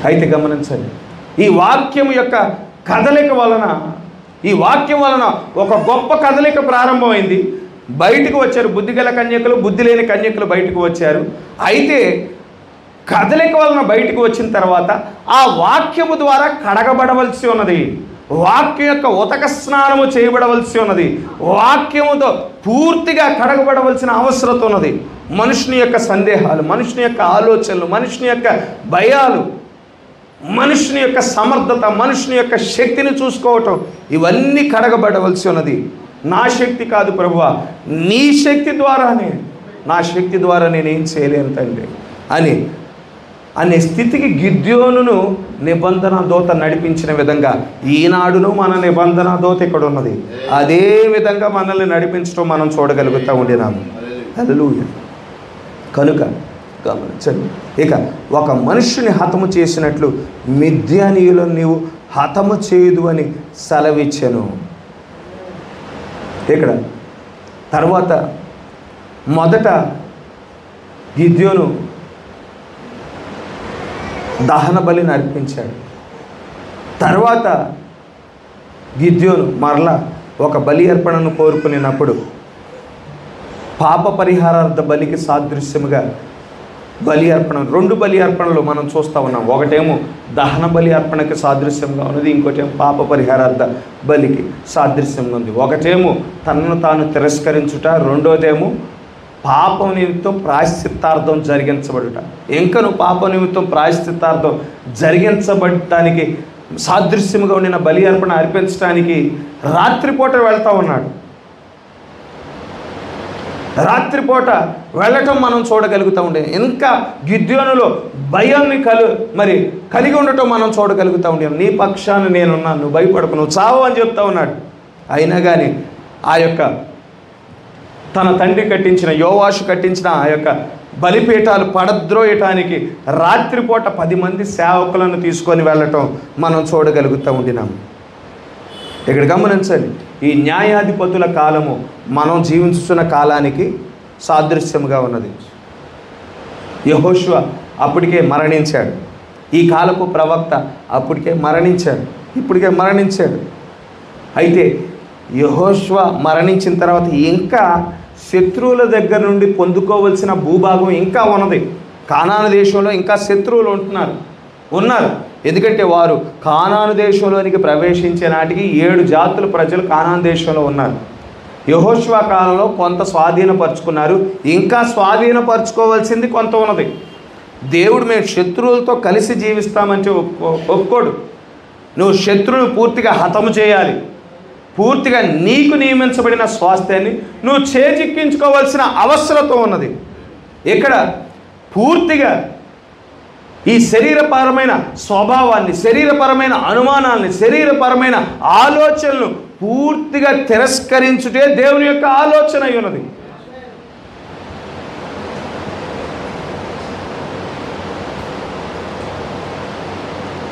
అయితే గమనించండి, ఈ వాక్యం యొక్క కదలిక వలన, ఈ వాక్యం వలన ఒక గొప్ప కదలిక ప్రారంభమైంది. బయటకు వచ్చారు బుద్ధిగల కన్యకలు, బుద్ధి లేని కన్యకలు బయటకు వచ్చారు. అయితే కదలిక వలన బయటకు వచ్చిన తర్వాత ఆ వాక్యము ద్వారా కడగబడవలసి ఉన్నది, వాక్యం యొక్క ఉతక స్నానము చేయబడవలసి ఉన్నది, వాక్యముతో పూర్తిగా కడగబడవలసిన అవసరత ఉన్నది. మనుషుని యొక్క సందేహాలు, మనుషుని యొక్క ఆలోచనలు, మనుషుని యొక్క భయాలు, మనుషుని యొక్క సమర్థత, మనుషుని యొక్క శక్తిని చూసుకోవటం ఇవన్నీ కడగబడవలసి ఉన్నది. నా శక్తి కాదు ప్రభువా, నీ శక్తి ద్వారానే, నా శక్తి ద్వారా నేనేం చేయలేను తండ్రి అనే స్థితికి గిద్యోనును నిబంధన దూత నడిపించిన విధంగా ఈనాడును మన నిబంధన దూత ఇక్కడ ఉన్నది. అదే విధంగా మనల్ని నడిపించడం మనం చూడగలుగుతూ ఉండినాము. హల్లెలూయా. కనుక గమనించండి, ఇక ఒక మనుష్యుని హతము చేసినట్లు మిద్యానీయులను నీవు హతము చేయదు అని సెలవిచ్చాను. ఇక్కడ తర్వాత మొదట గిద్యోను దహన బలిని అర్పించాడు. తర్వాత గిద్యోను మరలా ఒక బలి అర్పణను కోరుకునేటప్పుడు పాప పరిహారార్థ బలికి సాదృశ్యముగా బలి అర్పణ, 2 బలి అర్పణలు మనం చూస్తూ ఉన్నాం. ఒకటేమో దహన బలి అర్పణకి సాదృశ్యంగా ఉన్నది, ఇంకోటేమో పాప పరిహారార్థ బలికి సాదృశ్యంగా ఉంది. ఒకటేమో తనను తాను తిరస్కరించుట, రెండోదేమో పాపం నిమిత్తం ప్రాయశ్చిత్తార్థం జరిగించబడుట. ఇంకను పాప నిమిత్తం ప్రాయశ్చిత్తార్థం జరిగించబడటానికి సాదృశ్యముగా ఉండిన బలి అర్పణ అర్పించడానికి రాత్రిపూట వెళ్తూ ఉన్నాడు. రాత్రిపూట వెళ్ళటం మనం చూడగలుగుతూ ఉండే. ఇంకా గిద్యోనులో భయాన్ని కలిగి ఉండటం మనం చూడగలుగుతూ ఉండే. నీ పక్షాన్ని నేనున్నాను, నువ్వు భయపడకు, నువ్వు చావు అని చెప్తా ఉన్నాడు. అయినా కానీ ఆ యొక్క తన తండ్రి కట్టించిన, యోవాషు కట్టించిన ఆ యొక్క బలిపీఠాలు పడద్రోయటానికి రాత్రిపూట 10 మంది సేవకులను తీసుకొని వెళ్ళటం మనం చూడగలుగుతూ ఉండినాము. ఇక్కడ గమనించండి, ఈ న్యాయాధిపతుల కాలము మనం జీవించుతున్న కాలానికి సాదృశ్యముగా ఉన్నది. యెహోషువ అప్పటికే మరణించాడు. ఈ కాలపు ప్రవక్త అప్పటికే మరణించాడు. అయితే యెహోషువ మరణించిన తర్వాత ఇంకా శత్రువుల దగ్గర నుండి పొందుకోవలసిన భూభాగం ఇంకా ఉన్నది. కానాను దేశంలో ఇంకా శత్రువులు ఉన్నారు. ఎందుకంటే వారు కానాను దేశంలోనికి ప్రవేశించే నాటికి 7 జాతుల ప్రజలు కానాను దేశంలో ఉన్నారు. యెహోషువ కాలంలో కొంత స్వాధీనపరుచుకున్నారు, ఇంకా స్వాధీనపరచుకోవాల్సింది కొంత ఉన్నది. దేవుడు మేము శత్రువులతో కలిసి జీవిస్తామంటే ఒప్పుకోడు. నువ్వు శత్రువును పూర్తిగా హతము చేయాలి, పూర్తిగా నీకు నియమించబడిన స్వాస్థ్యాన్ని నువ్వు చేజిక్కించుకోవాల్సిన అవసరత ఉన్నది. ఇక్కడ పూర్తిగా ఈ శరీరపరమైన స్వభావాన్ని, శరీరపరమైన అనుమానాల్ని, శరీరపరమైన ఆలోచనలు పూర్తిగా తిరస్కరించుటే దేవుని యొక్క ఆలోచన అయి ఉన్నది.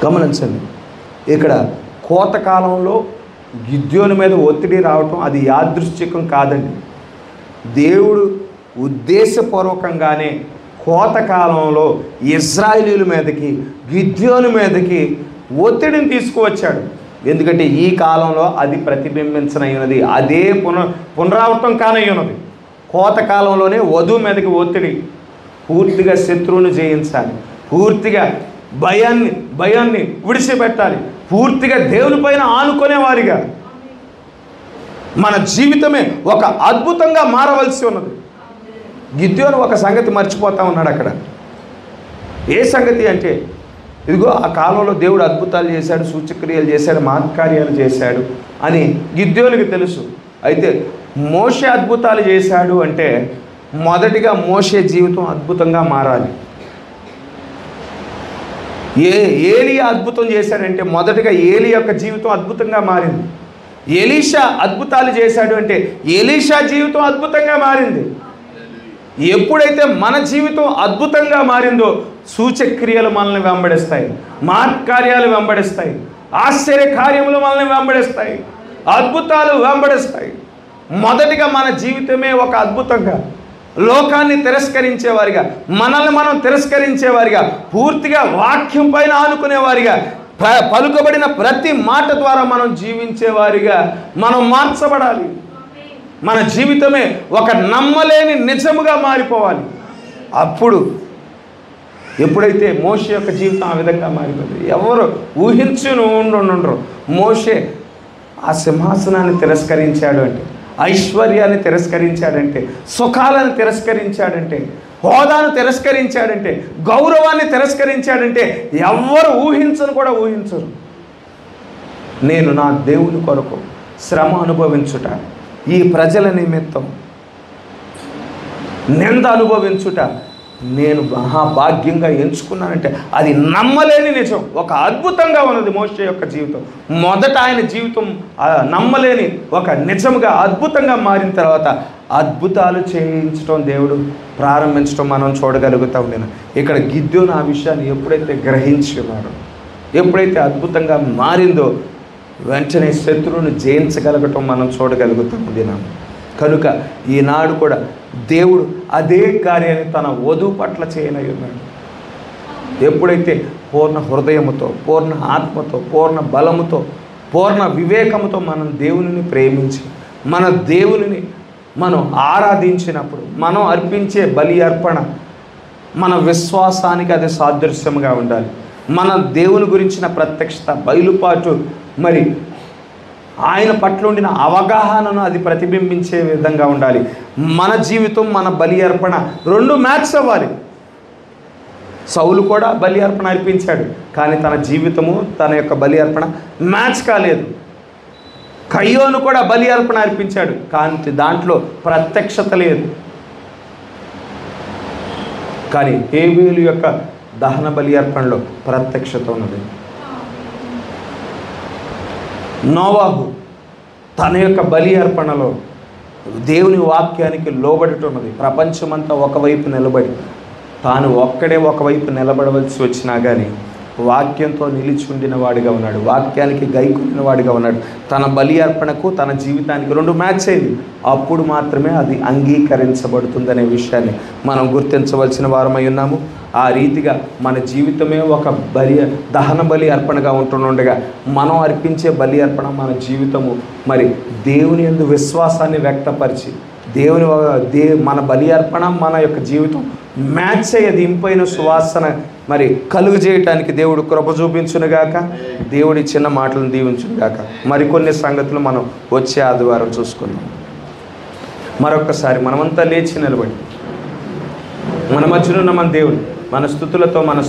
గమనించండి, ఇక్కడ కోతకాలంలో గిద్యోను మీద ఒత్తిడి రావటం అది యాదృశ్చికం కాదండి. దేవుడు ఉద్దేశపూర్వకంగానే కోతకాలంలో ఇశ్రాయేలీయుల మీదకి, గిద్యోను మీదకి ఒత్తిడిని తీసుకువచ్చాడు. ఎందుకంటే ఈ కాలంలో అది ప్రతిబింబించనయ్యున్నది, అదే పునరావృతం కానయ్యున్నది. కోతకాలంలోనే వధువు మీదకి ఒత్తిడి, పూర్తిగా శత్రువుని జయించాలి, పూర్తిగా భయాన్ని విడిచిపెట్టాలి, పూర్తిగా దేవుని పైన ఆనుకునేవారిగా మన జీవితమే ఒక అద్భుతంగా మారవలసి ఉన్నది. గిద్యోను ఒక సంగతి మర్చిపోతా ఉన్నాడు అక్కడ. ఏ సంగతి అంటే, ఇదిగో ఆ కాలంలో దేవుడు అద్భుతాలు చేశాడు, సూచక్రియలు చేశాడు, మహత్కార్యాలు చేశాడు అని గిద్యోనుకి తెలుసు. అయితే మోషే అద్భుతాలు చేశాడు అంటే మొదటిగా మోషే జీవితం అద్భుతంగా మారాలి. ఏలియా అద్భుతం చేశాడంటే మొదటగా ఏలి యొక్క జీవితం అద్భుతంగా మారింది. ఎలీషా అద్భుతాలు చేశాడు అంటే ఎలీషా జీవితం అద్భుతంగా మారింది. ఎప్పుడైతే మన జీవితం అద్భుతంగా మారిందో సూచక్రియలు మనల్ని వెంబడిస్తాయి, మహత్కార్యాలు వెంబడిస్తాయి, ఆశ్చర్య కార్యములు మనల్ని వెంబడిస్తాయి, అద్భుతాలు వెంబడిస్తాయి. మొదటిగా మన జీవితమే ఒక అద్భుతంగా, లోకాన్ని తిరస్కరించేవారిగా, మనల్ని మనం తిరస్కరించేవారిగా, పూర్తిగా వాక్యం పైన ఆనుకునేవారిగా, పలుకబడిన ప్రతి మాట ద్వారా మనం జీవించేవారిగా మనం మార్చబడాలి. మన జీవితమే ఒక నమ్మలేని నిజముగా మారిపోవాలి. అప్పుడు ఎప్పుడైతే మోషే యొక్క జీవితం ఆ విధంగా మారిపోయింది, ఎవరు ఊహించును ఉండరు. మోషే ఆ సింహాసనాన్ని తిరస్కరించాడు అంటే, ఐశ్వర్యాన్ని తిరస్కరించాడంటే, సుఖాలను తిరస్కరించాడంటే, హోదాను తిరస్కరించాడంటే, గౌరవాన్ని తిరస్కరించాడంటే ఎవ్వరు ఊహించరు. నేను నా దేవుని కొరకు శ్రమ అనుభవించుట, ఈ ప్రజల నిమిత్తం నింద అనుభవించుట నేను మహాభాగ్యంగా ఎంచుకున్నానంటే అది నమ్మలేని నిజం. ఒక అద్భుతంగా ఉన్నది మోషే యొక్క జీవితం. మొదట ఆయన జీవితం నమ్మలేని ఒక నిజంగా అద్భుతంగా మారిన తర్వాత అద్భుతాలు చేయించడం దేవుడు ప్రారంభించడం మనం చూడగలుగుతాం. నేను ఇక్కడ గిద్యోను ఆ విషయాన్ని ఎప్పుడైతే గ్రహించి ఉన్నాడో, ఎప్పుడైతే అద్భుతంగా మారిందో వెంటనే శత్రువును జయించగలగటం మనం చూడగలుగుతాం దినం. కనుక ఈనాడు కూడా దేవుడు అదే కార్యాన్ని తన వధువు పట్ల చేయనై ఉన్నాడు. ఎప్పుడైతే పూర్ణ హృదయముతో, పూర్ణ ఆత్మతో, పూర్ణ బలముతో, పూర్ణ వివేకముతో మనం దేవునిని ప్రేమించి మన దేవునిని మనం ఆరాధించినప్పుడు మనం అర్పించే బలి అర్పణ మన విశ్వాసానికి అది సాదృశ్యంగా ఉండాలి. మన దేవుని గురించిన ప్రత్యక్షత, బయలుపాటు, మరి ఆయన పట్ల ఉండిన అవగాహనను అది ప్రతిబింబించే విధంగా ఉండాలి. మన జీవితం, మన బలి అర్పణ రెండు మ్యాచ్ అవ్వాలి. సౌలు కూడా బలి అర్పణ అర్పించాడు, కానీ తన జీవితము, తన యొక్క బలి అర్పణ మ్యాచ్ కాలేదు. కయ్యోను కూడా బలి అర్పణ అర్పించాడు, కానీ దాంట్లో ప్రత్యక్షత లేదు. కానీ హేబేలు యొక్క దహన బలి అర్పణలో ప్రత్యక్షత ఉన్నది. నోవాహు తన యొక్క బలి అర్పణలో దేవుని వాక్యానికి లోబడి ఉన్నది. ప్రపంచమంతా ఒకవైపు నిలబడి తాను ఒక్కడే ఒకవైపు నిలబడవలసి వచ్చినా కానీ వాక్యంతో నిలిచి ఉండిన వాడిగా ఉన్నాడు, వాక్యానికి గైకొనిన వాడిగా ఉన్నాడు. తన బలి అర్పణకు తన జీవితానికి రెండు మ్యాచ్ అయింది. అప్పుడు మాత్రమే అది అంగీకరించబడుతుందనే విషయాన్ని మనం గుర్తించవలసిన వారమై ఉన్నాము. ఆ రీతిగా మన జీవితమే ఒక దహన బలి అర్పణగా ఉంటుండగా మనం అర్పించే బలి అర్పణ మన జీవితము మరి దేవుని యందు విశ్వాసాన్ని వ్యక్తపరిచి మన బలి అర్పణ మన యొక్క జీవితం మ్యాచ్ అయ్యేది ఇంపైన సువాసన మరి కలుగు చేయటానికి దేవుడు కృప చూపించునుగాక. దేవుడి చిన్న మాటలను దీవించునుగాక. మరికొన్ని సంగతులు మనం వచ్చే ఆదివారం చూసుకుందాం. మరొక్కసారి మనమంతా లేచి నిలబడి మన మధ్యనున్న మన దేవుడు మన స్తుతులతో మన